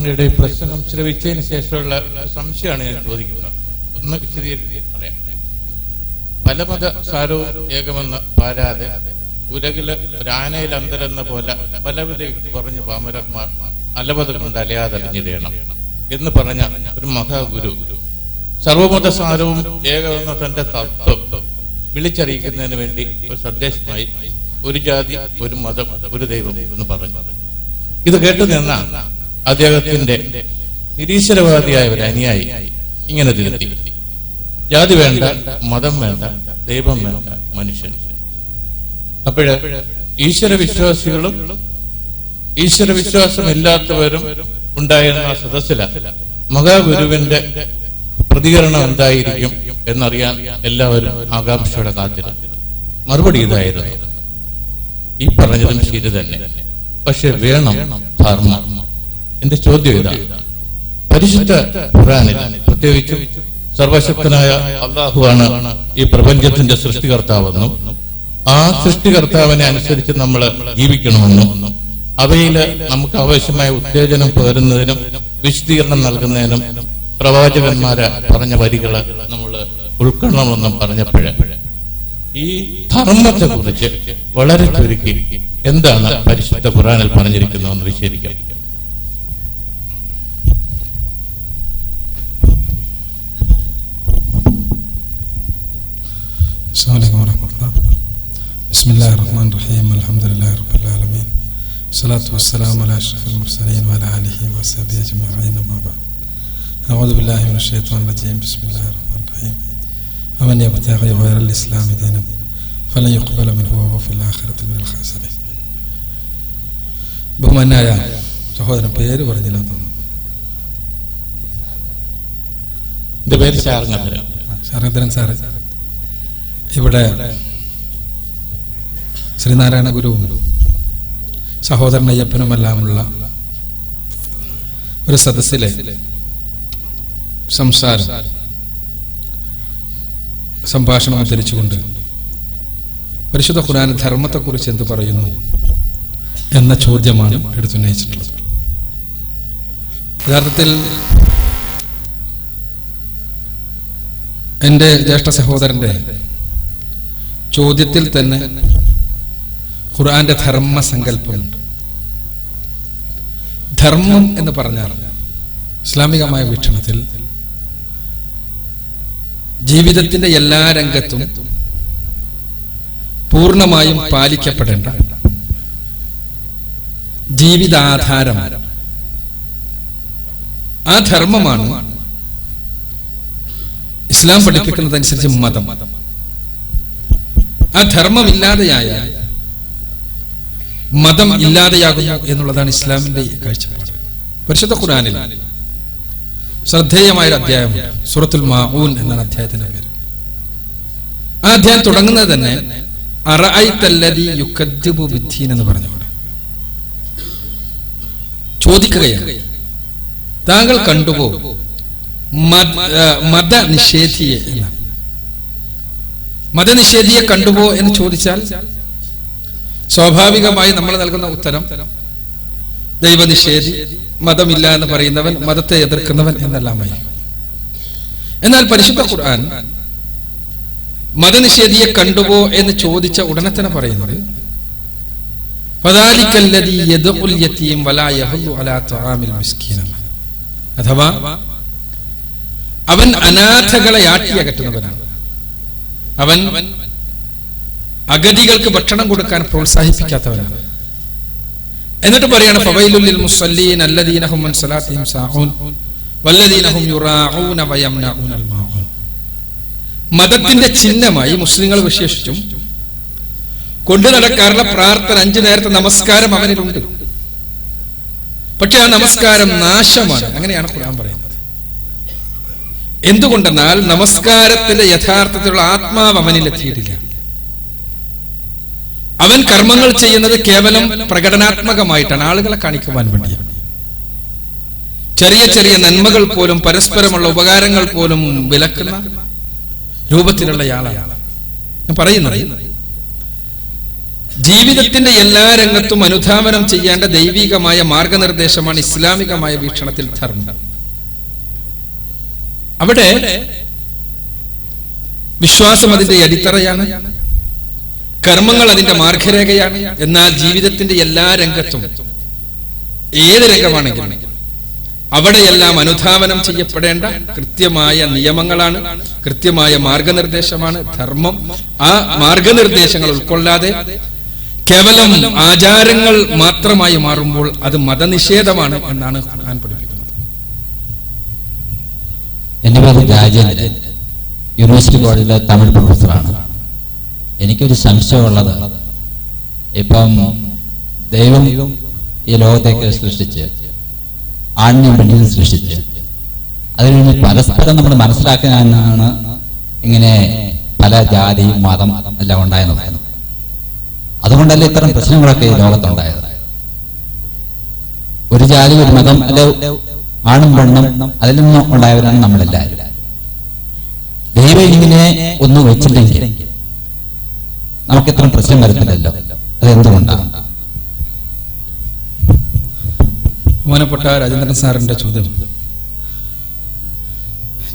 നിങ്ങളുടെ പ്രസംഗം ശ്രവിച്ചതിന് ശേഷമുള്ള സംശയമാണ് ഞാൻ ചോദിക്കുന്നത്. ഒന്ന് വിശദീകരിച്ച് പറയാം. പലമത സാരവും ഏകമെന്ന് പാരാതെ ഉലകില് ഒരാനയിൽ അന്തരെന്ന പോലെ പലവിധ പറഞ്ഞു പാമരന്മാർ അലവത കൊണ്ട് അലയാതറിഞ്ഞിടണം എന്ന് പറഞ്ഞ ഒരു മഹാഗുരു സർവമത സാരവും ഏകമെന്ന തന്റെ തത്വം വിളിച്ചറിയിക്കുന്നതിന് വേണ്ടി ഒരു സന്ദേശമായി ഒരു ജാതി, ഒരു മതം, ഒരു ദൈവം എന്ന് പറഞ്ഞു. ഇത് കേട്ടു നിന്ന അദ്ദേഹത്തിന്റെ നിരീശ്വരവാദിയായ ഒരു അനുയായി ഇങ്ങനെ തിരുത്തി: ജാതി വേണ്ട, മതം വേണ്ട, ദൈവം വേണ്ട, മനുഷ്യൻ. അപ്പോഴ് ഈശ്വരവിശ്വാസികളും ഈശ്വരവിശ്വാസമില്ലാത്തവരും ഉണ്ടായിരുന്ന ആ സദസ്സില മഹാഗുരുവിന്റെ പ്രതികരണം എന്തായിരിക്കും എന്നറിയാൻ എല്ലാവരും ആകാംക്ഷയോടെ കാത്തിരുന്നു. മറുപടി ഇതായിരുന്നു: ഈ പറഞ്ഞതും ശരി തന്നെ, പക്ഷെ വേണം ധർമ്മം. എന്റെ ചോദ്യം ഇതാണ്: പരിശുദ്ധ ഖുർആനിൽ പ്രത്യേകിച്ചും സർവശക്തനായ അള്ളാഹുവാണ് ഈ പ്രപഞ്ചത്തിന്റെ സൃഷ്ടികർത്താവെന്നും ആ സൃഷ്ടികർത്താവിനെ അനുസരിച്ച് നമ്മൾ ജീവിക്കണമെന്നും അവയില് നമുക്ക് ആവശ്യമായ ഉത്തേജനം പകരുന്നതിനും വിശദീകരണം നൽകുന്നതിനും പ്രവാചകന്മാരെ പറഞ്ഞ വരികള് നമ്മൾ ഉൾക്കൊള്ളണമെന്നും പറഞ്ഞപ്പോഴേ ഈ ധർമ്മത്തെ കുറിച്ച് വളരെ ചുരുക്കി എന്താണ് പരിശുദ്ധ ഖുർആനിൽ പറഞ്ഞിരിക്കുന്നതെന്ന് വിശദീകരിക്കാം. അസ്സലാമു അലൈക്കും വറഹ്മത്തുള്ളാഹി. ബിസ്മില്ലാഹിർ റഹ്മാനിർ റഹീം. അൽഹംദുലില്ലാഹി റബ്ബിൽ ആലമീൻ. സ്വലാത്തു വസ്സലാമു അലാ അഷ്റഫിൽ മുർസലീൻ വഅലാ ആലിഹി വസഹ്ബിഹി അജ്മഈൻ. അമ്മാ ബഅദ്. അഊദു ബില്ലാഹി മിനശ് ശൈത്വാനിർ റജീം. ബിസ്മില്ലാഹിർ റഹ്മാനിർ റഹീം. വമൻ യബ്തഗി ഗൈറൽ ഇസ്ലാമി ദീനൻ ഫലൻ യുഖ്ബല മിൻഹു വഹുവ ഫിൽ ആഖിറതി മിനൽ ഖാസിരീൻ. ബഹുമാന്യനായ സഹോദരൻ, പേര് പറഞ്ഞില്ല തോന്നുന്നു. എന്റെ പേര് ശാരംഗധരൻ. ശാരംഗധരൻ സാറ് ഇവിടെ ശ്രീനാരായണ ഗുരുവും സഹോദരൻ അയ്യപ്പനുമെല്ലാമുള്ള ഒരു സദസ്സിലെ സംഭാഷണം ഉദ്ധരിച്ചുകൊണ്ട് പരിശുദ്ധ ഖുർആൻ ധർമ്മത്തെക്കുറിച്ച് എന്ത് പറയുന്നു എന്ന ചോദ്യമാണ് എടുത്തുന്നയിച്ചിട്ടുള്ളത്. യഥാർത്ഥത്തിൽ എൻ്റെ ജ്യേഷ്ഠ സഹോദരന്റെ ചോദ്യത്തിൽ തന്നെ ഖുർആന്റെ ധർമ്മസങ്കല്പമുണ്ട്. ധർമ്മം എന്ന് പറഞ്ഞാൽ ഇസ്ലാമികമായ വീക്ഷണത്തിൽ ജീവിതത്തിന്റെ എല്ലാ രംഗത്തും പൂർണ്ണമായും പാലിക്കപ്പെടേണ്ട ജീവിതാധാരം, ആ ധർമ്മമാണ് ഇസ്ലാം പഠിപ്പിക്കുന്നതനുസരിച്ച് മതം. ആ ധർമ്മമില്ലാതെയായാൽ മതം ഇല്ലാതെയാകുന്നു എന്നുള്ളതാണ് ഇസ്ലാമിന്റെ കാഴ്ചപ്പാട്. പരിശുദ്ധ ഖുർആനിൽ ശ്രദ്ധേയമായ ഒരു അധ്യായമുണ്ട്, സൂറത്തുൽ മാഊൻ എന്നാണ് അധ്യായത്തിന്റെ പേര്. ആ അധ്യായം തുടങ്ങുന്നത് തന്നെ അറഅയ്തല്ലദീ യുകദ്ദിബു ബിദ്ദീൻ എന്ന് പറഞ്ഞുകൊണ്ട് ചോദിക്കുകയാണ്, താങ്കൾ കണ്ടുപോ മതനിഷേധിയെ എന്നാണ്. മതനിഷേധിയെ കണ്ടുപോ എന്ന് ചോദിച്ചാൽ സ്വാഭാവികമായി നമ്മൾ നൽകുന്ന ഉത്തരം ദൈവനിഷേധി, മതമില്ല എന്ന് പറയുന്നവൻ, മതത്തെ എതിർക്കുന്നവൻ എന്നെല്ലാമായി. എന്നാൽ പരിശുദ്ധ ഖുർആൻ മതനിഷേധിയെ കണ്ടുപോ എന്ന് ചോദിച്ച ഉടനെ തന്നെ പറയുന്നത് ഫദാലിക്കല്ലദീ യദ്ഉൽ യതീം വലാ യഹുല്ലു അലാ തആമിൽ മിസ്കീൻ, അഥവാ അവൻ അനാഥകളെ ആട്ടിയകറ്റുന്നവനാണ്, അവൻ അഗതികൾക്ക് ഭക്ഷണം കൊടുക്കാൻ പ്രോത്സാഹിപ്പിക്കാത്തവനാണ്. എന്നിട്ട് പറയാണ് ഫവൈലുൽ ലിൽ മുസല്ലീൻ അല്ലദീന ഹും അൻ സലാത്തിഹിം സാഊൻ വല്ലദീന ഹും യുറാഊന വയംനഊനൽ മാഊൻ. മതത്തിന്റെ ചിഹ്നമായി മുസ്ലിങ്ങൾ വിശേഷിച്ചും കൊണ്ടു നടക്കാറുള്ള പ്രാർത്ഥന, 5 നേരത്തെ നമസ്കാരം അവനിലുണ്ട്. പക്ഷെ ആ നമസ്കാരം നാശമാണ്, അങ്ങനെയാണ് ഖുർആൻ പറയുന്നത്. എന്തുകൊണ്ടെന്നാൽ നമസ്കാരത്തിന്റെ യഥാർത്ഥത്തിലുള്ള ആത്മാവ് അവനിൽ എത്തിയിട്ടില്ല. അവൻ കർമ്മങ്ങൾ ചെയ്യുന്നത് കേവലം പ്രകടനാത്മകമായിട്ടാണ്, ആളുകളെ കാണിക്കുവാൻ വേണ്ടിയാണ്. ചെറിയ ചെറിയ നന്മകൾ പോലും, പരസ്പരമുള്ള ഉപകാരങ്ങൾ പോലും വിലക്കുന്ന രൂപത്തിലുള്ള ആളാണ് പറയുന്നത്. ജീവിതത്തിന്റെ എല്ലാ രംഗത്തും അനുധാവനം ചെയ്യേണ്ട ദൈവികമായ മാർഗനിർദ്ദേശമാണ് ഇസ്ലാമികമായ വീക്ഷണത്തിൽ ധർമ്മം. അവിടെ വിശ്വാസം അതിന്റെ അടിത്തറയാണ്, കർമ്മങ്ങൾ അതിന്റെ മാർഗരേഖയാണ്. എന്നാൽ ജീവിതത്തിന്റെ എല്ലാ രംഗത്തും, ഏത് രംഗമാണെങ്കിലും അവിടെയെല്ലാം അനുധാവനം ചെയ്യപ്പെടേണ്ട കൃത്യമായ നിയമങ്ങളാണ്, കൃത്യമായ മാർഗനിർദ്ദേശമാണ് ധർമ്മം. ആ മാർഗനിർദ്ദേശങ്ങൾ ഉൾക്കൊള്ളാതെ കേവലം ആചാരങ്ങൾ മാത്രമായി മാറുമ്പോൾ അത് മതനിഷേധമാണ് എന്നാണ് ഖുർആൻ പഠിപ്പിക്കുന്നത്. എന്റെ പേര് രാജേന്ദ്രൻ, യൂണിവേഴ്സിറ്റി കോളേജിലെ തമിഴ് പ്രൊഫസറാണ്. എനിക്കൊരു സംശയമുള്ളത്, ഇപ്പം ദൈവം ഈ ലോകത്തേക്ക് സൃഷ്ടിച്ച് ആണിനെയും പെണ്ണിനെയും സൃഷ്ടിച്ച് അതിൽ നിന്ന് പരസ്പരം നമ്മൾ മനസ്സിലാക്കാനാണ് ഇങ്ങനെ പല ജാതിയും മതം എല്ലാം ഉണ്ടായെന്ന് പറയുന്നത്. അതുകൊണ്ടല്ലേ ഇത്തരം പ്രശ്നങ്ങളൊക്കെ ഈ ലോകത്തുണ്ടായത്. ഒരു ജാതി ഒരു മതം അല്ലെ ആണും പെണ്ണും അതിൽ നിന്നും ഉണ്ടായവരാണ് നമ്മളെല്ലാവരും. ദൈവം ഇങ്ങനെ ഒന്നും വെച്ചില്ലെങ്കിൽ നമുക്ക് ഇത്രയും പ്രശ്നം വരത്തില്ലല്ലോ. അതെന്തുകൊണ്ടാണ്? ബഹുമാനപ്പെട്ട രാജേന്ദ്രൻ സാറിന്റെ ചോദ്യം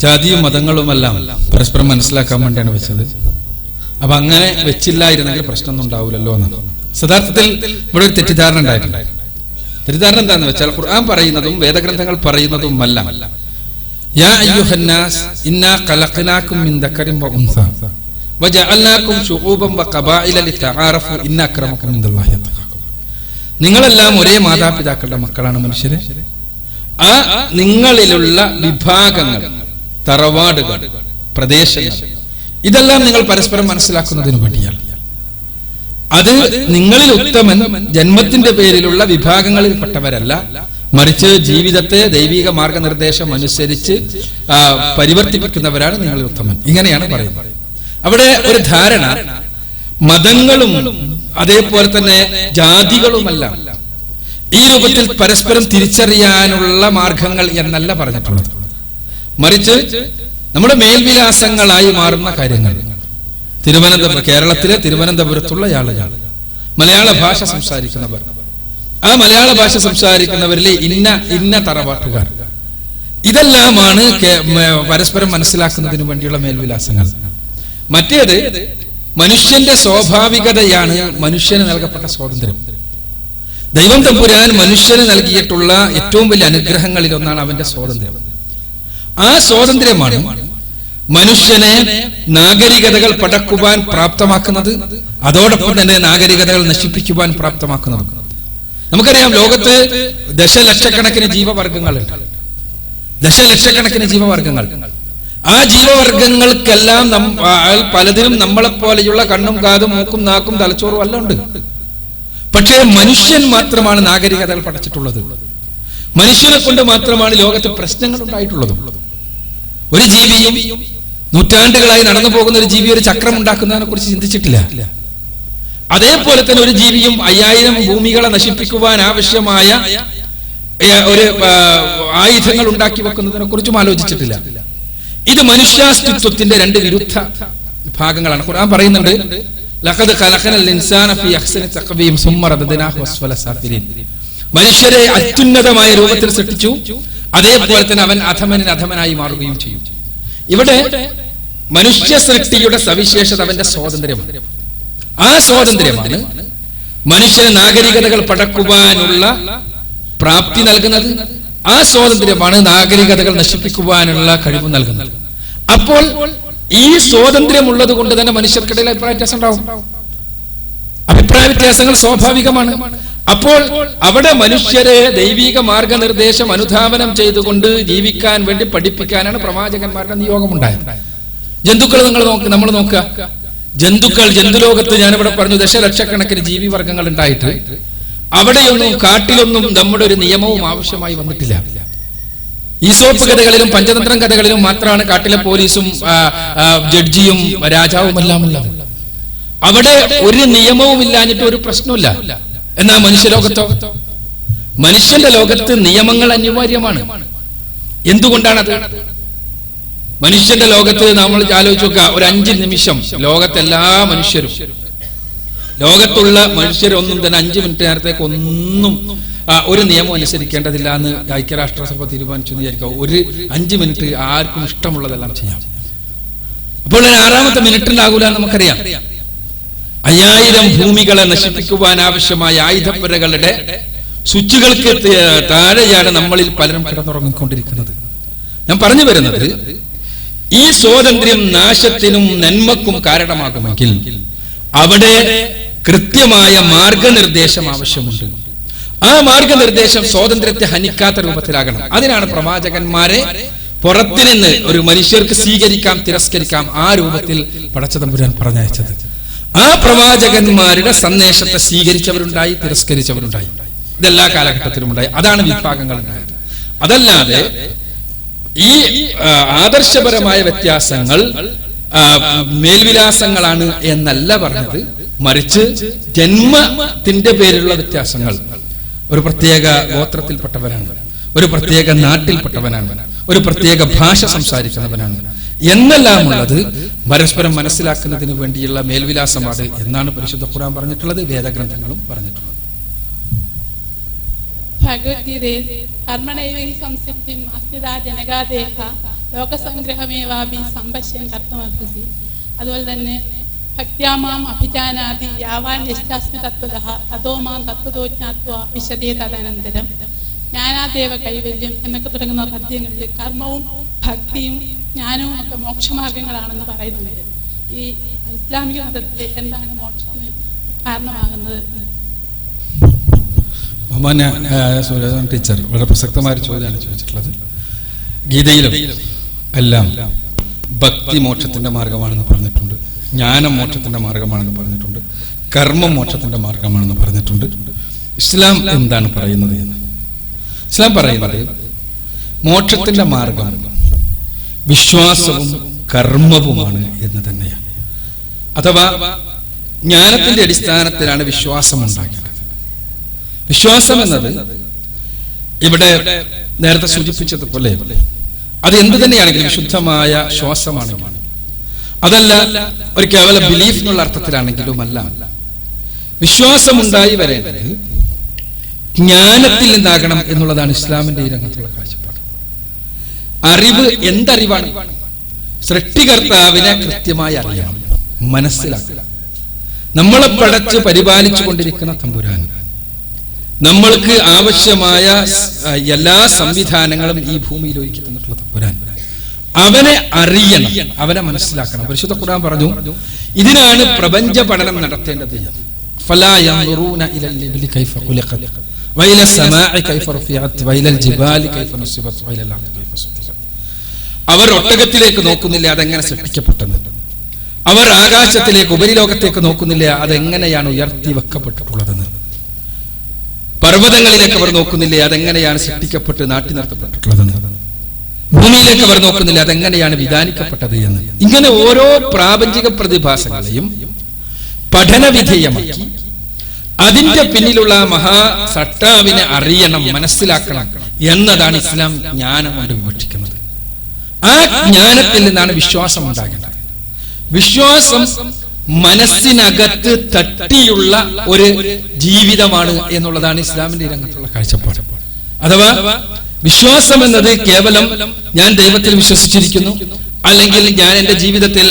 ജാതിയും മതങ്ങളുമെല്ലാം പരസ്പരം മനസ്സിലാക്കാൻ വേണ്ടിയാണ് വെച്ചത്. അപ്പൊ അങ്ങനെ വെച്ചില്ലായിരുന്നെങ്കിൽ പ്രശ്നമൊന്നും ഉണ്ടാവില്ലല്ലോ എന്നാണ്. യഥാർത്ഥത്തിൽ ഇവിടെ ഒരു തെറ്റിദ്ധാരണ ഉണ്ടായിട്ടുണ്ട്. തെറ്റിദ്ധാരണ എന്താണെന്ന് വെച്ചാൽ ഖുർആൻ പറയുന്നതും വേദഗ്രന്ഥങ്ങൾ പറയുന്നതുമല്ല യാ അയ്യുഹന്നാസ് ഇന്നാ ഖലഖനാകും മിൻ ദക്കറിൻ വ ഉൻസാ വജഅൽനാകും ശുഊബൻ വ ഖബായില ലിതആറഫു ഇന്ന അക്രമകും ഇൻദല്ലാഹി അത്ഖാകും. നിങ്ങളെല്ലാം ഒരേ മാതാപിതാക്കളുടെ മക്കളാണ് മനുഷ്യരെ. ആ നിങ്ങളിലുള്ള വിഭാഗങ്ങൾ, തറവാടുകൾ, പ്രദേശങ്ങൾ, ഇതെല്ലാം നിങ്ങൾ പരസ്പരം മനസ്സിലാക്കുന്നതിന് വേണ്ടിയാണ്. അത് നിങ്ങളിൽ ഉത്തമൻ ജന്മത്തിന്റെ പേരിലുള്ള വിഭാഗങ്ങളിൽപ്പെട്ടവരല്ല, മറിച്ച് ജീവിതത്തെ ദൈവിക മാർഗനിർദ്ദേശം അനുസരിച്ച് പരിവർത്തിപ്പിക്കുന്നവരാണ് നിങ്ങളിൽ ഉത്തമൻ. ഇങ്ങനെയാണ് പറയുന്നത്. അവിടെ ഒരു ധാരണ മതങ്ങളും അതേപോലെ തന്നെ ജാതികളുമല്ല ഈ രൂപത്തിൽ പരസ്പരം തിരിച്ചറിയാനുള്ള മാർഗങ്ങൾ എന്നല്ല പറഞ്ഞിട്ടുള്ളത്. മറിച്ച് നമ്മുടെ മേൽവിലാസങ്ങളായി മാറുന്ന കാര്യങ്ങൾ. കേരളത്തിലെ തിരുവനന്തപുരത്തുള്ള ആളുകൾ, മലയാള ഭാഷ സംസാരിക്കുന്നവർ, ആ മലയാള ഭാഷ സംസാരിക്കുന്നവരിലെ ഇന്ന തറവാട്ടുകാർ, ഇതെല്ലാമാണ് പരസ്പരം മനസ്സിലാക്കുന്നതിന് വേണ്ടിയുള്ള മേൽവിലാസങ്ങൾ. മറ്റേത് മനുഷ്യന്റെ സ്വാഭാവികതയാണ്, മനുഷ്യന് നൽകപ്പെട്ട സ്വാതന്ത്ര്യം. ദൈവം തമ്പുരാൻ മനുഷ്യന് നൽകിയിട്ടുള്ള ഏറ്റവും വലിയ അനുഗ്രഹങ്ങളിൽ ഒന്നാണ് അവന്റെ സ്വാതന്ത്ര്യം. ആ സ്വാതന്ത്ര്യമാണ് മനുഷ്യനെ നാഗരികതകൾ പടക്കുവാൻ പ്രാപ്തമാക്കുന്നത്, അതോടൊപ്പം തന്നെ നാഗരികതകൾ നശിപ്പിക്കുവാൻ പ്രാപ്തമാക്കുന്നത്. നമുക്കറിയാം, ലോകത്ത് ദശലക്ഷക്കണക്കിന് ജീവവർഗങ്ങളുണ്ട്. ദശലക്ഷക്കണക്കിന് ജീവവർഗങ്ങൾ. ആ ജീവവർഗങ്ങൾക്കെല്ലാം പലതിനും നമ്മളെപ്പോലെയുള്ള കണ്ണും കാതും മൂക്കും നാക്കും തലച്ചോറും എല്ലാം ഉണ്ട്. പക്ഷേ മനുഷ്യൻ മാത്രമാണ് നാഗരികതകൾ പഠിച്ചിട്ടുള്ളത്. മനുഷ്യനെ കൊണ്ട് മാത്രമാണ് ലോകത്ത് പ്രശ്നങ്ങൾ ഉണ്ടായിട്ടുള്ളത്. ഒരു ജീവിയും നൂറ്റാണ്ടുകളായി നടന്നു പോകുന്ന ഒരു ജീവി ഒരു ചക്രം ഉണ്ടാക്കുന്നതിനെ കുറിച്ച് ചിന്തിച്ചിട്ടില്ല. അതേപോലെ തന്നെ ഒരു ജീവിയും 5000 ഭൂമികളെ നശിപ്പിക്കുവാൻ ആവശ്യമായ ഒരു ആയുധങ്ങൾ ഉണ്ടാക്കി വെക്കുന്നതിനെ കുറിച്ചും ആലോചിച്ചിട്ടില്ല. ഇത് മനുഷ്യാസ്തിത്വത്തിന്റെ രണ്ട് വിരുദ്ധ ഭാഗങ്ങളാണ്. ഖുർആൻ പറയുന്നുണ്ട്, ലഖദ് ഖലഖനൽ ഇൻസാന ഫീ അഹ്സനി തഖ്വീം സുമ്മ റദദ്നാഹു അസ്ഫല സാഫിലിൻ. മനുഷ്യരെ അത്യുന്നതമായ രൂപത്തിൽ സൃഷ്ടിച്ചു, അതേപോലെ തന്നെ അവൻ അധമനായി മാറുകയും ചെയ്യും. ഇവിടെ മനുഷ്യ സൃഷ്ടിയുടെ സവിശേഷത അവന്റെ സ്വാതന്ത്ര്യമാണ്. ആ സ്വാതന്ത്ര്യമാണ് മനുഷ്യന് നാഗരികതകൾ പടക്കുവാനുള്ള പ്രാപ്തി നൽകുന്നത്. ആ സ്വാതന്ത്ര്യമാണ് നാഗരികതകൾ നശിപ്പിക്കുവാനുള്ള കഴിവ് നൽകുന്നത്. അപ്പോൾ ഈ സ്വാതന്ത്ര്യമുള്ളത് കൊണ്ട് തന്നെ മനുഷ്യർക്കിടയിൽ അഭിപ്രായ വ്യത്യാസം ഉണ്ടാവും. അഭിപ്രായ വ്യത്യാസങ്ങൾ സ്വാഭാവികമാണ്. അപ്പോൾ അവിടെ മനുഷ്യരെ ദൈവിക മാർഗനിർദ്ദേശം അനുധാവനം ചെയ്തുകൊണ്ട് ജീവിക്കാൻ വേണ്ടി പഠിപ്പിക്കാനാണ് പ്രവാചകന്മാരുടെ നിയോഗമുണ്ടായത്. ജന്തുക്കൾ നമ്മൾ നോക്കുക. ജന്തുലോകത്ത് ഞാനിവിടെ പറഞ്ഞു ദശലക്ഷക്കണക്കിന് ജീവിവർഗങ്ങൾ ഉണ്ടായിട്ട് അവിടെയൊന്നും കാട്ടിലൊന്നും നമ്മുടെ ഒരു നിയമവും ആവശ്യമായി വന്നിട്ടില്ല. ഈസോപ്പ് കഥകളിലും പഞ്ചതന്ത്രം കഥകളിലും മാത്രമാണ് കാട്ടിലെ പോലീസും ജഡ്ജിയും രാജാവുമെല്ലാം ഉള്ളത്. അവിടെ ഒരു നിയമവും ഇല്ലാഞ്ഞിട്ട് ഒരു പ്രശ്നമില്ല. എന്നാൽ മനുഷ്യന്റെ ലോകത്ത് നിയമങ്ങൾ അനിവാര്യമാണ്. എന്തുകൊണ്ടാണത്? മനുഷ്യന്റെ ലോകത്ത് നമ്മൾ ആലോചിച്ച് നോക്കുക, ഒരു 5 നിമിഷം ലോകത്തെല്ലാ മനുഷ്യരും ലോകത്തുള്ള മനുഷ്യരൊന്നും തന്നെ 5 മിനിറ്റ് നേരത്തേക്ക് ഒന്നും ഒരു നിയമം അനുസരിക്കേണ്ടതില്ല എന്ന് ഐക്യരാഷ്ട്രസഭ തീരുമാനിച്ചു എന്ന് വിചാരിക്കുക. ഒരു 5 മിനിറ്റ് ആർക്കും ഇഷ്ടമുള്ളതെല്ലാം ചെയ്യാം. അപ്പോൾ 6ാമത്തെ മിനിറ്റിലാകൂല നമുക്കറിയാം. 5000 ഭൂമികളെ നശിപ്പിക്കുവാൻ ആവശ്യമായ ആയുധപ്പുരകളുടെ സ്വിച്ചുകൾക്ക് താഴെയാണ് നമ്മളിൽ പലരും കിടന്നുറങ്ങിക്കൊണ്ടിരിക്കുന്നത്. ഞാൻ പറഞ്ഞു വരുന്നത്, ഈ സ്വാതന്ത്ര്യം നാശത്തിനും നന്മക്കും കാരണമാകുമെങ്കിൽ അവിടെ കൃത്യമായ മാർഗനിർദ്ദേശം ആവശ്യമുണ്ട്. ആ മാർഗനിർദ്ദേശം സ്വാതന്ത്ര്യത്തെ ഹനിക്കാത്ത രൂപത്തിലാകണം. അതിനാണ് പ്രവാചകന്മാരെ പുറത്തു നിന്ന് ഒരു മനുഷ്യർക്ക് സ്വീകരിക്കാം, തിരസ്കരിക്കാം, ആ രൂപത്തിൽ പടച്ചതമ്പുരാൻ പറഞ്ഞയച്ചത്. ആ പ്രവാചകന്മാരുടെ സന്ദേശത്തെ സ്വീകരിച്ചവരുണ്ടായി, തിരസ്കരിച്ചവരുണ്ടായി. ഇതെല്ലാ കാലഘട്ടത്തിലും ഉണ്ടായി. അതാണ് വിഭാഗങ്ങൾ ഉണ്ടായത്. അതല്ലാതെ ഈ ആദർശപരമായ വ്യത്യാസങ്ങൾ മേൽവിലാസങ്ങളാണ് എന്നല്ല പറഞ്ഞത്. മറിച്ച് ജന്മത്തിന്റെ പേരിലുള്ള വ്യത്യാസങ്ങൾ, ഒരു പ്രത്യേക ഗോത്രത്തിൽപ്പെട്ടവനാണ്, ഒരു പ്രത്യേക നാട്ടിൽപ്പെട്ടവനാണ്, ഒരു പ്രത്യേക ഭാഷ സംസാരിക്കുന്നവനാണ് എന്നെല്ലാം ഉള്ളത് പരസ്പരം മനസ്സിലാക്കുന്നതിന് വേണ്ടിയുള്ള മേൽവിലാസമാണ് എന്നാണ് പരിശുദ്ധ ഖുർആൻ പറഞ്ഞിട്ടുള്ളത്, വേദഗ്രന്ഥങ്ങളും പറഞ്ഞിട്ടുള്ളത്. ഭഗവത്ഗീതയിൽ കർമ്മണൈവ സംസിദ്ധിം അസ്ഥിതാ ജനകാദേഹ ലോകസംഗ്രഹമേവാപി സംപശ്യൻ കർത്തുമർഹസി. അതുപോലെ തന്നെ ഭക്ത്യാമാം അഭിജാനാതി യാവാൻ യശ്ചാസ്മി തത്വതഃ തതോ മാം തത്വതോ ജ്ഞാത്വാ വിശദേ തദനന്തരം ജ്ഞാനാദേവ കൈവല്യം എന്നൊക്കെ തുടങ്ങുന്ന പദ്യങ്ങളിൽ കർമ്മവും ഭക്തിയും ജ്ഞാനവും ഒക്കെ മോക്ഷമാർഗങ്ങളാണെന്ന് പറയുന്നുണ്ട്. ഈ ഇസ്ലാമിക മതത്തിൽ എന്താണ് മോക്ഷത്തിന് കാരണമാകുന്നത്? ടീച്ചർ വളരെ പ്രസക്തമായ ചോദ്യമാണ് ചോദിച്ചിട്ടുള്ളത്. ഗീതയിലും എല്ലാം ഭക്തി മോക്ഷത്തിന്റെ മാർഗമാണെന്ന് പറഞ്ഞിട്ടുണ്ട്, ജ്ഞാനം മോക്ഷത്തിന്റെ മാർഗമാണെന്ന് പറഞ്ഞിട്ടുണ്ട്, കർമ്മം മോക്ഷത്തിന്റെ മാർഗമാണെന്ന് പറഞ്ഞിട്ടുണ്ട്. ഇസ്ലാം എന്താണ് പറയുന്നത് എന്ന്? ഇസ്ലാം പറയുന്നത് മോക്ഷത്തിന്റെ മാർഗം വിശ്വാസവും കർമ്മവുമാണ് എന്ന് തന്നെയാണ്. അഥവാ ജ്ഞാനത്തിന്റെ അടിസ്ഥാനത്തിലാണ് വിശ്വാസം ഉണ്ടാക്കേണ്ടത്. വിശ്വാസം എന്നത് ഇവിടെ നേരത്തെ സൂചിപ്പിച്ചതുപോലെ അത് എന്ത് തന്നെയാണെങ്കിലും വിശുദ്ധമായ ശ്വാസമാണെങ്കിലും, അതല്ല ഒരു കേവല ബിലീഫ് എന്നുള്ള അർത്ഥത്തിലാണെങ്കിലും അല്ല, വിശ്വാസമുണ്ടായി വരേണ്ടത് ജ്ഞാനത്തിൽ നിന്നാകണം എന്നുള്ളതാണ് ഇസ്ലാമിന്റെ ഈ രംഗത്തുള്ള കാഴ്ചപ്പാട്. അറിവ് എന്തറിവാണ്? സൃഷ്ടികർത്താവിനെ കൃത്യമായി അറിയണം, മനസ്സിലാക്കുക. നമ്മളെ പടച്ച് പരിപാലിച്ചു കൊണ്ടിരിക്കുന്ന തമ്പുരാൻ നമ്മൾക്ക് ആവശ്യമായ എല്ലാ സംവിധാനങ്ങളും ഈ ഭൂമിയിൽ ഒരുക്കി തന്നിട്ടുള്ള തമ്പുരാൻ, അവനെ അറിയണം, അവനെ മനസ്സിലാക്കണം. പരിശുദ്ധ ഖുർആൻ പറഞ്ഞു, ഇതിനാണ് പ്രപഞ്ച പഠനം നടത്തേണ്ടത്. ഫലാ യൻദുറൂന ഇലൽ ഇബ്ലി കൈഫ ഖുലിഖത് വഇല സമാഇ കൈഫ റുഫിഅത് വഇലൽ ജിബാലി കൈഫ നുസിബത് വഇലൽ അർദി കൈഫ സുതിഹത്. അവർ ഒട്ടകത്തിലേക്ക് നോക്കുന്നില്ല, അതെങ്ങനെ സൃഷ്ടിക്കപ്പെട്ടെന്ന്. അവർ ആകാശത്തിലേക്ക്, ഉപരിലോകത്തേക്ക് നോക്കുന്നില്ല, അതെങ്ങനെയാണ് ഉയർത്തി വെക്കപ്പെട്ടിട്ടുള്ളതെന്ന്. പർവ്വതങ്ങളിലേക്ക് അവർ നോക്കുന്നില്ലേ, അതെങ്ങനെയാണ് സൃഷ്ടിക്കപ്പെട്ട് നാട്ടി നിർത്തപ്പെട്ടിട്ടുള്ളതെന്ന്. ഭൂമിയിലേക്ക് അവർ നോക്കുന്നില്ല, അതെങ്ങനെയാണ് വിധാനിക്കപ്പെട്ടത് എന്ന്. ഇങ്ങനെ ഓരോ പ്രാപഞ്ചിക പ്രതിഭാസങ്ങളെയും പഠനവിധേയമാക്കി അതിന്റെ പിന്നിലുള്ള മഹാസട്ടാവിനെ അറിയണം, മനസ്സിലാക്കണം എന്നതാണ് ഇസ്ലാം ജ്ഞാനം കൊണ്ട് വിവക്ഷിക്കുന്നത്. ആ ജ്ഞാനത്തിൽ നിന്നാണ് വിശ്വാസം ഉണ്ടാകേണ്ടത്. വിശ്വാസം മനസ്സിനകത്ത് തട്ടിയുള്ള ഒരു ജീവിതമാണ് എന്നുള്ളതാണ് ഇസ്ലാമിന്റെ രംഗത്തുള്ള കാഴ്ചപ്പാട്. അഥവാ വിശ്വാസം എന്നത് കേവലം ഞാൻ ദൈവത്തിൽ വിശ്വസിച്ചിരിക്കുന്നു, അല്ലെങ്കിൽ ഞാൻ എന്റെ ജീവിതത്തിൽ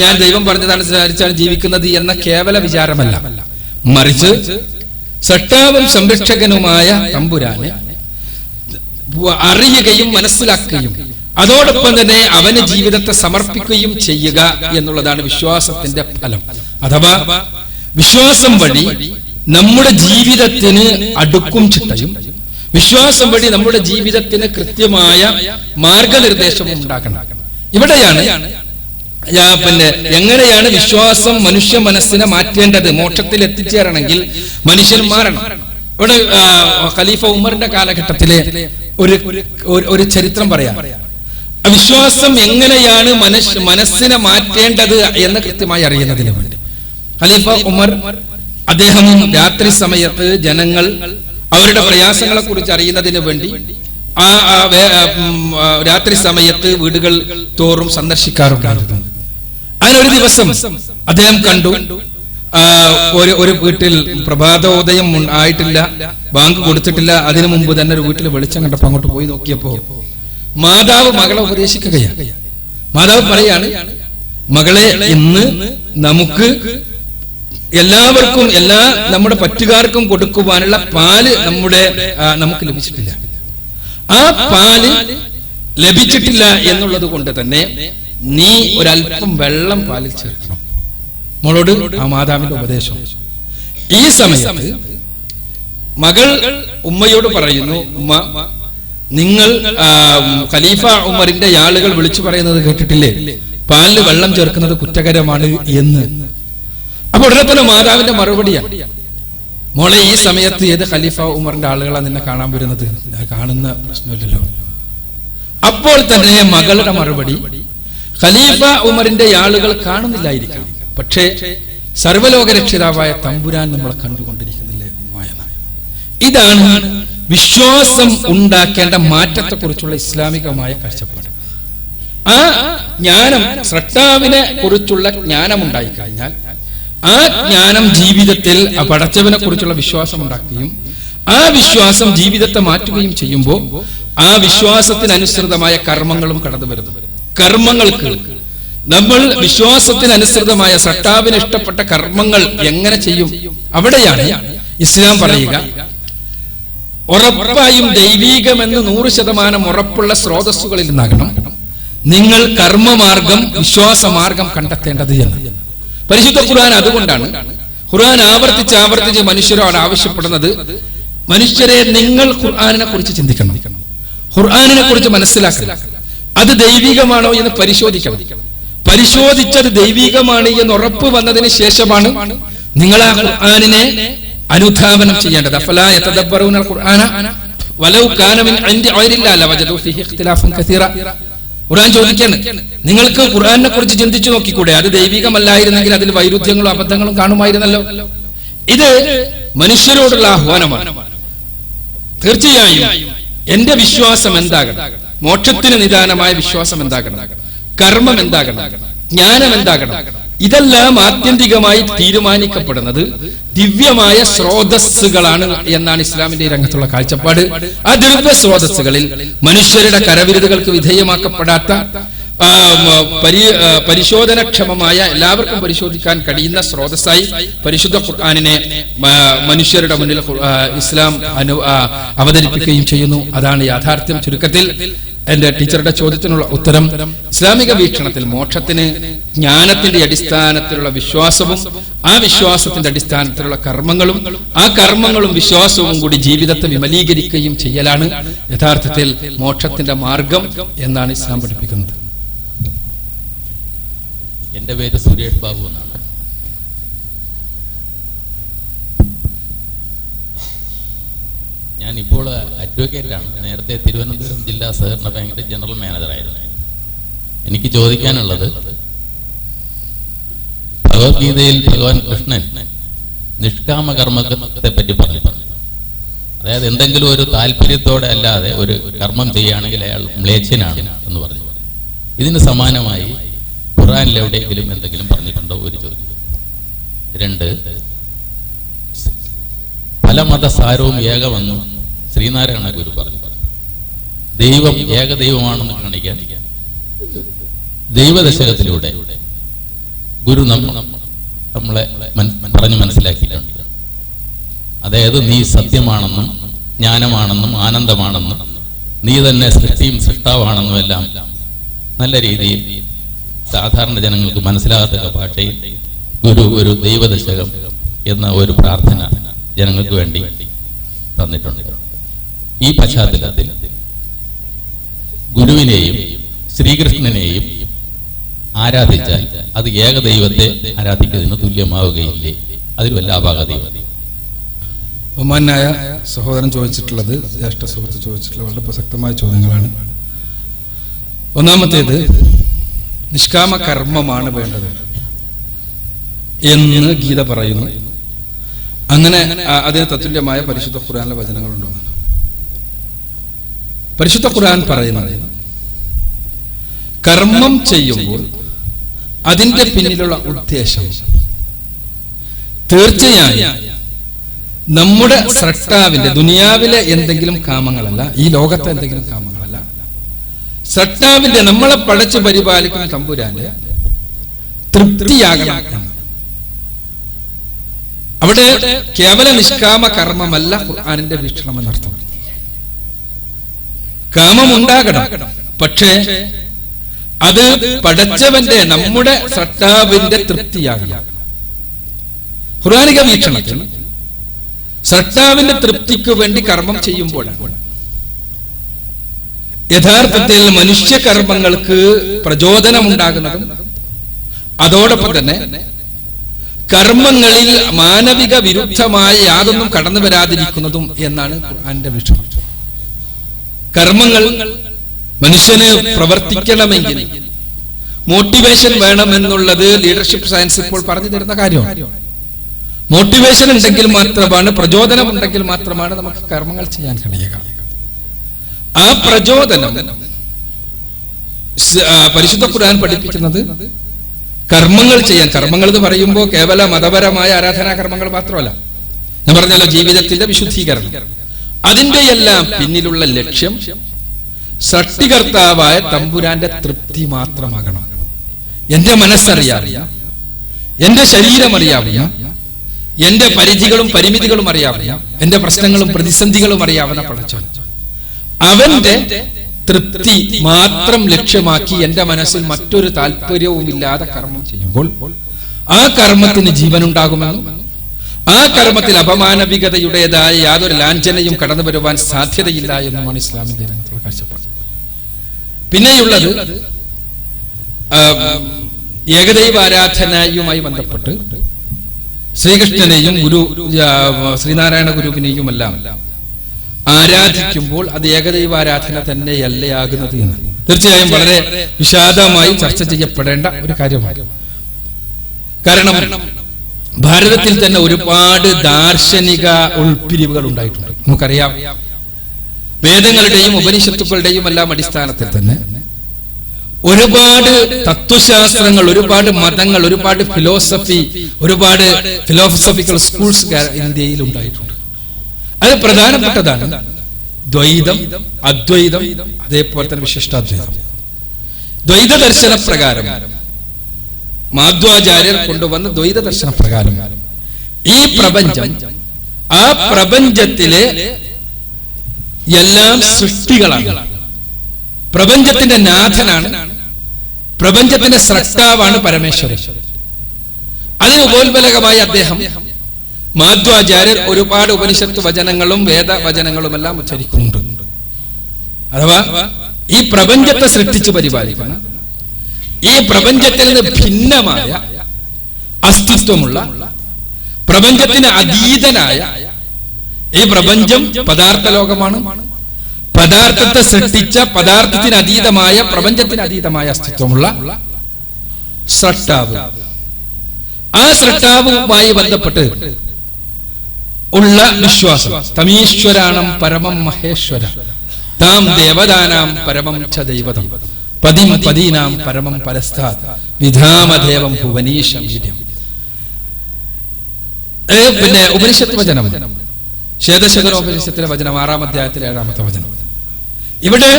ഞാൻ ദൈവം പറഞ്ഞതനുസരിച്ചാണ് ജീവിക്കുന്നത് എന്ന കേവല വിചാരമല്ല. മറിച്ച് സട്ടാവും സംരക്ഷകനുമായ തമ്പുരാനെ അറിയുകയും മനസ്സിലാക്കുകയും അതോടൊപ്പം തന്നെ അവന് ജീവിതത്തെ സമർപ്പിക്കുകയും ചെയ്യുക എന്നുള്ളതാണ് വിശ്വാസത്തിന്റെ ഫലം. അഥവാ വിശ്വാസം വഴി നമ്മുടെ ജീവിതത്തിന് അടുക്കും ചിട്ടയും, വിശ്വാസം വഴി നമ്മുടെ ജീവിതത്തിന് കൃത്യമായ മാർഗനിർദ്ദേശവും ഉണ്ടാക്കണം. ഇവിടെയാണ് എങ്ങനെയാണ് വിശ്വാസം മനുഷ്യ മനസ്സിനെ മാറ്റേണ്ടത്. മോക്ഷത്തിൽ എത്തിച്ചേരണമെങ്കിൽ മനുഷ്യൻ മാറണം. ഇവിടെ ഖലീഫ ഉമറിന്റെ കാലഘട്ടത്തിലെ ഒരു ചരിത്രം പറയാം. വിശ്വാസം എങ്ങനെയാണ് മനസ്സിനെ മാറ്റേണ്ടത് എന്ന് കൃത്യമായി അറിയുന്നതിന് വേണ്ടി ഖലീഫ ഉമർ അദ്ദേഹം രാത്രി സമയത്ത് ജനങ്ങൾ അവരുടെ പ്രയാസങ്ങളെ കുറിച്ച് അറിയുന്നതിന് വേണ്ടി രാത്രി സമയത്ത് വീടുകൾ തോറും സന്ദർശിക്കാറുണ്ടായിരുന്നു. അതിനൊരു ദിവസം അദ്ദേഹം കണ്ടു, ഒരു വീട്ടിൽ പ്രഭാതോദയം ആയിട്ടില്ല, ബാങ്ക് കൊടുത്തിട്ടില്ല, അതിനു മുമ്പ് തന്നെ ഒരു വീട്ടിൽ വെളിച്ചം കണ്ടപ്പോ അങ്ങോട്ട് പോയി നോക്കിയപ്പോ മാതാവ് മകളെ ഉപദേശിക്കുകയാണ്. മാതാവ് പറയാണ്, മകളെ, ഇന്ന് നമുക്ക് എല്ലാവർക്കും നമ്മുടെ പറ്റുകാർക്കും കൊടുക്കുവാനുള്ള പാല് നമുക്ക് ലഭിച്ചിട്ടില്ല. ആ പാല് ലഭിച്ചിട്ടില്ല എന്നുള്ളത് കൊണ്ട് തന്നെ നീ ഒരല്പം വെള്ളം പാലിൽ ചേർക്കണം. മോളോട് ആ മാതാവിന്റെ ഉപദേശം. ഈ സമയത്ത് മകൾ ഉമ്മയോട് പറയുന്നു, ഉമ്മ, നിങ്ങൾ ഖലീഫ ഉമറിന്റെ ആളുകൾ വിളിച്ചു പറയുന്നത് കേട്ടിട്ടില്ലേ, പാലിൽ വെള്ളം ചേർക്കുന്നത് കുറ്റകരമാണ് എന്ന്. അപ്പൊ ഉടനെ തന്നെ മാതാവിന്റെ മറുപടിയാണ്, മോളെ, ഈ സമയത്ത് ഏത് ഖലീഫ ഉമറിന്റെ ആളുകളാണ് നിന്നെ കാണാൻ വരുന്നത്? കാണുന്ന പ്രശ്നമില്ലല്ലോ. അപ്പോൾ തന്നെ മകളുടെ മറുപടി, ഖലീഫ ഉമറിന്റെ ആളുകൾ കാണുന്നില്ലായിരിക്കണം, പക്ഷേ സർവലോക രക്ഷിതാവായ തമ്പുരാൻ നമ്മളെ കണ്ടുകൊണ്ടിരിക്കുന്നില്ലേ ഉമ്മായെന്നാണ്. ഇതാണ് വിശ്വാസം ഉണ്ടാക്കേണ്ട മാറ്റത്തെക്കുറിച്ചുള്ള ഇസ്ലാമികമായ കാഴ്ചപ്പാട്. ആ ജ്ഞാനം, സ്രഷ്ടാവിനെ കുറിച്ചുള്ള ജ്ഞാനം ഉണ്ടായി കഴിഞ്ഞാൽ ആ ജ്ഞാനം ജീവിതത്തിൽ പടച്ചവനെ കുറിച്ചുള്ള വിശ്വാസം ഉണ്ടാക്കുകയും ആ വിശ്വാസം ജീവിതത്തെ മാറ്റുകയും ചെയ്യുമ്പോൾ ആ വിശ്വാസത്തിനനുസൃതമായ കർമ്മങ്ങളും കടന്നു വരുന്നു. കർമ്മങ്ങൾക്ക് നമ്മൾ വിശ്വാസത്തിനനുസൃതമായ സട്ടാവിന് ഇഷ്ടപ്പെട്ട കർമ്മങ്ങൾ എങ്ങനെ ചെയ്യും? അവിടെയാണ് ഇസ്ലാം പറയുക, ഉറപ്പായും ദൈവീകമെന്ന് 100% ഉറപ്പുള്ള സ്രോതസ്സുകളിൽ നിന്നാകണം നിങ്ങൾ കർമ്മമാർഗം, വിശ്വാസമാർഗം കണ്ടെത്തേണ്ടത് എന്ന്. പരിശുദ്ധ ഖുർആൻ അതുകൊണ്ടാണ് ഖുർആൻ ആവർത്തിച്ച് മനുഷ്യരോട് ആവശ്യപ്പെടുന്നത്, മനുഷ്യരെ നിങ്ങൾ ഖുർആനിനെ കുറിച്ച് ചിന്തിക്കണം, ഖുർആനിനെ കുറിച്ച് മനസ്സിലാക്കണം, അത് ദൈവികമാണോ എന്ന് പരിശോധിക്കണം. പരിശോധിച്ചത് ദൈവികമാണ് എന്ന് ഉറപ്പ് വന്നതിന് ശേഷമാണ് നിങ്ങൾ ആ ഖുർആനിനെ അനുധാവനം ചെയ്യേണ്ടത്. അഫലാ യതദബ്ബറൂനൽ ഖുർആന വലൗ കാന മിൻ ഇൻദി ഗൈരില്ലാ ലവജദൂ ഫീഹി ഇഖ്തിലാഫൻ കസീറ. ഖുർആൻ ചോദിക്കാണ്, നിങ്ങൾക്ക് ഖുർആനിനെ കുറിച്ച് ചിന്തിച്ചു നോക്കിക്കൂടെ? അത് ദൈവികമല്ലായിരുന്നെങ്കിൽ അതിൽ വൈരുദ്ധ്യങ്ങളും അബദ്ധങ്ങളും കാണുമായിരുന്നല്ലോ. ഇത് മനുഷ്യരോടുള്ള ആഹ്വാനമാണ്. തീർച്ചയായും എന്റെ വിശ്വാസം എന്താകണം? മോക്ഷത്തിന് നിദാനമായ വിശ്വാസം എന്താകണം? കർമ്മം എന്താകണം? ജ്ഞാനം എന്താകണം? ഇതെല്ലാം ആത്യന്തികമായി തീരുമാനിക്കപ്പെടുന്നത് ദിവ്യമായ സ്രോതസ്സുകളാണ് എന്നാണ് ഇസ്ലാമിന്റെ ഈ രംഗത്തുള്ള കാഴ്ചപ്പാട്. ആ ദിവ്യ സ്രോതസ്സുകളിൽ മനുഷ്യരുടെ കരവിരുതുകൾക്ക് വിധേയമാക്കപ്പെടാത്ത, പരിശോധനക്ഷമമായ, എല്ലാവർക്കും പരിശോധിക്കാൻ കഴിയുന്ന സ്രോതസ്സായി പരിശുദ്ധ ഖുർആനിനെ മനുഷ്യരുടെ മുന്നിൽ ഇസ്ലാം അവതരിപ്പിക്കുകയും ചെയ്യുന്നു. അതാണ് യാഥാർത്ഥ്യം. ചുരുക്കത്തിൽ എന്റെ ടീച്ചറുടെ ചോദ്യത്തിനുള്ള ഉത്തരം, ഇസ്ലാമിക വീക്ഷണത്തിൽ മോക്ഷത്തിന് ജ്ഞാനത്തിന്റെ അടിസ്ഥാനത്തിലുള്ള വിശ്വാസവും ആ വിശ്വാസത്തിന്റെ അടിസ്ഥാനത്തിലുള്ള കർമ്മങ്ങളും ആ കർമ്മങ്ങളും വിശ്വാസവും കൂടി ജീവിതത്തെ വിമലീകരിക്കുകയും ചെയ്യലാണ് യഥാർത്ഥത്തിൽ മോക്ഷത്തിന്റെ മാർഗം എന്നാണ് ഇസ്ലാം പഠിപ്പിക്കുന്നത്. എന്റെ പേര് സുരേഷ് ബാബു എന്നാണ്. ഞാനിപ്പോൾ അഡ്വക്കേറ്റാണ്. നേരത്തെ തിരുവനന്തപുരം ജില്ലാ സഹകരണ ബാങ്കിന്റെ ജനറൽ മാനേജറായിരുന്നു. എനിക്ക് ചോദിക്കാനുള്ളത്, ഭഗവത്ഗീതയിൽ ഭഗവാൻ കൃഷ്ണൻ നിഷ്കാമ കർമ്മത്തെ പറ്റി പറഞ്ഞിട്ടുണ്ട്. അതായത് എന്തെങ്കിലും ഒരു താല്പര്യത്തോടെ അല്ലാതെ ഒരു കർമ്മം ചെയ്യുകയാണെങ്കിൽ അയാൾ മ്ലേച്ഛനാണ് എന്ന് പറഞ്ഞു. ഇതിന് സമാനമായി ഖുർആനിൽ എവിടെയെങ്കിലും എന്തെങ്കിലും പറഞ്ഞിട്ടുണ്ടോ? ഒരു ചോദ്യം. 2, പല മതസാരവും ഏകമെന്നും ശ്രീനാരായണ ഗുരു പറഞ്ഞു. ദൈവം ഏകദൈവമാണെന്ന് കാണിക്കാൻ ദൈവദശകത്തിലൂടെ ഗുരു നമ്മളെ പറഞ്ഞു മനസ്സിലാക്കിയിട്ടുണ്ട്. അതായത് നീ സത്യമാണെന്നും ജ്ഞാനമാണെന്നും ആനന്ദമാണെന്നും നീ തന്നെ സൃഷ്ടിയും സൃഷ്ടാവാണെന്നും എല്ലാം നല്ല രീതിയിൽ സാധാരണ ജനങ്ങൾക്ക് മനസ്സിലാകത്തക്ക ഭാഷയിൽ ഗുരു ഒരു ദൈവദശകം എന്ന ഒരു പ്രാർത്ഥന ജനങ്ങൾക്ക് വേണ്ടി തന്നിട്ടുണ്ട്. ഈ പശ്ചാത്തലത്തിൽ ഗുരുവിനെയും ശ്രീകൃഷ്ണനെയും ആരാധിച്ചാൽ അത് ഏകദൈവത്തെ ആരാധിക്കുന്നതിന് തുല്യമാവുകയില്ലേ? അതിൽ വല്ല അപാകതയും? ബഹുമാനായ സഹോദരൻ ചോദിച്ചിട്ടുള്ളത്, ജ്യേഷ്ഠ സുഹൃത്ത് ചോദിച്ചിട്ടുള്ള വളരെ പ്രസക്തമായ ചോദ്യങ്ങളാണ്. ഒന്നാമത്തേത്, നിഷ്കാമ കർമ്മമാണ് വേണ്ടത് എന്ന് ഗീത പറയുന്നു. അങ്ങനെ അതിന് തത്തുല്യമായ പരിശുദ്ധ ഖുർആനിലെ വചനങ്ങളുണ്ടോ? പരിശുദ്ധ ഖുർആൻ പറയുന്നത്, കർമ്മം ചെയ്യുമ്പോൾ അതിന്റെ പിന്നിലുള്ള ഉദ്ദേശം തീർച്ചയായും നമ്മുടെ സ്രഷ്ടാവിന്റെ ദുനിയാവിലെ എന്തെങ്കിലും കാമങ്ങളല്ല, ഈ ലോകത്തെ എന്തെങ്കിലും കാമങ്ങളല്ല, സ്രഷ്ടാവിന്റെ നമ്മളെ പടച്ചു പരിപാലിക്കുന്ന തമ്പുരാന്റെ തൃപ്തിയാകണം എന്ന്. അവിടെ കേവല നിഷ്കാമ കർമ്മമല്ല ഖുർആനിന്റെ വീക്ഷണം എന്നർത്ഥം. കാമമുണ്ടാകണം, പക്ഷേ അത് പടച്ചവന്റെ നമ്മുടെ സ്രഷ്ടാവിന്റെ തൃപ്തിയാകണം. ഖുർആനിക വീക്ഷണത്തിൽ സ്രഷ്ടാവിന്റെ തൃപ്തിക്ക് വേണ്ടി കർമ്മം ചെയ്യുമ്പോഴാണ് യഥാർത്ഥത്തിൽ മനുഷ്യകർമ്മങ്ങൾക്ക് പ്രചോദനമുണ്ടാകുന്നതും അതോടൊപ്പം തന്നെ കർമ്മങ്ങളിൽ മാനവിക വിരുദ്ധമായ യാതൊന്നും കടന്നു വരാതിരിക്കുന്നതും എന്നാണ് ഖുർആന്റെ വീക്ഷണം. കർമ്മങ്ങൾ മനുഷ്യന് പ്രവർത്തിക്കണമെങ്കിൽ മോട്ടിവേഷൻ വേണമെന്നുള്ളത് ലീഡർഷിപ്പ് സയൻസ് ഇപ്പോൾ പറഞ്ഞു തരുന്ന കാര്യമാണ്. മോട്ടിവേഷൻ ഉണ്ടെങ്കിൽ മാത്രമാണ്, പ്രചോദനം ഉണ്ടെങ്കിൽ മാത്രമാണ് നമുക്ക് കർമ്മങ്ങൾ ചെയ്യാൻ കഴിയുക. ആ പ്രചോദനം പരിശുദ്ധ ഖുർആൻ പഠിപ്പിക്കുന്നത് കർമ്മങ്ങൾ ചെയ്യാൻ. കർമ്മങ്ങൾ എന്ന് പറയുമ്പോൾ കേവല മതപരമായ ആരാധനാ കർമ്മങ്ങൾ മാത്രമല്ല, ഞാൻ പറഞ്ഞല്ലോ ജീവിതത്തിന്റെ വിശുദ്ധീകരണം. അതിന്റെ എല്ലാം പിന്നിലുള്ള ലക്ഷ്യം സൃഷ്ടികർത്താവായ തമ്പുരാന്റെ തൃപ്തി മാത്രമാകണം. എന്റെ മനസ്സറിയാം, എന്റെ ശരീരം അറിയാം, എന്റെ പരിധികളും പരിമിതികളും അറിയാം, എന്റെ പ്രശ്നങ്ങളും പ്രതിസന്ധികളും അറിയാവുന്ന പടച്ചവൻ അവന്റെ തൃപ്തി മാത്രം ലക്ഷ്യമാക്കി എന്റെ മനസ്സിൽ മറ്റൊരു താല്പര്യവുമില്ലാതെ കർമ്മം ചെയ്യുമ്പോൾ ആ കർമ്മത്തിന് ജീവനുണ്ടാകുമെന്നും ആ കർമ്മത്തിൽ അപമാനവികതയുടേതായ യാതൊരു ലാഞ്ചനയും കടന്നു വരുവാൻ സാധ്യതയില്ല എന്നുമാണ് ഇസ്ലാമിന്റെ രംഗത്തുള്ള കാഴ്ചപ്പാട്. പിന്നെയുള്ളത് ഏകദൈവാരാധനയുമായി ബന്ധപ്പെട്ട് ശ്രീകൃഷ്ണനെയും ശ്രീനാരായണ ഗുരുവിനെയുമെല്ലാം ആരാധിക്കുമ്പോൾ അത് ഏകദൈവാരാധന തന്നെയല്ലേ ആകുന്നത് എന്ന് തീർച്ചയായും വളരെ വിശാലമായി ചർച്ച ചെയ്യപ്പെടേണ്ട ഒരു കാര്യമാണ്. കാരണം ഭാരതത്തിൽ തന്നെ ഒരുപാട് ദാർശനിക ഉൾപ്പിരിവുകൾ ഉണ്ടായിട്ടുണ്ട്. നമുക്കറിയാം, വേദങ്ങളുടെയും ഉപനിഷത്തുക്കളുടെയും എല്ലാം അടിസ്ഥാനത്തിൽ തന്നെ ഒരുപാട് തത്വശാസ്ത്രങ്ങൾ, ഒരുപാട് മതങ്ങൾ, ഒരുപാട് ഒരുപാട് ഫിലോസഫിക്കൽ സ്കൂൾസ് ഇന്ത്യയിൽ ഉണ്ടായിട്ടുണ്ട്. അത് പ്രധാനപ്പെട്ടതാണ് ദ്വൈതം, അദ്വൈതം, അതേപോലെ തന്നെ വിശിഷ്ടാദ്വൈതം. ദ്വൈത ദർശന പ്രകാരം മാധ്വാചാര്യർ കൊണ്ടുവന്ന ദ്വൈത ദർശന പ്രകാരം ഈ പ്രപഞ്ചം, ആ പ്രപഞ്ചത്തിലെ എല്ലാം സൃഷ്ടികളാണ്. പ്രപഞ്ചത്തിന്റെ നാഥനാണ്, പ്രപഞ്ചത്തിന്റെ സ്രഷ്ടാവാണ് പരമേശ്വരൻ. അതിന് ഉപോത്ബലകമായി അദ്ദേഹം മാധ്വാചാര്യർ ഒരുപാട് ഉപനിഷത്ത് വചനങ്ങളും വേദവചനങ്ങളും എല്ലാം ഉച്ചരിക്കുന്നുണ്ട്. അഥവാ ഈ പ്രപഞ്ചത്തെ സൃഷ്ടിച്ച് പരിപാലിക്കുന്ന, ഈ പ്രപഞ്ചത്തിൽ നിന്ന് ഭിന്നമായ അസ്തിത്വമുള്ള, പ്രപഞ്ചത്തിന് അതീതനായ, ഈ പ്രപഞ്ചം പദാർത്ഥ ലോകമാണ്. പദാർത്ഥത്തെ സൃഷ്ടിച്ച, പദാർത്ഥത്തിന് അതീതമായ, പ്രപഞ്ചത്തിന് അതീതമായ അസ്തിത്വമുള്ള സ്രഷ്ടാവ്. ആ സ്രഷ്ടാവുമായി ബന്ധപ്പെട്ട് ഉള്ള വിശ്വാസം, തമീശ്വരാണം പരമം മഹേശ്വര താം ദേവതാനാം പരമം ച ദൈവതം പതിം പദീനാം പരമം പരസ്ഥാത് വിധാമദേവം ഭുവനീശം വീര്യം. പിന്നെ ഉപനിഷത്ത് വചനം, ശ്വേതശകരോപനിഷത്തിലെ വചനം 6-ാം അധ്യായത്തിലെ 7-ാമത്തെ വചനം. ഇവിടെ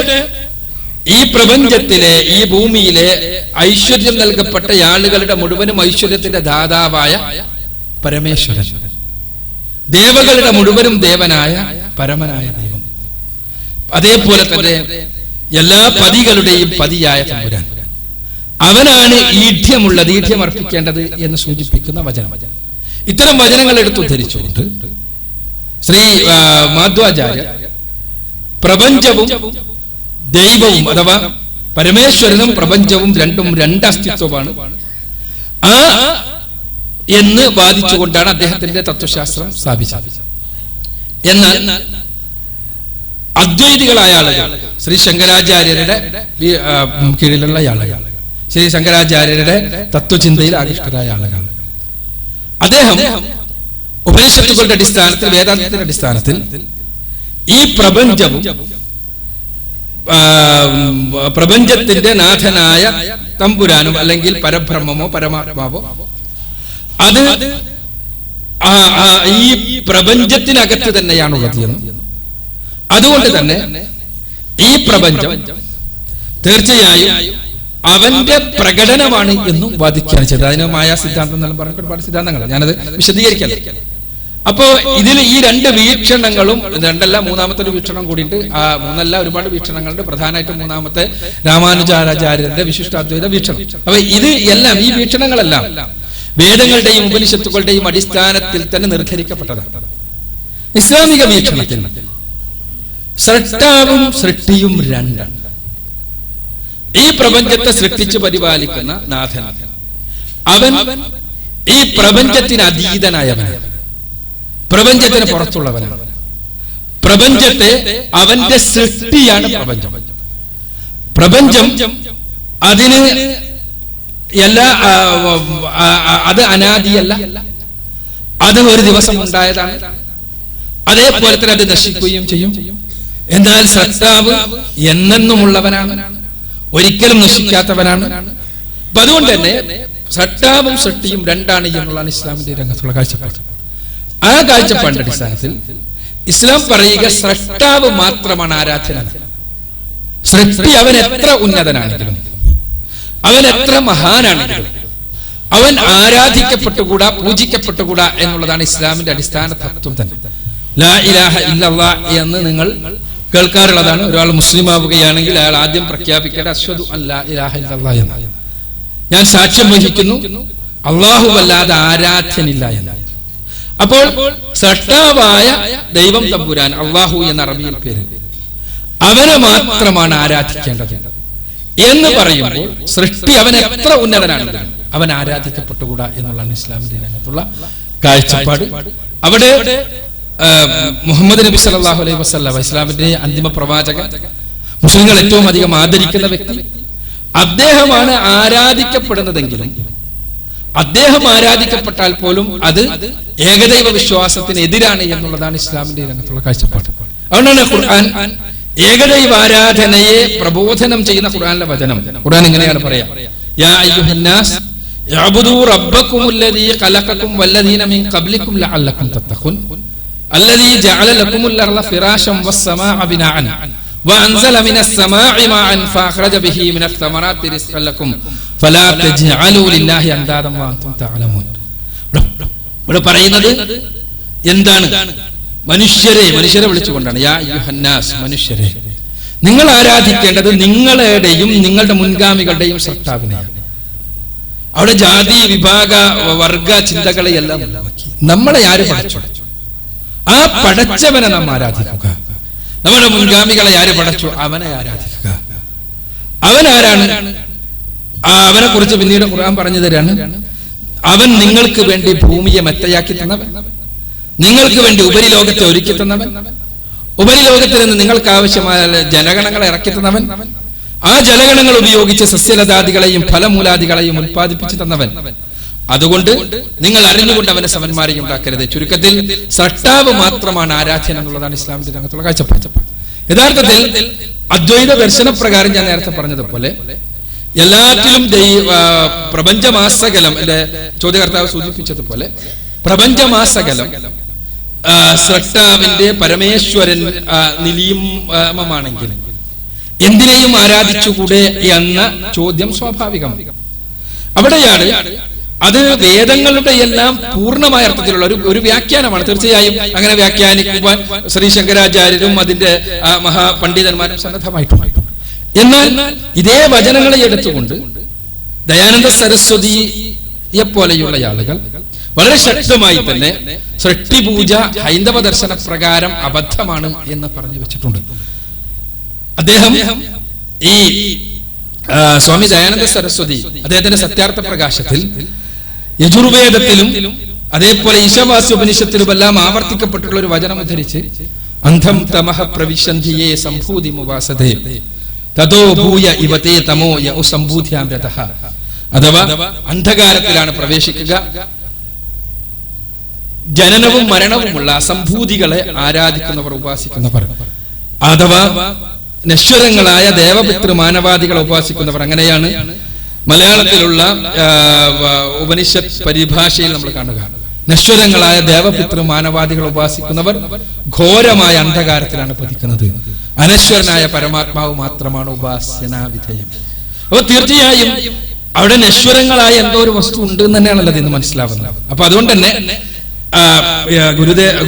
ഈ പ്രപഞ്ചത്തിലെ, ഈ ഭൂമിയിലെ ഐശ്വര്യം നൽകപ്പെട്ട ആളുകളുടെ മുഴുവനും ഐശ്വര്യത്തിന്റെ ദാതാവായ പരമേശ്വരൻ, ദേവകളുടെ മുഴുവനും ദേവനായ പരമനായ ദൈവം, അതേപോലെ തന്നെ എല്ലാ പതികളുടെയും പതിയായ തമ്പുരാൻ, അവനാണ് ഈഢ്യമുള്ളത്, ഈഢ്യം അർപ്പിക്കേണ്ടത് എന്ന് സൂചിപ്പിക്കുന്ന വചനം. ഇത്തരം വചനങ്ങൾ എടുത്തുദ്ധരിച്ചുകൊണ്ട് ശ്രീ മാധ്വാചാര്യ പ്രപഞ്ചവും ദൈവവും അഥവാ പരമേശ്വരനും പ്രപഞ്ചവും രണ്ടും രണ്ടസ്തിത്വമാണ് എന്ന് വാദിച്ചുകൊണ്ടാണ് അദ്ദേഹത്തിന്റെ തത്വശാസ്ത്രം സ്ഥാപിച്ചത്. എന്നാൽ അദ്വൈതികളായ ആളുകൾ, ശ്രീ ശങ്കരാചാര്യരുടെ കീഴിലുള്ള ആളുകൾ, ശ്രീ ശങ്കരാചാര്യരുടെ തത്വചിന്തയിൽ ആകൃഷ്ടരായ ആളുകൾ, അദ്ദേഹം ഉപനിഷത്തുക്കളുടെ അടിസ്ഥാനത്തിൽ, വേദാന്തത്തിന്റെ അടിസ്ഥാനത്തിൽ ഈ പ്രപഞ്ചവും പ്രപഞ്ചത്തിന്റെ നാഥനായ തമ്പുരാനും അല്ലെങ്കിൽ പരബ്രഹ്മമോ പരമാത്മാവോ അത് ഈ പ്രപഞ്ചത്തിനകത്ത് തന്നെയാണുള്ളത് എന്നും അതുകൊണ്ട് തന്നെ ഈ പ്രപഞ്ചം തീർച്ചയായും അവന്റെ പ്രകടനമാണ് എന്നും വാദിക്കുകയാണ് ചെയ്തത്. അതിന് മായാ സിദ്ധാന്തം എന്നെല്ലാം പറഞ്ഞിട്ട് ഒരുപാട് സിദ്ധാന്തങ്ങൾ, ഞാനത് വിശദീകരിക്കാം. അപ്പോ ഇതിൽ ഈ രണ്ട് വീക്ഷണങ്ങളും, രണ്ടല്ല മൂന്നാമത്തെ ഒരു വീക്ഷണം കൂടിയിട്ട്, മൂന്നല്ല ഒരുപാട് വീക്ഷണങ്ങളുണ്ട്. പ്രധാനമായിട്ടും മൂന്നാമത്തെ രാമാനുജാചാര്യന്റെ വിശിഷ്ടാദ്വൈത വീക്ഷണം. അപ്പൊ ഇത് എല്ലാം, ഈ വീക്ഷണങ്ങളെല്ലാം വേദങ്ങളുടെയും ഉപനിഷത്തുക്കളുടെയും അടിസ്ഥാനത്തിൽ തന്നെ നിർദ്ധരിക്കപ്പെട്ടതാണ്. ഇസ്ലാമിക വീക്ഷണത്തിൽ സൃഷ്ടാവും സൃഷ്ടിയും രണ്ടാണ്. ഈ പ്രപഞ്ചത്തെ സൃഷ്ടിച്ച് പരിപാലിക്കുന്ന നാഥൻ അവൻ ഈ പ്രപഞ്ചത്തിന് അതീതനായവനാണ്, പ്രപഞ്ചത്തിന് പുറത്തുള്ളവനാണ്. പ്രപഞ്ചത്തെ അവന്റെ സൃഷ്ടിയാണ് പ്രപഞ്ചം. പ്രപഞ്ചം അതിന് അത് അനാദിയല്ല, അത് ഒരു ദിവസം ഉണ്ടായതാണ്. അതേപോലെ തന്നെ അത് നശിക്കുകയും ചെയ്യും. എന്നാൽ സൃഷ്ടാവ് എന്നെന്നുമുള്ളവനാണ്, ഒരിക്കലും നശിക്കാത്തവനാണ്. അപ്പൊ അതുകൊണ്ട് തന്നെ സൃഷ്ടാവും സൃഷ്ടിയും രണ്ടാണ് എന്നുള്ളതാണ് ഇസ്ലാമിന്റെ രംഗത്തുള്ള കാഴ്ചപ്പാട്. ആ കാഴ്ചപ്പാടിന്റെ അടിസ്ഥാനത്തിൽ ഇസ്ലാം പറയുക സൃഷ്ടാവ് മാത്രമാണ് ആരാധ്യനാണ്. സൃഷ്ടി അവൻ എത്ര ഉന്നതനാണെങ്കിലും, അവൻ എത്ര മഹാനാണെങ്കിലും അവൻ ആരാധിക്കപ്പെട്ടുകൂടാ, പൂജിക്കപ്പെട്ടുകൂടാ എന്നുള്ളതാണ് ഇസ്ലാമിന്റെ അടിസ്ഥാന തത്വം തന്നെ. ലാ ഇലാഹ ഇല്ലല്ലാഹ് എന്ന് നിങ്ങൾ കേൾക്കാറുള്ളതാണ്. ഒരാൾ മുസ്ലിം ആവുകയാണെങ്കിൽ അയാൾ ആദ്യം പ്രഖ്യാപിക്കേണ്ട അശ്ഹദു അല്ലാ ഇലാഹ ഇല്ലല്ലാഹ് എന്ന്. ഞാൻ സാക്ഷ്യം വഹിക്കുന്നു അല്ലാഹുവല്ലാതെ ആരാധ്യനില്ല എന്ന്. അപ്പോൾ സൃഷ്ടാവായ ദൈവം തമ്പുരാൻ, അല്ലാഹു എന്ന അറബിയിൽ പേര്, അവനെ മാത്രമാണ് ആരാധിക്കേണ്ടത് എന്ന് പറയുമ്പോൾ സൃഷ്ടി അവൻ എത്ര ഉന്നതനാണെങ്കിലും അവൻ ആരാധിക്കപ്പെട്ടുകൂടാ എന്നുള്ളതാണ് ഇസ്ലാമിന്റെ രംഗത്തുള്ള കാഴ്ചപ്പാട്. അവിടെ മുഹമ്മദ് നബി സല്ലല്ലാഹു അലൈഹി വസല്ലം, ഇസ്ലാമിന്റെ അന്തിമ പ്രവാചകൻ, മുസ്ലിങ്ങൾ ഏറ്റവും അധികം ആദരിക്കുന്ന വ്യക്തി, അദ്ദേഹമാണ് ആരാധിക്കപ്പെടുന്നതെങ്കിലും അദ്ദേഹം ആരാധിക്കപ്പെട്ടാൽ പോലും അത് ഏകദൈവ വിശ്വാസത്തിന് എതിരാണ് എന്നുള്ളതാണ് ഇസ്ലാമിന്റെ രംഗത്തുള്ള കാഴ്ചപ്പാട്. അതുകൊണ്ടാണ് ഖുർആൻ ഏകദൈവ ആരാധനയെ പ്രബോധനം ചെയ്യുന്ന ഖുർആനിലെ വചനം. ഖുർആൻ ഇങ്ങനെയാണ് പറയാ, യാ അയ്യുഹന്നാസ് യഅ്ബുദൂ റബ്ബക്കുമുല്ലദീ ഖലഖക്കും വല്ലദീന മിൻ ഖബ്ലിക്കും ലഅല്ലക്കും തത്തഖൂൻ അല്ലദീ ജഅല ലക്കുമുൽ അർള ഫിറാശൻ വസ്സമാഅ ബിനാഅൻ വഅൻസല മിനസ് സമാഇ മാഅൻ ഫഅഖ്റജ ബിഹി മിനസ് സമറാത്തി റിസ്ഖൻ ലക്കും ഫലാ തജ്അലൂ ലില്ലാഹി അൻദാദൻ വഅൻതും തഅലമൂൻ. ഇവിടെ പറയുന്നത് എന്താണ്? മനുഷ്യരെ വിളിച്ചുകൊണ്ടാണ്. യാ അയ്യുഹന്നാസ്, മനുഷ്യരെ, നിങ്ങൾ ആരാധിക്കേണ്ടത് നിങ്ങളുടെയും നിങ്ങളുടെ മുൻഗാമികളുടെയും സൃഷ്ടാവിനെയാണ്. അവിടെ ജാതി വിഭാഗ വർഗ ചിന്തകളെയെല്ലാം നമ്മളെ ആര് പടച്ചു? ആ പടച്ചവനെ നാം ആരാധിക്കുക. നമ്മുടെ മുൻഗാമികളെ ആര് പടച്ചു? അവനെ ആരാധിക്കുക. അവൻ ആരാണ്? അവനെ കുറിച്ച് പിന്നീട് ഖുർആൻ പറഞ്ഞു തരാണ്. അവൻ നിങ്ങൾക്ക് വേണ്ടി ഭൂമിയെ മെത്തയാക്കി തന്നവൻ, നിങ്ങൾക്ക് വേണ്ടി ഉപരിലോകത്തെ ഒരുക്കി തന്നവൻ, ഉപരിലോകത്തിൽ നിന്ന് നിങ്ങൾക്ക് ആവശ്യമായ ജലഗണങ്ങളെ ഇറക്കി തന്നവൻ, ആ ജലഗണങ്ങൾ ഉപയോഗിച്ച് സസ്യലതാദികളെയും ഫലമൂലാദികളെയും ഉൽപ്പാദിപ്പിച്ചു തന്നവൻ. അതുകൊണ്ട് നിങ്ങൾ അറിഞ്ഞുകൊണ്ട് അവനെ സമന്മാരെ ഉണ്ടാക്കരുത്. ചുരുക്കത്തിൽ സൃഷ്ടാവ് മാത്രമാണ് ആരാധ്യൻ എന്നുള്ളതാണ് ഇസ്ലാമിന്റെ രംഗത്തുള്ള കാഴ്ചപ്പാട്. യഥാർത്ഥത്തിൽ അദ്വൈത ദർശനപ്രകാരം ഞാൻ നേരത്തെ പറഞ്ഞതുപോലെ എല്ലാറ്റിലും പ്രപഞ്ചമാസകലം, എന്റെ ചോദ്യകർത്താവ് സൂചിപ്പിച്ചതുപോലെ പ്രപഞ്ചമാസകലം സൃഷ്ടാവിന്റെ പരമേശ്വരൻ നിലീമമാണെങ്കിൽ എന്തിനേയും ആരാധിച്ചുകൂടെ എന്ന ചോദ്യം സ്വാഭാവികമാണ്. അവിടെയാണ് അത് വേദങ്ങളുടെ എല്ലാം പൂർണ്ണമായ അർത്ഥത്തിലുള്ള ഒരു വ്യാഖ്യാനമാണ്. തീർച്ചയായും അങ്ങനെ വ്യാഖ്യാനിക്കുവാൻ ശ്രീ ശങ്കരാചാര്യരും അതിന്റെ മഹാപണ്ഡിതന്മാരും സന്നദ്ധമായിട്ടുണ്ട്. എന്നാൽ ഇതേ വചനങ്ങളെ എടുത്തുകൊണ്ട് ദയാനന്ദ സരസ്വതിയെ പോലെയുള്ള ആളുകൾ വളരെ ശക്തമായി തന്നെ സൃഷ്ടിപൂജ ഹൈന്ദവ ദർശന പ്രകാരം അബദ്ധമാണ് എന്ന് പറഞ്ഞു വെച്ചിട്ടുണ്ട്. അദ്ദേഹം ഈ സ്വാമി ദയാനന്ദ സരസ്വതി അദ്ദേഹത്തിന്റെ സത്യാർത്ഥ പ്രകാശത്തിൽ യജുർവേദത്തിലും അതേപോലെ ഈശാവാസ്യ ഉപനിഷത്തിലുമെല്ലാം ആവർത്തിക്കപ്പെട്ടുള്ള ഒരു വചനം ഉദ്ധരിച്ച് അന്ധം തമഹ പ്രവിശന്ധിയേ സംഭൂതിമുവാസതേ തതോ ഭൂയ ഇവതേ തമോ യൗ സംഭൂത്യാം രതഃ. അഥവാ അന്ധകാരത്തിലാണ് പ്രവേശിക്കുക, ജനനവും മരണവുമുള്ള അസംഭൂതികളെ ആരാധിക്കുന്നവർ, ഉപാസിക്കുന്നവർ, അഥവാ നശ്വരങ്ങളായ ദേവപിതൃ മാനവാദികളെ ഉപാസിക്കുന്നവർ. അങ്ങനെയാണ് മലയാളത്തിലുള്ള ഉപനിഷത്ത് പരിഭാഷയിൽ നമ്മൾ കാണുക. നശ്വരങ്ങളായ ദേവപിതൃ മാനവാദികൾ ഉപാസിക്കുന്നവർ ഘോരമായ അന്ധകാരത്തിലാണ് പതിക്കുന്നത്. അനശ്വരനായ പരമാത്മാവ് മാത്രമാണ് ഉപാസനാ വിധേയം. അപ്പൊ തീർച്ചയായും അവിടെ നശ്വരങ്ങളായ എന്തോ ഒരു വസ്തു ഉണ്ട് എന്ന് തന്നെയാണല്ലോ ഇന്ന് മനസ്സിലാവുന്നത്. അപ്പൊ അതുകൊണ്ട് തന്നെ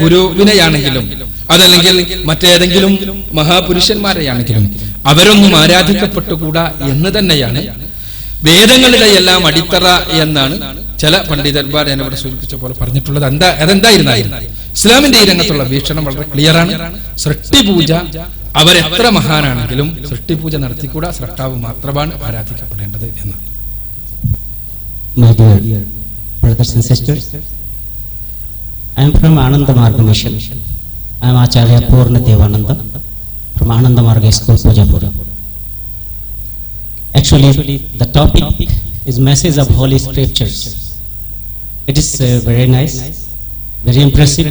ഗുരുവിനെയാണെങ്കിലും അതല്ലെങ്കിൽ മറ്റേതെങ്കിലും മഹാപുരുഷന്മാരെയാണെങ്കിലും അവരൊന്നും ആരാധിക്കപ്പെട്ടുകൂടാ എന്ന് തന്നെയാണ് വേദങ്ങളുടെ എല്ലാം അടിത്തറ എന്നാണ് ചില പണ്ഡിതന്മാർ ഞാനിവിടെ സൂചിപ്പിച്ച പോലെ പറഞ്ഞിട്ടുള്ളത്. അതെന്തായിരുന്നായിരുന്നു ഇസ്ലാമിന്റെ ഈ രംഗത്തുള്ള വീക്ഷണം വളരെ ക്ലിയറാണ്. സൃഷ്ടിപൂജ അവരെത്ര മഹാനാണെങ്കിലും സൃഷ്ടിപൂജ നടത്തിക്കൂടാ, സൃഷ്ടാവ് മാത്രമാണ് ആരാധിക്കപ്പെടേണ്ടത് എന്ന്. My dear brothers and sisters, I am from Ananda Marga Mission. I am Acharya Purna Devananda from Ananda Marga School, Pujapura. Actually, the topic is message of Holy Scriptures. It is very nice, very impressive.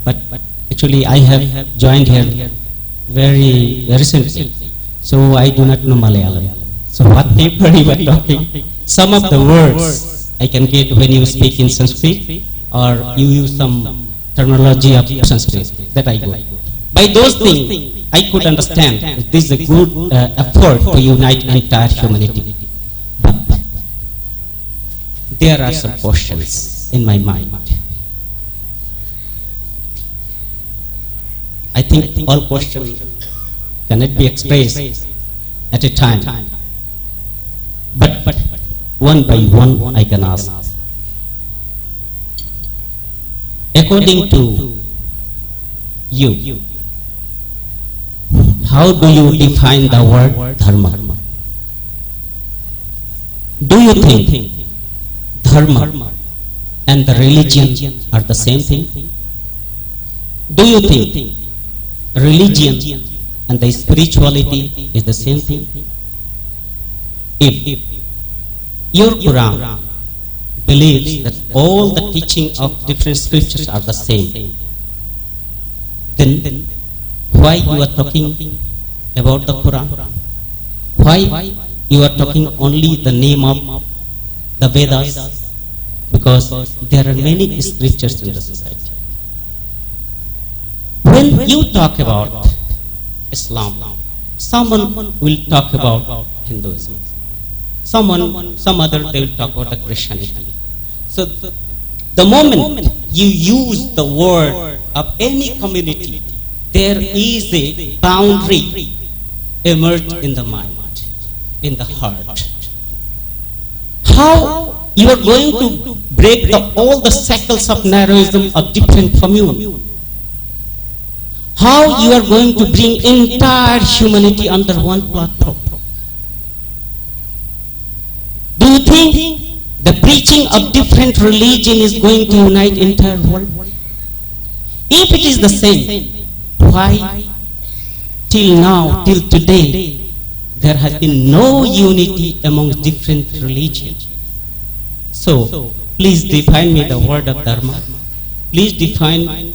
But actually, I have joined here very recently, so I do not know Malayalam. So what people you are talking? Some of the words I can get when you speak in Sanskrit or you use some terminology of Sanskrit that I go. By those things, I could understand that this is a good effort to unite entire humanity. But there are some questions in my mind. I think all questions cannot be expressed at a time. But one by one I can ask. According to you, how do you define the word dharma? Do you think dharma and the religion are the same thing? Do you think religion and the spirituality is the same thing? If your Quran believes that all the teaching of different scriptures are the same, then why you are talking about the Quran? Why you are talking only the name of the Vedas? Because there are many scriptures in the society. When you talk about Islam, someone will talk about Hinduism. Some other they will talk about the Christianity. So the moment you use the word of any community, there is a boundary emerged in the mind, in the heart. How you are going to break all the cycles of narrowism of different communes? How you are going to bring entire humanity under one platform? Do you think the preaching of different religion is going to unite entire world? If it is the same, why till now, till today, there has been no unity among different religions? So, please define me the word of dharma. Please define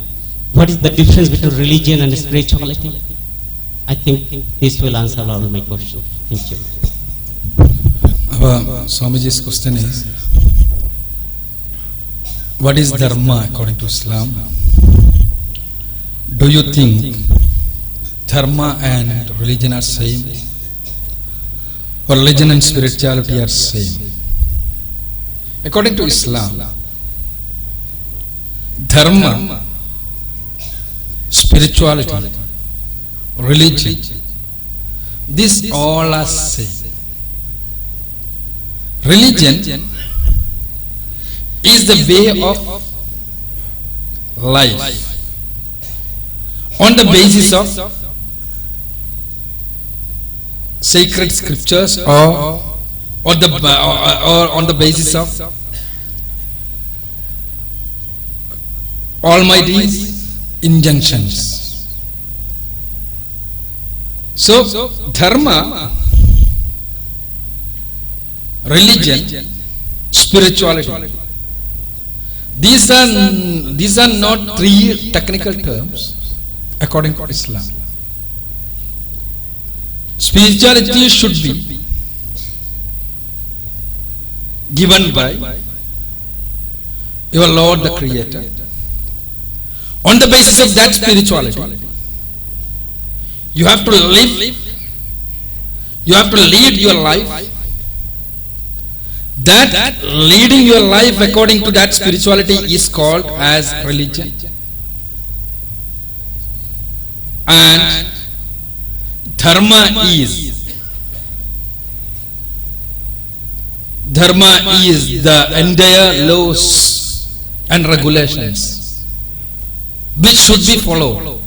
what is the difference between religion and spirituality. I think this will answer all my questions. Thank you. Swamiji's question is, what is dharma according to Islam? Do you think dharma and religion are same? Or religion and spirituality are same? According to Islam, dharma, spirituality, religion, these all are same. Religion is the way of life on the basis of sacred scriptures or on the basis of Almighty's injunctions. So dharma, religion, spirituality, these are not three technical terms according to Islam. Spirituality should be given by your Lord the Creator. On the basis of that spirituality, you have to live, you have to lead your life. That leading your life according to that spirituality is called as religion. And dharma is the entire laws and regulations which should be followed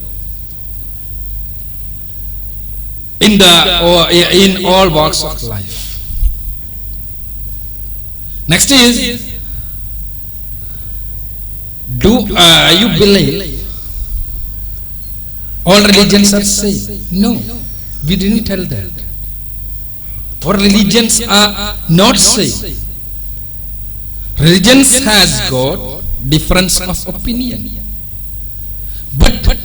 in all walks of life. Next is, do you believe all religions are same? No, we didn't tell that. All religions are not same. Religions has got difference of opinion. But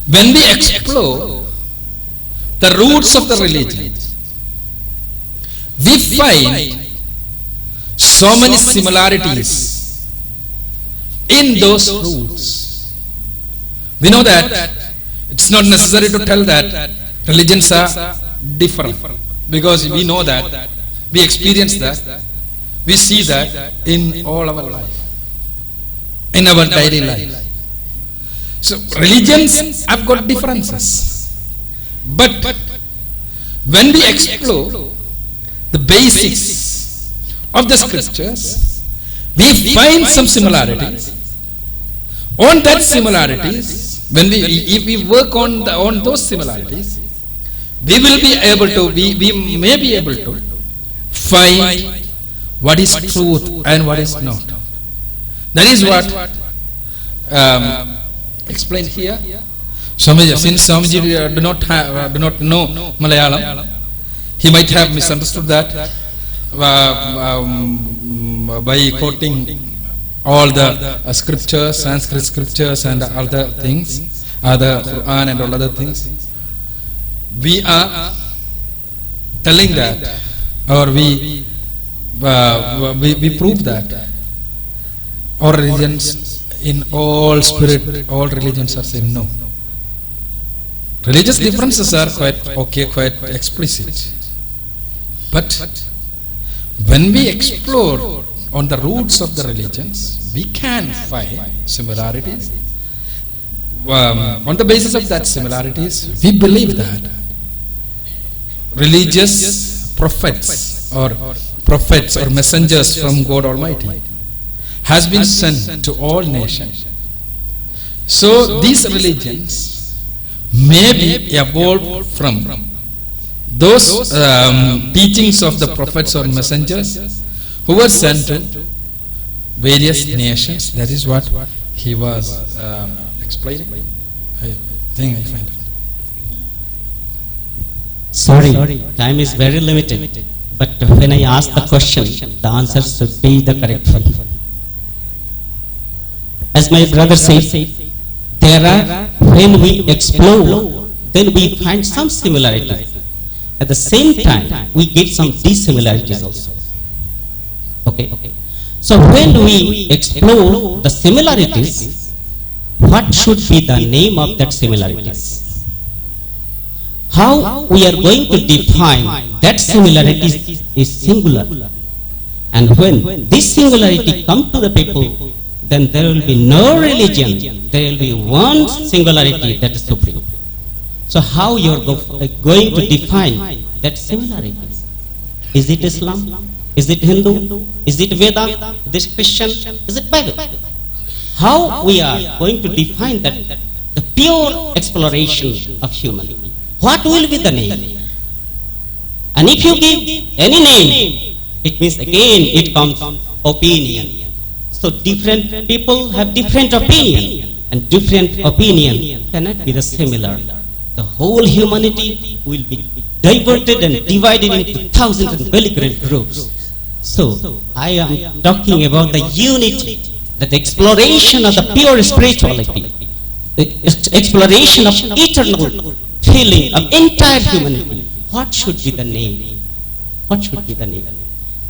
when we explore the roots of the religion, we find so many similarities in those roots. We know that it's not necessary to tell that religions are different, because we know that, we experience that, we see that in all our life, in our daily life. So religions have got differences, but when we explore the basics of the scriptures, we find some similarities. On that similarities, when if we work on those similarities, we will be able to, we may be able to find what is truth and what is not. That is what explained here. Swamiji, since Swamiji do not know Malayalam, he might have misunderstood that by quoting all the scriptures, Sanskrit scriptures and other things, the Quran and all other things. We are telling that, or we prove that all religions in all spirit, all religions are same. No. Religious differences are quite explicit. But when we explore on the roots of the religions, we can find similarities. On the basis of that similarities, we believe that religious prophets or messengers from God Almighty has been sent to all nations. So these religions may be evolved from those teachings of the prophets or messengers who were sent to various nations. That is what he was explaining. I think I find it. Sorry, time is very limited. But when I ask the question, the answer should be the correct one. As my brother said, there are, when we explore, then we find some similarities. At the same time, we get some dissimilarities also. Okay. So when we explore the similarities, what should be the name of that similarities? How we are going to define that similarity is singular. And when this singularity comes to the people, then there will be no religion. There will be one singularity, that is supreme. So how you are going to define that similarity? Is it Islam? Is it Hindu? Is it Veda? Is it Christian? Is it Bible? How we are going to define that, the pure exploration of human? What will be the name? And if you give any name, it means again it comes opinion. So different people have different opinion, and different opinion cannot be the similar. The whole humanity will be diverted and divided into thousands and belligerent groups. So I am talking about the unity, that the exploration of the pure spirituality, the exploration of eternal feeling of entire humanity. What should be the name? What should be the name?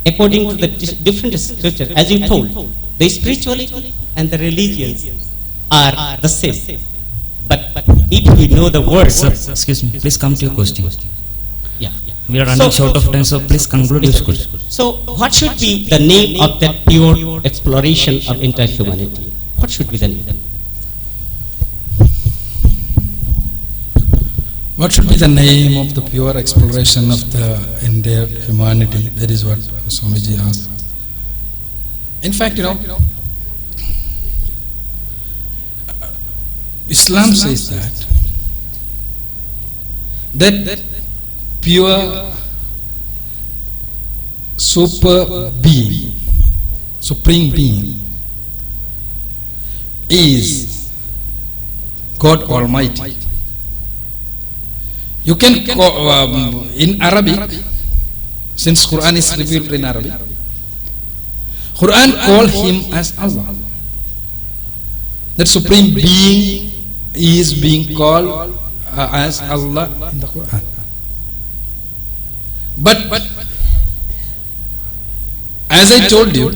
According to the different scriptures, as you told, the spirituality and the religions are the same. But if we know the words, Excuse me, please come to your question. yeah. We are running short of time, so please conclude your question. So, what should be the name of that pure exploration of entire humanity? What should be the name? What should be the name of the pure exploration of the entire humanity? That is what Swamiji asked. In fact, Islam says that pure super being, supreme being, is God Almighty. You can call, in Arabic, since Quran is revealed in Arabic, Quran call him as Allah. That supreme being is being called as Allah in the Quran. But as I told you,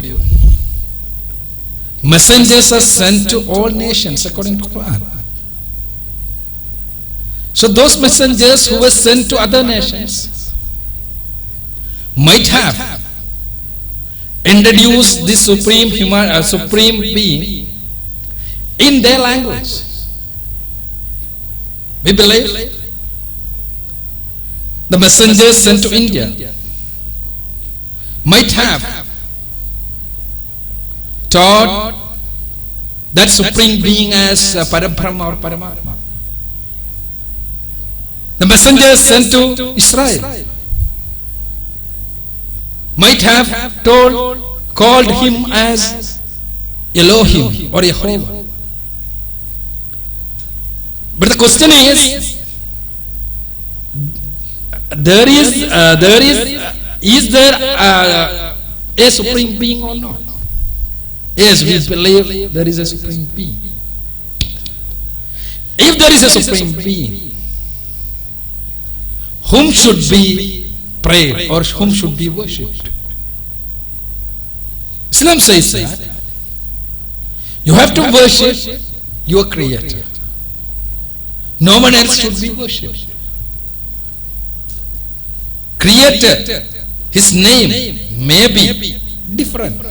messengers are sent to all nations according to Quran. So those messengers who were sent to other nations might have introduced this supreme being in their language. We believe the messengers sent to India might have taught that supreme being as Parabrahma or Paramatma. The messengers sent to Israel might have called him as Elohim or Jehovah. But the question is there a supreme being or not? Yes, we believe there is a supreme being. If there is a supreme being, whom should be prayed or whom should be worshipped? Islam says that you have to worship your Creator. No one else should be worshipped. Creator, his name may be different.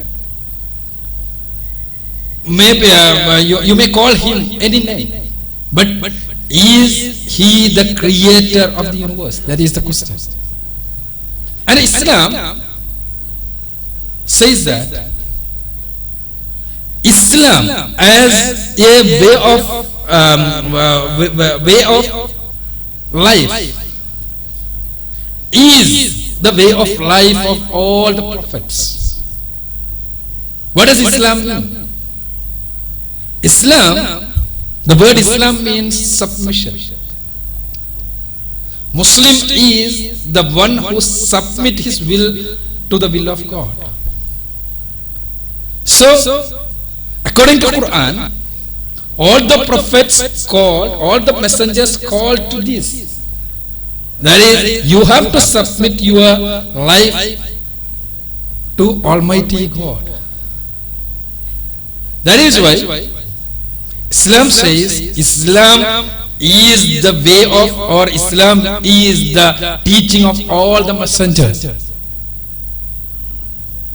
Maybe you may call him any name, but is he the creator of the universe? That is the question. And Islam says that Islam as a way of life is the way of life of all the prophets. What does Islam mean? Islam, the word Islam means submission. Muslim is the one who submit his will to the will of God. So, according to Quran, all the prophets called, all the messengers called to this. That is, you have to submit your life to Almighty God. That is why Islam says Islam is the way of, or Islam is the teaching of all the messengers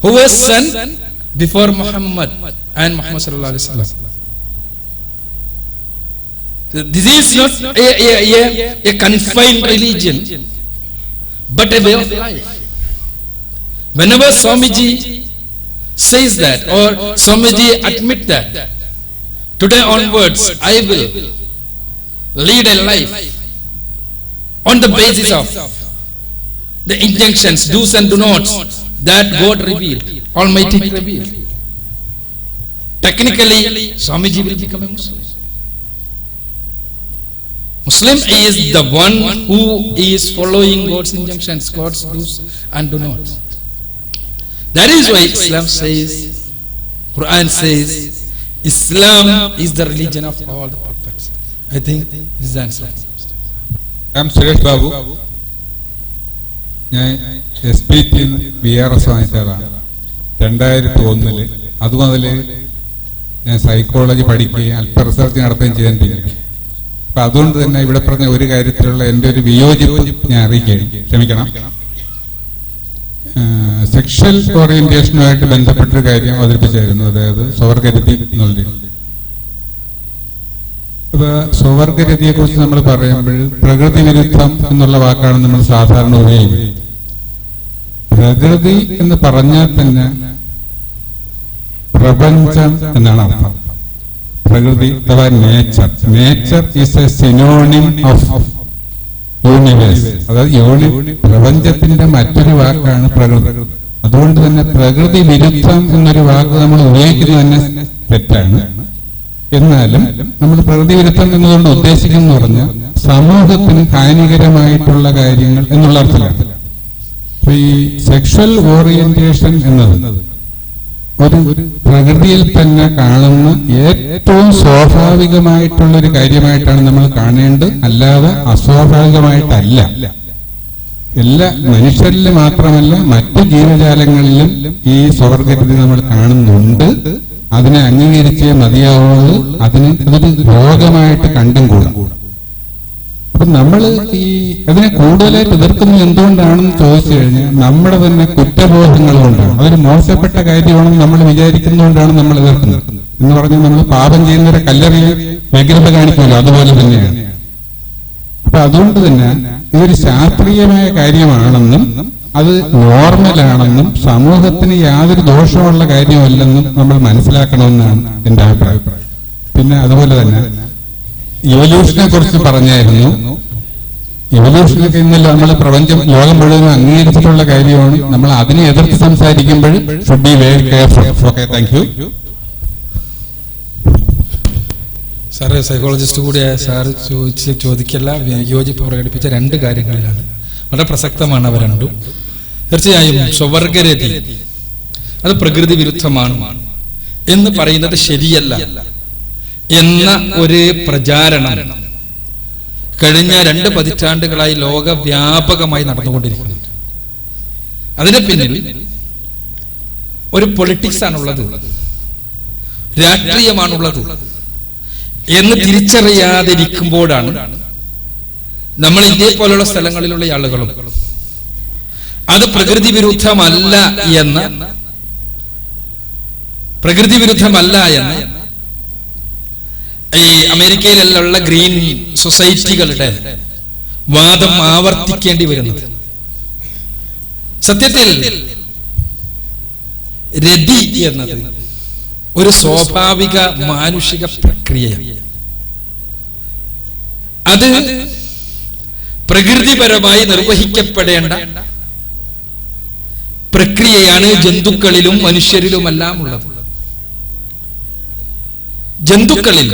who were sent before Muhammad and Muhammad sallallahu alaihi wasallam. This is not a confined religion, but a way of life. Whenever Swamiji says that, or Swamiji admit that, today onwards I will lead a life on the basis of the injunctions, do's and do nots that God revealed, Almighty revealed. Technically, Swamiji will become a Muslim. Muslim is the one who is following God's injunctions, God's do's and do nots. That is why Islam says, Quran says, Islam is the religion of all the prophets. I think this is the answer. I'm Suresh Babu. ഞാൻ SPT BRS വാങ്ങിച്ചതാണ് 2001 അതുമുതൽ ഞാൻ psychology പഠിക്കുകയും അല്പ research നടത്തുകയും ചെയ്തിരിക്കുകയാണ്. അപ്പൊ അതുകൊണ്ട് തന്നെ ഇവിടെ പറഞ്ഞ ഒരു കാര്യത്തിലുള്ള എൻ്റെ ഒരു വിയോജിപ്പ് ഞാൻ അറിയിക്കുകയാണ്. ക്ഷമിക്കണം. സെക്ഷൽ ഓറിയന്റേഷനുമായിട്ട് ബന്ധപ്പെട്ടൊരു കാര്യം അവതരിപ്പിച്ചായിരുന്നു, അതായത് സ്വവർഗരതി എന്നുള്ളത്. അപ്പൊ സ്വവർഗരതിയെ കുറിച്ച് നമ്മൾ പറയുമ്പോൾ പ്രകൃതി വിരുദ്ധം എന്നുള്ള വാക്കാണ് നമ്മൾ സാധാരണ ഉപയോഗിക്കുന്നത്. പ്രകൃതി എന്ന് പറഞ്ഞാൽ തന്നെ പ്രപഞ്ചം എന്നാണ് അർത്ഥം. പ്രകൃതി അഥവാ nature. Nature is A synonym of universe. അതായത് പ്രപഞ്ചത്തിന്റെ മറ്റൊരു വാക്കാണ് പ്രകൃതി. അതുകൊണ്ട് തന്നെ പ്രകൃതി വിരുദ്ധം എന്നൊരു വാക്ക് നമ്മൾ ഉപയോഗിക്കുന്നത് തന്നെ തെറ്റാണ്. എന്നാലും നമ്മൾ പ്രകൃതി വിരുദ്ധം എന്നതുകൊണ്ട് ഉദ്ദേശിക്കുന്ന പറഞ്ഞാൽ സമൂഹത്തിന് ഹാനികരമായിട്ടുള്ള കാര്യങ്ങൾ എന്നുള്ള അർത്ഥത്തിലാണ്. ഈ സെക്ഷൽ ഓറിയന്റേഷൻ എന്നത് ഒരു പ്രകൃതിയിൽ തന്നെ കാണുന്ന ഏറ്റവും സ്വാഭാവികമായിട്ടുള്ള ഒരു കാര്യമായിട്ടാണ് നമ്മൾ കാണേണ്ടത്, അല്ലാതെ അസ്വാഭാവികമായിട്ടല്ല. എല്ലാ മനുഷ്യരിൽ മാത്രമല്ല മറ്റു ജീവജാലങ്ങളിലും ഈ സ്വവർഗരതി നമ്മൾ കാണുന്നുണ്ട്. അതിനെ അംഗീകരിച്ചേ മതിയാവുള്ളൂ. അതിന് അതൊരു രോഗമായിട്ട് കണ്ടും കൂടാം. അപ്പൊ നമ്മൾ അതിനെ കൂടുതലായിട്ട് എതിർക്കുന്നത് എന്തുകൊണ്ടാണെന്ന് ചോദിച്ചു കഴിഞ്ഞാൽ നമ്മുടെ തന്നെ കുറ്റബോധങ്ങൾ കൊണ്ടാണ്. അതൊരു മോശപ്പെട്ട കാര്യമാണെന്ന് നമ്മൾ വിചാരിക്കുന്നതുകൊണ്ടാണ് നമ്മൾ എതിർക്കുന്നത്. എന്ന് പറഞ്ഞാൽ നമ്മൾ പാപം ചെയ്യുന്നവരെ കല്ലെറിയ വ്യഗ്രത കാണിക്കുമല്ലോ, അതുപോലെ തന്നെയാണ്. അപ്പൊ അതുകൊണ്ട് തന്നെ ഇതൊരു ശാസ്ത്രീയമായ കാര്യമാണെന്നും അത് നോർമലാണെന്നും സമൂഹത്തിന് യാതൊരു ദോഷമുള്ള കാര്യമല്ലെന്നും നമ്മൾ മനസ്സിലാക്കണമെന്നാണ് എന്റെ അഭിപ്രായം. പിന്നെ അതുപോലെ തന്നെ ഇവല്യൂഷനെ കുറിച്ച് പറഞ്ഞായിരുന്നു. ഇവല്യൂഷനൊക്കെ ഇന്നല്ല നമ്മൾ പ്രപഞ്ചം ലോകം മുഴുവൻ അംഗീകരിച്ചിട്ടുള്ള കാര്യമാണ്. നമ്മൾ അതിനെ എതിർത്ത് സംസാരിക്കുമ്പോൾ should be very careful. Okay, thank you. Sir psychologist കൂടിയായ സാറ് ചോദിക്കല്ല യോജിപ്പ് പ്രകടിപ്പിച്ച രണ്ട് കാര്യങ്ങളിലാണ്. വളരെ പ്രസക്തമാണ് അവ രണ്ടും. തീർച്ചയായും സ്വവർഗരതി അത് പ്രകൃതി വിരുദ്ധമാണ് എന്ന് പറയുന്നത് ശരിയല്ല എന്ന ഒരു പ്രചാരണം കഴിഞ്ഞ 2 പതിറ്റാണ്ടുകളായി ലോകവ്യാപകമായി നടന്നുകൊണ്ടിരിക്കുന്നുണ്ട്. അതിന് പിന്നിൽ ഒരു പൊളിറ്റിക്സ് ആണുള്ളത്, രാഷ്ട്രീയമാണുള്ളത് എന്ന് തിരിച്ചറിയാതിരിക്കുമ്പോഴാണ് നമ്മൾ ഇന്ത്യയെ പോലുള്ള സ്ഥലങ്ങളിലുള്ള ആളുകളും അത് പ്രകൃതി വിരുദ്ധമല്ല എന്ന് ഈ അമേരിക്കയിലുള്ള ഗ്രീൻ സൊസൈറ്റികളുടെ വാദം ആവർത്തിക്കേണ്ടി വരുന്നത്. സത്യത്തിൽ രതി എന്നത് ഒരു സ്വാഭാവിക മാനുഷിക പ്രക്രിയയാണ്. അത് പ്രകൃതിപരമായി നിർവഹിക്കപ്പെടേണ്ട പ്രക്രിയയാണ് ജന്തുക്കളിലും മനുഷ്യരിലുമെല്ലാം ഉള്ളത്. ജന്തുക്കളിൽ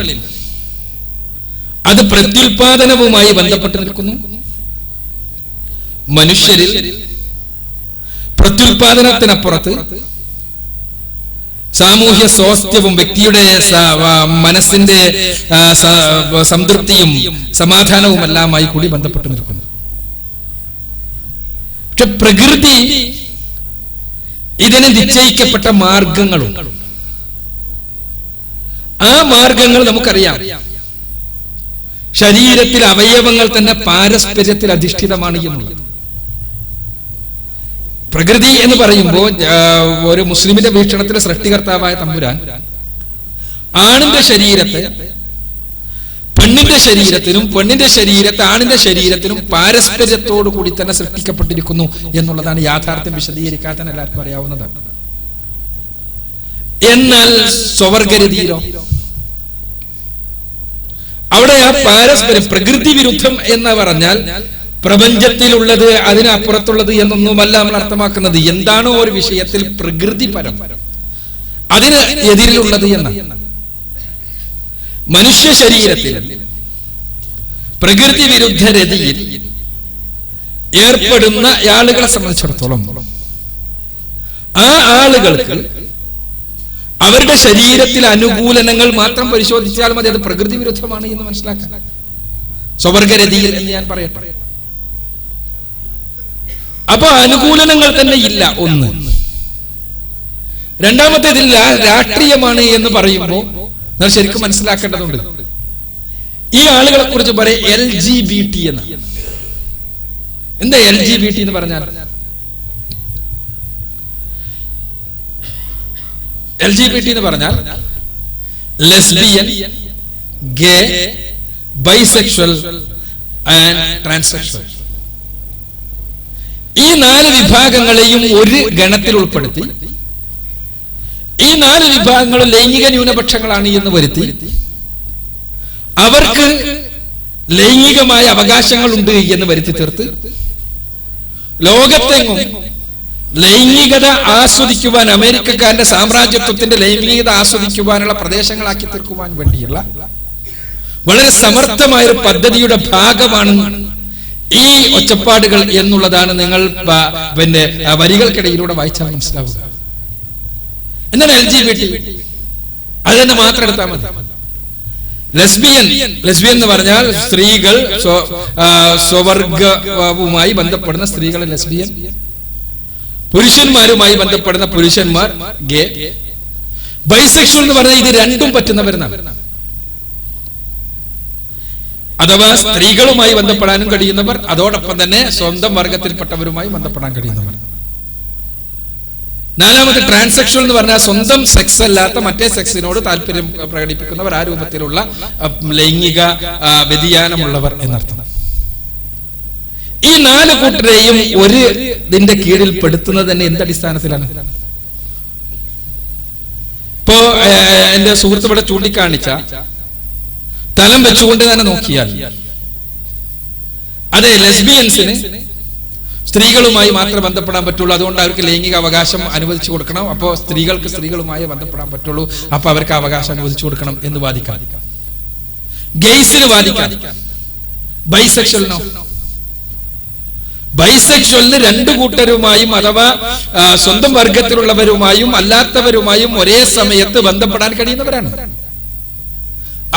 അത് പ്രത്യുൽപാദനവുമായി ബന്ധപ്പെട്ട് നിൽക്കുന്നു. മനുഷ്യരിൽ പ്രത്യുൽപാദനത്തിനപ്പുറത്ത് സാമൂഹ്യ സ്വാസ്ഥ്യവും വ്യക്തിയുടെ മനസ്സിന്റെ സംതൃപ്തിയും സമാധാനവും എല്ലാമായി കൂടി ബന്ധപ്പെട്ട് നിൽക്കുന്നു. പക്ഷെ പ്രകൃതി ഇതിന് നിശ്ചയിക്കപ്പെട്ട മാർഗങ്ങളുണ്ട്. ആ മാർഗങ്ങൾ നമുക്കറിയാം. ശരീരത്തിലെ അവയവങ്ങൾ തന്നെ പാരസ്പര്യത്തിൽ അധിഷ്ഠിതമാണ് എന്നുള്ളത്. പ്രകൃതി എന്ന് പറയുമ്പോൾ ഒരു മുസ്ലിമിന്റെ വീക്ഷണത്തിൽ സൃഷ്ടികർത്താവായ തമ്പുരാൻ ആണിന്റെ ശരീരത്തെ പെണ്ണിന്റെ ശരീരത്തിനും പെണ്ണിന്റെ ശരീരത്തെ ആണിന്റെ ശരീരത്തിനും പാരസ്പര്യത്തോടു കൂടി തന്നെ സൃഷ്ടിക്കപ്പെട്ടിരിക്കുന്നു എന്നുള്ളതാണ് യാഥാർത്ഥ്യം. വിശദീകരിക്കാൻ എല്ലാവർക്കും അറിയാവുന്നതാണ്. എന്നാൽ സ്വവർഗരതിയിലോ അവിടെ ആ പാരസ്പര്യം പ്രകൃതി വിരുദ്ധം എന്ന് പറഞ്ഞാൽ പ്രപഞ്ചത്തിലുള്ളത് അതിനപ്പുറത്തുള്ളത് എന്നൊന്നുമല്ല നമ്മൾ അർത്ഥമാക്കുന്നത്. എന്താണോ ഒരു വിഷയത്തിൽ പ്രകൃതിപരം അതിന് എതിരിലുള്ളത് എന്ന മനുഷ്യ ശരീരത്തിൽ പ്രകൃതി വിരുദ്ധ രതിയിൽ ഏർപ്പെടുന്ന ആളുകളെ സംബന്ധിച്ചിടത്തോളം ആ ആളുകൾക്ക് അവരുടെ ശരീരത്തിലെ അനുകൂലനങ്ങൾ മാത്രം പരിശോധിച്ചാൽ മതി, അത് പ്രകൃതി വിരുദ്ധമാണ് എന്ന് മനസ്സിലാക്കാൻ. സ്വവർഗരതിയിൽ എന്ന് ഞാൻ പറയട്ടെ. അപ്പൊ അനുകൂലനങ്ങൾ തന്നെ ഇല്ല. ഒന്ന്. രണ്ടാമത്തേതിൽ രാഷ്ട്രീയമാണ് എന്ന് പറയുമ്പോൾ നമ്മൾ ശരിക്കും മനസ്സിലാക്കേണ്ടതുണ്ട്. ഈ ആളുകളെ കുറിച്ച് പറയും LGBT എന്ന്. എന്താ LGBT എന്ന് പറഞ്ഞാൽ? LGBT എന്ന് പറഞ്ഞാൽ ലെസ്ബിയൻ, ഗേ, ബൈസെക്ഷൽ ആൻഡ് ട്രാൻസ്സെക്ഷൽ. ഈ 4 വിഭാഗങ്ങളെയും ഒരു ഗണത്തിൽ ഉൾപ്പെടുത്തി ഈ 4 വിഭാഗങ്ങളും ലൈംഗിക ന്യൂനപക്ഷങ്ങളാണ് എന്ന് വരുത്തി അവർക്ക് ലൈംഗികമായ അവകാശങ്ങളുണ്ട് എന്ന് വരുത്തി തീർത്ത് ലോകത്തെങ്ങും ലൈംഗികത ആസ്വദിക്കുവാൻ, അമേരിക്കക്കാരന്റെ സാമ്രാജ്യത്വത്തിന്റെ ലൈംഗികത ആസ്വദിക്കുവാനുള്ള പ്രദേശങ്ങളാക്കി തീർക്കുവാൻ വേണ്ടിയുള്ള വളരെ സമർത്ഥമായ ഒരു പദ്ധതിയുടെ ഭാഗമാണ് ഈ ഒച്ചപ്പാടുകൾ എന്നുള്ളതാണ് നിങ്ങൾ പിന്നെ വരികൾക്കിടയിലൂടെ വായിച്ചാൽ മനസ്സിലാവുക. എന്താണ് LGBT? അതെന്ന് മാത്രം എടുത്താൽ മതി. ലെസ്ബിയൻ എന്ന് പറഞ്ഞാൽ സ്ത്രീകൾ, സ്വവർഗവുമായി ബന്ധപ്പെടുന്ന സ്ത്രീകൾ ലെസ്ബിയൻ, പുരുഷന്മാരുമായി ബന്ധപ്പെടുന്ന പുരുഷന്മാർ ഗേ. ബൈസെക്ഷൽ എന്ന് പറഞ്ഞാൽ ഇത് രണ്ടും പറ്റുന്നവരെന്നാണ്. അഥവാ സ്ത്രീകളുമായി ബന്ധപ്പെടാനും കഴിയുന്നവർ, അതോടൊപ്പം തന്നെ സ്വന്തം വർഗത്തിൽപ്പെട്ടവരുമായി ബന്ധപ്പെടാൻ കഴിയുന്നവർ. നാലാമത്തെ ട്രാൻസ്സെക്ഷൽ എന്ന് പറഞ്ഞാൽ സ്വന്തം സെക്സ് അല്ലാത്ത മറ്റേ സെക്സിനോട് താല്പര്യം പ്രകടിപ്പിക്കുന്നവർ, ആ രൂപത്തിലുള്ള ലൈംഗിക വ്യതിയാനമുള്ളവർ എന്നർത്ഥം. ഈ 4 കൂട്ടരെയും ഒരു ഇതിന്റെ കീഴിൽ പെടുത്തുന്നത് തന്നെ എന്തടിസ്ഥാനത്തിലാണ്? ഇപ്പോ എന്റെ സുഹൃത്ത് ഇവിടെ ചൂണ്ടിക്കാണിച്ച തലം വെച്ചുകൊണ്ട് തന്നെ നോക്കിയാൽ അതെ, ലെസ്ബിയൻസിന് സ്ത്രീകളുമായി മാത്രമേ ബന്ധപ്പെടാൻ പറ്റുള്ളൂ, അതുകൊണ്ട് അവർക്ക് ലൈംഗിക അവകാശം അനുവദിച്ചു കൊടുക്കണം. അപ്പോ സ്ത്രീകൾക്ക് സ്ത്രീകളുമായി ബന്ധപ്പെടാൻ പറ്റുള്ളൂ, അപ്പൊ അവർക്ക് അവകാശം അനുവദിച്ചു കൊടുക്കണം എന്ന് വാദിക്കാം. ഗെയ്സിന് വാദിക്കാം. ബൈസെക്ഷലിനോ? ബൈസെക്ഷലിന് 2 കൂട്ടരുമായും, അഥവാ സ്വന്തം വർഗത്തിലുള്ളവരുമായും അല്ലാത്തവരുമായും ഒരേ സമയത്ത് ബന്ധപ്പെടാൻ കഴിയുന്നവരാണ്.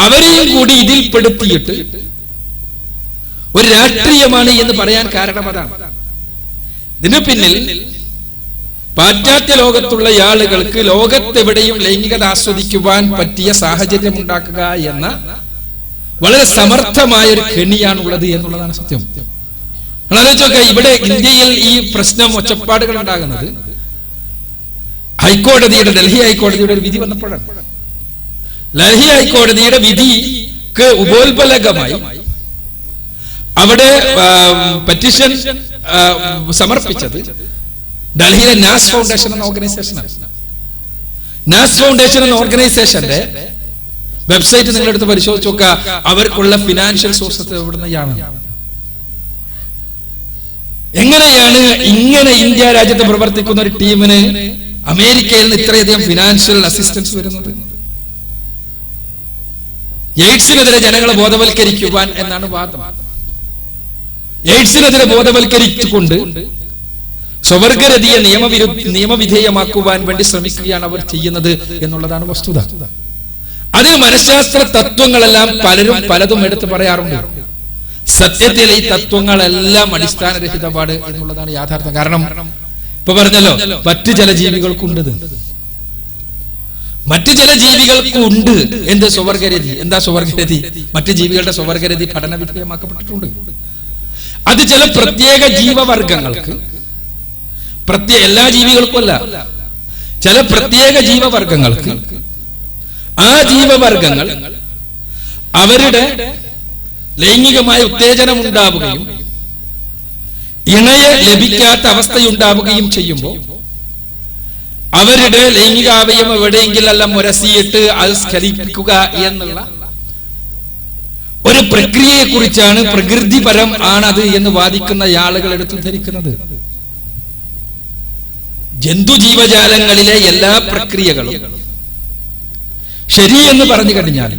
അവരെയും കൂടി ഇതിൽ പെടുത്തിയിട്ട് ഒരു രാഷ്ട്രീയമാണ് എന്ന് പറയാൻ കാരണം അതാണ്. ഇതിനു പിന്നിൽ പാശ്ചാത്യ ലോകത്തുള്ള ആളുകൾക്ക് ലോകത്തെവിടെയും ലൈംഗികത ആസ്വദിക്കുവാൻ പറ്റിയ സാഹചര്യം ഉണ്ടാക്കുക എന്ന വളരെ സമർത്ഥമായ ഒരു കെണിയാണുള്ളത് എന്നുള്ളതാണ് സത്യം. ഇവിടെ ഇന്ത്യയിൽ ഈ പ്രശ്നം, ഒച്ചപ്പാടുകൾ ഉണ്ടാകുന്നത് ഡൽഹി ഹൈക്കോടതിയുടെ ഒരു വിധി വന്നപ്പോഴാണ്. ഡൽഹി ഹൈക്കോടതിയുടെ വിധിക്ക് ഉപോത്ബലകമായി അവിടെ പെറ്റീഷൻ സമർപ്പിച്ചത് ഡൽഹിയിലെ നാസ് ഫൗണ്ടേഷൻ എന്ന ഓർഗനൈസേഷനാണ്. നാസ് ഫൗണ്ടേഷൻ എന്ന ഓർഗനൈസേഷന്റെ വെബ്സൈറ്റ് നിങ്ങളെടുത്ത് പരിശോധിച്ച് നോക്കുക. അവർക്കുള്ള ഫിനാൻഷ്യൽ സോഴ്സസ് എവിടുന്നയാണ്? എങ്ങനെയാണ് ഇങ്ങനെ ഇന്ത്യ രാജ്യത്ത് പ്രവർത്തിക്കുന്ന ഒരു ടീമിന് അമേരിക്കയിൽ നിന്ന് ഇത്രയധികം ഫിനാൻഷ്യൽ അസിസ്റ്റൻസ് വരുന്നത്? എയ്ഡ്സിനെതിരെ ജനങ്ങളെ ബോധവൽക്കരിക്കുവാൻ എന്നാണ് വാദം. എയ്ഡ്സിനെതിരെ ബോധവൽക്കരിച്ചുകൊണ്ട് സ്വവർഗരതിയെ നിയമവിധേയമാക്കുവാൻ വേണ്ടി ശ്രമിക്കുകയാണ് അവർ ചെയ്യുന്നത് എന്നുള്ളതാണ് വസ്തുത. അതിന് മനഃശാസ്ത്ര തത്വങ്ങളെല്ലാം പലരും പലതും എടുത്തു പറയാറുണ്ട്. സത്യത്തിൽ ഈ തത്വങ്ങളെല്ലാം അടിസ്ഥാനരഹിതമാണ് എന്നുള്ളതാണ് യാഥാർത്ഥ്യം. കാരണം ഇപ്പൊ പറഞ്ഞല്ലോ, മറ്റു ചില ജീവികൾക്കുണ്ട്, മറ്റു ചില ജീവികൾക്കുണ്ട് എന്ത് സ്വവർഗരതി. എന്താ സ്വവർഗരതി? മറ്റു ജീവികളുടെ സ്വവർഗരതി പഠന വിധേയമാക്കപ്പെട്ടിട്ടുണ്ട്. അത് ചില പ്രത്യേക ജീവവർഗങ്ങൾക്ക്, എല്ലാ ജീവികൾക്കും അല്ല, ചില പ്രത്യേക ജീവവർഗങ്ങൾക്ക് ആ ജീവവർഗങ്ങൾ അവരുടെ ലൈംഗികമായ ഉത്തേജനം ഉണ്ടാവുകയും ഇണയെ ലഭിക്കാത്ത അവസ്ഥയുണ്ടാവുകയും ചെയ്യുമ്പോൾ അവരുടെ ലൈംഗികാവയം എവിടെയെങ്കിലെല്ലാം മുരസിയിട്ട് അത് സ്ഖലിപ്പിക്കുക എന്നുള്ള ഒരു പ്രക്രിയയെ കുറിച്ചാണ്, പ്രകൃതിപരം ആണത് എന്ന് വാദിക്കുന്ന ആളുകൾ എടുത്തു ധരിക്കുന്നത്. ജന്തുജീവജാലങ്ങളിലെ എല്ലാ പ്രക്രിയകളും ശരിയെന്ന് പറഞ്ഞു കഴിഞ്ഞാൽ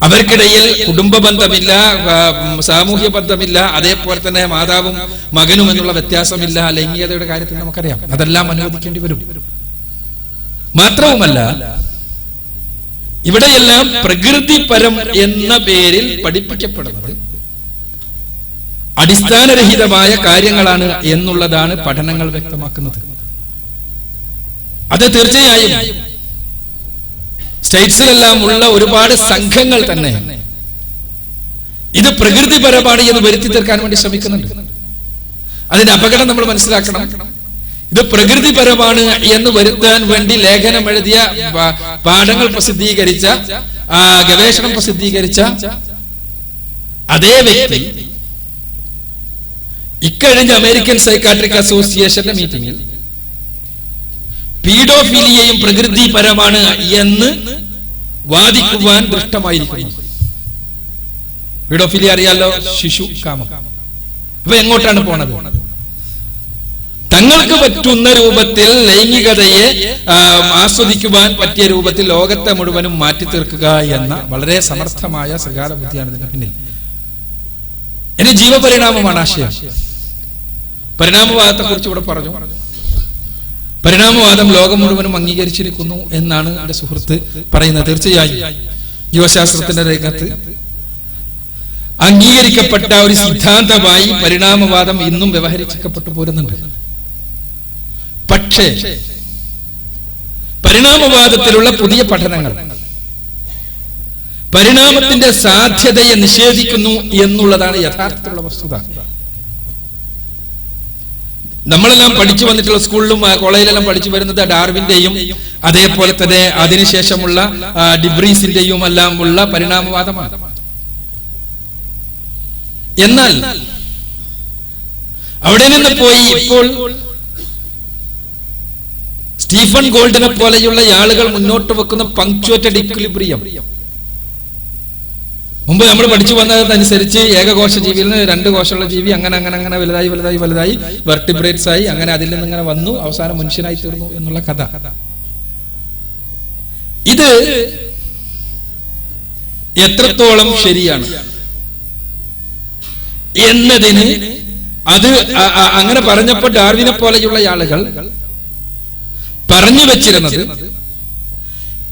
അവർക്കിടയിൽ കുടുംബ ബന്ധമില്ല, സാമൂഹ്യ ബന്ധമില്ല, അതേപോലെ തന്നെ മാതാവും മകനും എന്നുള്ള വ്യത്യാസമില്ല. ലൈംഗികതയുടെ കാര്യത്തിൽ നമുക്കറിയാം, അതെല്ലാം അനുവദിക്കേണ്ടി വരും. മാത്രവുമല്ല, ഇവിടെയെല്ലാം പ്രകൃതിപരം എന്ന പേരിൽ പഠിപ്പിക്കപ്പെടുന്നത് അടിസ്ഥാനരഹിതമായ കാര്യങ്ങളാണ് എന്നുള്ളതാണ് പഠനങ്ങൾ വ്യക്തമാക്കുന്നത്. അത് തീർച്ചയായും സ്റ്റേറ്റ്സിലെല്ലാം ഉള്ള ഒരുപാട് സംഘങ്ങൾ തന്നെ ഇത് പ്രകൃതിപരമാണ് എന്ന് വരുത്തി തീർക്കാൻ വേണ്ടി ശ്രമിക്കുന്നുണ്ട്. അതിന്റെ അപകടം നമ്മൾ മനസ്സിലാക്കണം. ഇത് പ്രകൃതിപരമാണ് എന്ന് വരുത്താൻ വേണ്ടി ലേഖനം എഴുതിയ, പാഠങ്ങൾ പ്രസിദ്ധീകരിച്ച, ഗവേഷണം പ്രസിദ്ധീകരിച്ച അതേ വ്യക്തി ഇക്കഴിഞ്ഞ അമേരിക്കൻ സൈക്കാട്രിക് അസോസിയേഷന്റെ മീറ്റിംഗിൽ പീഡോഫിലിയയും പ്രകൃതിപരമാണ് എന്ന് വാദിക്കുവാൻ ദൃഷ്ടമായിരിക്കുന്നു. പീഡോഫിലിയ അറിയാലോ, ശിശു കാമം. അപ്പൊ എങ്ങോട്ടാണ് പോണത്? തങ്ങൾക്ക് പറ്റുന്ന രൂപത്തിൽ ലൈംഗികതയെ ആസ്വദിക്കുവാൻ പറ്റിയ രൂപത്തിൽ ലോകത്തെ മുഴുവനും മാറ്റി തീർക്കുക എന്ന വളരെ സമർത്ഥമായ സകാല ബുദ്ധിയാണ് ഇതിന്റെ പിന്നിൽ. ഇനി ജീവപരിണാമമാണ് ആശയം. പരിണാമവാദത്തെ കുറിച്ച് ഇവിടെ പറഞ്ഞു. പരിണാമവാദം ലോകം മുഴുവനും അംഗീകരിച്ചിരിക്കുന്നു എന്നാണ് എന്റെ സുഹൃത്ത് പറയുന്നത്. തീർച്ചയായും ജീവശാസ്ത്രത്തിന്റെ രംഗത്ത് അംഗീകരിക്കപ്പെട്ട ഒരു സിദ്ധാന്തമായി പരിണാമവാദം ഇന്നും വ്യവഹരിക്കപ്പെട്ടു പോരുന്നുണ്ട്. പക്ഷേ പരിണാമവാദത്തിലുള്ള പുതിയ പഠനങ്ങൾ പരിണാമത്തിന്റെ സാധ്യതയെ നിഷേധിക്കുന്നു എന്നുള്ളതാണ് യഥാർത്ഥത്തിലുള്ള വസ്തുത. നമ്മളെല്ലാം പഠിച്ചു വന്നിട്ടുള്ള സ്കൂളിലും കോളേജിലെല്ലാം പഠിച്ചു വരുന്നത് ഡാർവിന്റെയും അതേപോലെ തന്നെ അതിനുശേഷമുള്ള ഡിബ്രീസിന്റെയും എല്ലാം ഉള്ള പരിണാമവാദമാണ്. എന്നാൽ അവിടെ നിന്ന് പോയി ഇപ്പോൾ സ്റ്റീഫൻ ഗോൾഡിനെ പോലെയുള്ള ആളുകൾ മുന്നോട്ട് വെക്കുന്ന പങ്ക്ച്വേറ്റഡ് ഇക്വിലിബ്രിയം, മുമ്പ് നമ്മൾ പഠിച്ചു വന്നതനുസരിച്ച് ഏകകോശ ജീവിയിൽ നിന്ന് 2 കോശമുള്ള ജീവി അങ്ങനെ അങ്ങനെ അങ്ങനെ വലുതായി വലുതായി വലുതായി വെർട്ടിബ്രേറ്റ്സ് ആയി, അങ്ങനെ അതിൽ നിന്ന് ഇങ്ങനെ വന്നു അവസാനം മനുഷ്യനായി തീർന്നു എന്നുള്ള കഥ. ഇത് എത്രത്തോളം ശരിയാണ് എന്നതിന് അത് അങ്ങനെ പറഞ്ഞപ്പോൾ ഡാർവിനെ പോലെയുള്ള ആളുകൾ പറഞ്ഞു വെച്ചിരുന്നത്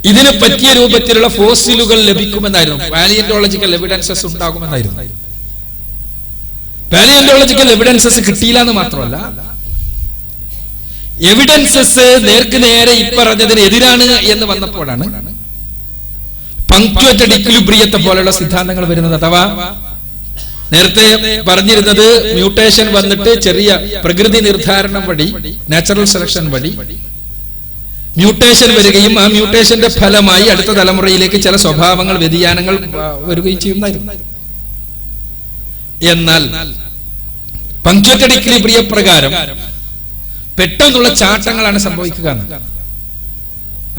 ഇതിനെ പറ്റിയ രൂപത്തിലുള്ള ഫോസിലുകൾ ലഭിക്കുമെന്നായിരുന്നു. പാലിയന്റോളജിക്കൽ എവിഡൻസസ് ഉണ്ടാകുമെന്നായിരുന്നു. പാലിയന്റോളജിക്കൽ എവിഡൻസസ് കിട്ടിയില്ല എന്ന് മാത്രമല്ല, എവിഡൻസസ് നേർക്ക് നേരെ ഇപ്പറഞ്ഞതിന് എതിരാണ് എന്ന് വന്നപ്പോഴാണ് പങ്ക്ച്വേറ്റഡ് ഇക്വിലിബ്രിയത്തെ പോലെയുള്ള സിദ്ധാന്തങ്ങൾ വരുന്നത്. അഥവാ നേരത്തെ പറഞ്ഞിരുന്നത് മ്യൂട്ടേഷൻ വന്നിട്ട് ചെറിയ പ്രകൃതി നിർദ്ധാരണം വഴി, നാച്ചുറൽ സെലക്ഷൻ വഴി മ്യൂട്ടേഷൻ വരികയും ആ മ്യൂട്ടേഷന്റെ ഫലമായി അടുത്ത തലമുറയിലേക്ക് ചില സ്വഭാവങ്ങൾ, വ്യതിയാനങ്ങൾ വരികയും ചെയ്യുന്നതായിരുന്നു. എന്നാൽ പങ്ക്ച്വേറ്റഡ് ഇക്വിലിബ്രിയം പ്രകാരം പെട്ടെന്നുള്ള ചാട്ടങ്ങളാണ് സംഭവിക്കുക.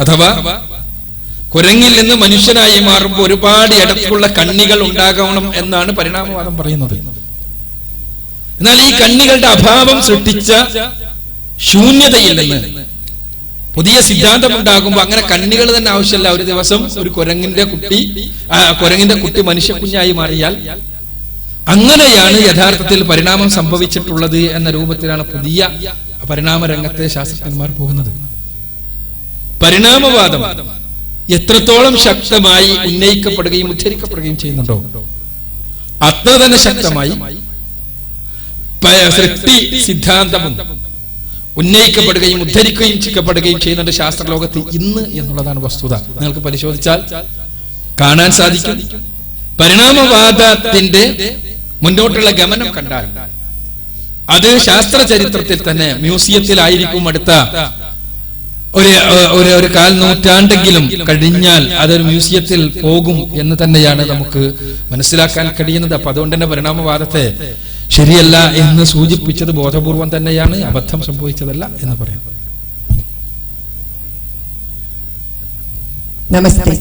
അഥവാ കുരങ്ങിൽ നിന്ന് മനുഷ്യനായി മാറുമ്പോൾ ഒരുപാട് ഇടത്തുള്ള കണ്ണികൾ ഉണ്ടാകണം എന്നാണ് പരിണാമവാദം പറയുന്നത്. എന്നാൽ ഈ കണ്ണികളുടെ അഭാവം സൃഷ്ടിച്ച ശൂന്യതയിൽ നിന്ന് പുതിയ സിദ്ധാന്തം ഉണ്ടാകുമ്പോൾ അങ്ങനെ കണ്ണികൾ തന്നെ ആവശ്യമില്ല. ഒരു ദിവസം ഒരു കുരങ്ങിന്റെ കുട്ടി മനുഷ്യ കുഞ്ഞായി മാറിയാൽ അങ്ങനെയാണ് യഥാർത്ഥത്തിൽ പരിണാമം സംഭവിച്ചിട്ടുള്ളത് എന്ന രൂപത്തിലാണ് പുതിയ പരിണാമ രംഗത്തെ ശാസ്ത്രജ്ഞന്മാർ പോകുന്നത്. പരിണാമവാദം എത്രത്തോളം ശക്തമായി ഉന്നയിക്കപ്പെടുകയും ഉദ്ധരിക്കപ്പെടുകയും ചെയ്യുന്നുണ്ടോ അത്ര തന്നെ ശക്തമായി സൃഷ്ടി സിദ്ധാന്തവും ഉന്നയിക്കപ്പെടുകയും ഉദ്ധരിക്കുകയും ചെയ്യപ്പെടുകയും ചെയ്യുന്നുണ്ട് ശാസ്ത്രലോകത്ത് ഇന്ന് എന്നുള്ളതാണ് വസ്തുത. നിങ്ങൾക്ക് പരിശോധിച്ചാൽ കാണാൻ സാധിക്കും. പരിണാമവാദത്തിന്റെ മുന്നോട്ടുള്ള ഗമനം കണ്ടാൽ അത് ശാസ്ത്ര ചരിത്രത്തിൽ തന്നെ മ്യൂസിയത്തിലായിരിക്കും അടുത്ത ഒരു 1/4 നൂറ്റാണ്ടെങ്കിലും കഴിഞ്ഞാൽ അതൊരു മ്യൂസിയത്തിൽ പോകും എന്ന് തന്നെയാണ് നമുക്ക് മനസ്സിലാക്കാൻ കഴിയുന്നത്. അപ്പൊ അതുകൊണ്ട് തന്നെ പരിണാമവാദത്തെ ശരിയല്ല എന്ന് സൂചിപ്പിച്ചത് ബോധപൂർവം തന്നെയാണ്, അബദ്ധം സംഭവിച്ചതല്ല എന്ന് പറയാം. നമസ്തേ,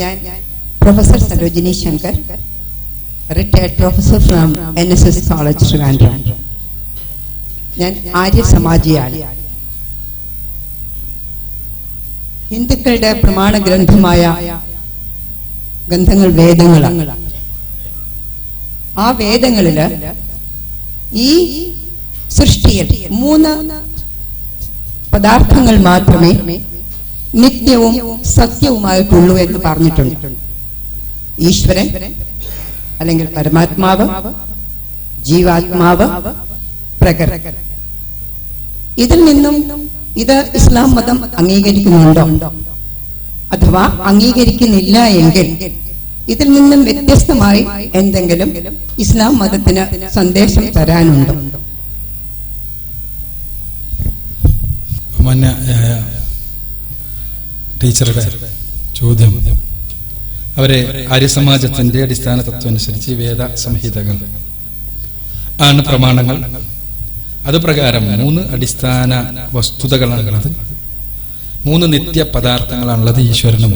ഞാൻ professor Sarojini Shankar, retired professor from NSS college Trivandrum. ഞാൻ ആര്യ സമാജിയാണ്. ഹിന്ദുക്കളുടെ പ്രമാണ ഗ്രന്ഥമായ ഗ്രന്ഥങ്ങൾ വേദങ്ങളാണ്. ആ വേദങ്ങളില് ഈ സൃഷ്ടിയിൽ 3 പദാർത്ഥങ്ങൾ മാത്രമേ നിത്യവും സത്യവുമായിട്ടുള്ളൂ എന്ന് പറഞ്ഞിട്ടുണ്ട്. ഈശ്വരൻ അല്ലെങ്കിൽ പരമാത്മാവ്, ജീവാത്മാവ്, പ്രകൃതി. ഇതിൽ നിന്നും ഇത് ഇസ്ലാം മതം അംഗീകരിക്കുന്നുണ്ടോ? അഥവാ അംഗീകരിക്കുന്നില്ല എങ്കിൽ ഇതിൽ നിന്നും വ്യത്യസ്തമായി എന്തെങ്കിലും ഇസ്ലാം മതത്തിന് സന്ദേശം തരാനുണ്ടോ? മാന്യയായ ടീച്ചറുടെ ചോദ്യം, അവരെ ആര്യസമാജത്തിന്റെ അടിസ്ഥാന തത്വം അനുസരിച്ച് വേദ സംഹിതകൾ ആണ് പ്രമാണങ്ങൾ. അത് പ്രകാരം 3 അടിസ്ഥാന വസ്തുതകളാണുള്ളത്, 3 നിത്യ പദാർത്ഥങ്ങളാണുള്ളത്: ഈശ്വരനും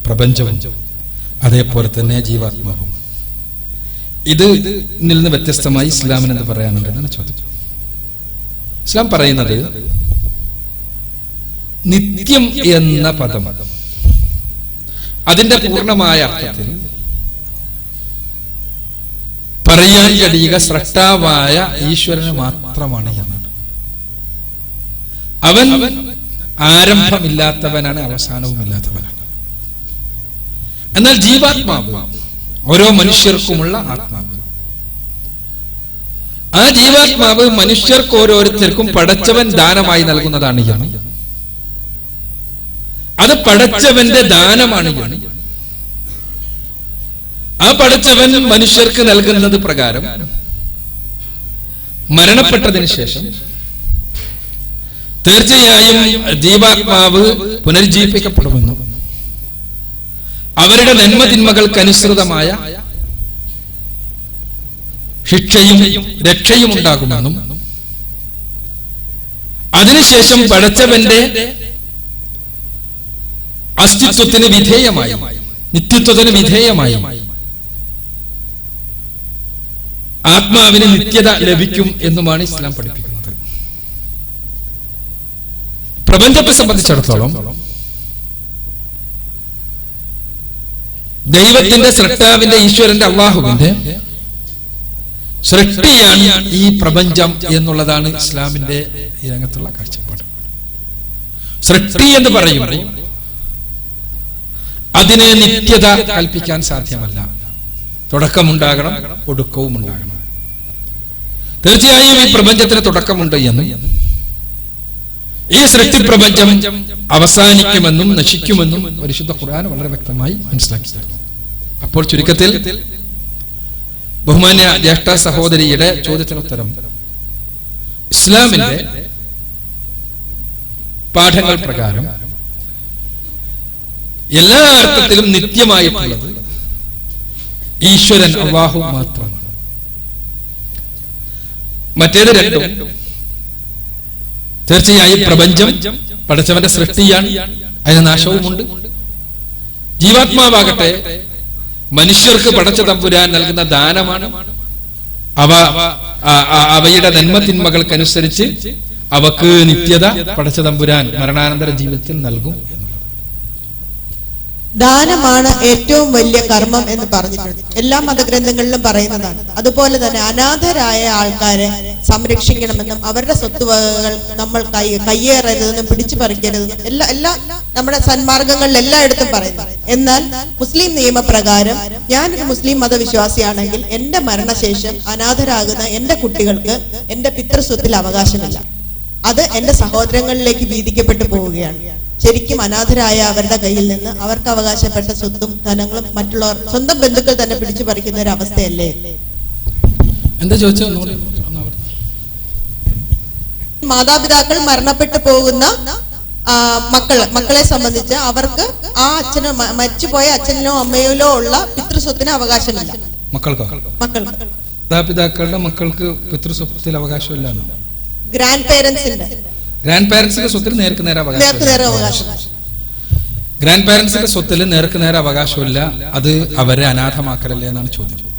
പ്രപഞ്ചവും അതേപോലെ തന്നെ ജീവാത്മാവും. ഇതിൽ നിന്ന് വ്യത്യസ്തമായി ഇസ്ലാമിന് എന്ത് പറയാനുണ്ട് എന്നാണ് ചോദ്യം. ഇസ്ലാം പറയുന്നത് നിത്യം എന്ന പദം അതിന്റെ പൂർണ്ണമായ അർത്ഥത്തിൽ പറയാൻ കഴിയുക സ്രഷ്ടാവായ ഈശ്വരന് മാത്രമാണ് എന്നാണ്. അവൻ ആരംഭമില്ലാത്തവനാണ്, അവസാനവുമില്ലാത്തവനാണ്. എന്നാൽ ജീവാത്മാവ് ഓരോ മനുഷ്യർക്കുമുള്ള ആത്മാവ്. ആ ജീവാത്മാവ് മനുഷ്യർക്ക് ഓരോരുത്തർക്കും പടച്ചവൻ ദാനമായി നൽകുന്നതാണ് എന്ന്, അത് പടച്ചവന്റെ ദാനമാണ് എന്ന്. ആ പടച്ചവൻ മനുഷ്യർക്ക് നൽകുന്നത് പ്രകാരം മരണപ്പെട്ടതിന് ശേഷം തീർച്ചയായും ജീവാത്മാവ് പുനർജീവിപ്പിക്കപ്പെടുമെന്നും അവരുടെ നന്മതിന്മകൾക്കനുസൃതമായ ശിക്ഷയും രക്ഷയും ഉണ്ടാകുമെന്നും അതിനുശേഷം പടച്ചവന്റെ അസ്തിത്വത്തിന് വിധേയമായി, നിത്യത്വത്തിന് വിധേയമായി ആത്മാവിന് നിത്യത ലഭിക്കും എന്നുമാണ് ഇസ്ലാം പഠിപ്പിക്കുന്നത്. പ്രപഞ്ചത്തെ സംബന്ധിച്ചിടത്തോളം ദൈവത്തിന്റെ സൃഷ്ടാവിന്റെ ഈശ്വരന്റെ അള്ളാഹുവിന്റെ സൃഷ്ടിയാണ് ഈ പ്രപഞ്ചം എന്നുള്ളതാണ് ഇസ്ലാമിന്റെ ഈ രംഗത്തുള്ള കാഴ്ചപ്പാട്. സൃഷ്ടി എന്ന് പറയുമ്പോൾ അതിന് നിത്യത കൽപ്പിക്കാൻ സാധ്യമല്ല. തുടക്കമുണ്ടാകണം, ഒടുക്കവും ഉണ്ടാകണം. തീർച്ചയായും ഈ പ്രപഞ്ചത്തിന് തുടക്കമുണ്ട് എന്നും ഈ സൃഷ്ടി പ്രപഞ്ചം അവസാനിക്കുമെന്നും നശിക്കുമെന്നും പരിശുദ്ധ ഖുർആൻ വളരെ വ്യക്തമായി മനസ്സിലാക്കി തരുന്നു. അപ്പോൾ ചുരുക്കത്തിൽ ബഹുമാന്യ ജ്യേഷ്ഠ സഹോദരിയുടെ ചോദ്യത്തിന് ഉത്തരം, ഇസ്ലാമിന്റെ പാഠങ്ങൾ പ്രകാരം എല്ലാ അർത്ഥത്തിലും നിത്യമായിട്ടുള്ളത് ഈശ്വരൻ അല്ലാഹു മാത്രമാണ്. മറ്റേത് രണ്ടും തീർച്ചയായും പ്രപഞ്ചം പടച്ചവന്റെ സൃഷ്ടിയാണ്, അതിന് നാശവുമുണ്ട്. ജീവാത്മാവാകട്ടെ മനുഷ്യർക്ക് പടച്ച തമ്പുരാൻ നൽകുന്ന ദാനമാണ്. അവയുടെ നന്മതിന്മകൾക്കനുസരിച്ച് അവക്ക് നിത്യത പടച്ച തമ്പുരാൻ മരണാനന്തര ജീവിതത്തിൽ നൽകും. ദാനമാണ് ഏറ്റവും വലിയ കർമ്മം എന്ന് പറഞ്ഞിട്ടുണ്ട്. എല്ലാ മതഗ്രന്ഥങ്ങളിലും പറയുന്നതാണ്. അതുപോലെ തന്നെ അനാഥരായ ആൾക്കാരെ സംരക്ഷിക്കണമെന്നും അവരുടെ സ്വത്തുവകകൾ നമ്മൾ കയ്യേറരുതെന്നും പിടിച്ചു പറിക്കരുതെന്നും എല്ലാ നമ്മുടെ സന്മാർഗങ്ങളിൽ എല്ലായിടത്തും പറയുന്നു. എന്നാൽ മുസ്ലിം നിയമപ്രകാരം ഞാനൊരു മുസ്ലിം മതവിശ്വാസിയാണെങ്കിൽ എന്റെ മരണശേഷം അനാഥരാകുന്ന എന്റെ കുട്ടികൾക്ക് എന്റെ പിതൃസ്വത്തിൽ അവകാശമില്ല. അത് എന്റെ സഹോദരങ്ങളിലേക്ക് വീതിക്കപ്പെട്ടു പോവുകയാണ്. ശരിക്കും അനാഥരായ അവരുടെ കയ്യിൽ നിന്ന് അവർക്ക് അവകാശപ്പെട്ട സ്വത്തും ധനങ്ങളും മറ്റുള്ളവർ സ്വന്തം ബന്ധുക്കൾ തന്നെ പിടിച്ചു പറിക്കുന്ന ഒരു അവസ്ഥയല്ലേ? എന്താ ചോദിച്ചത്? മാതാപിതാക്കൾ മരണപ്പെട്ടു പോകുന്ന മക്കളെ സംബന്ധിച്ച് അവർക്ക് ആ അച്ഛനോ മരിച്ചുപോയ അച്ഛനോ അമ്മയിലോ ഉള്ള പിതൃസ്വത്തിന് അവകാശമില്ല. മാതാപിതാക്കളുടെ മക്കൾക്ക് പിതൃസ്വത്തിൽ അവകാശമില്ല. ഗ്രാൻഡ് പേരൻസിന്റെ സ്വത്തിൽ നേർക്ക് നേരെ അവകാശം. ഗ്രാൻഡ് പാരന്റ്സിന്റെ സ്വത്തിൽ നേർക്ക് നേരെ അവകാശമില്ല. അത് അവരെ അനാഥമാക്കലല്ലേ എന്നാണ് ചോദ്യം.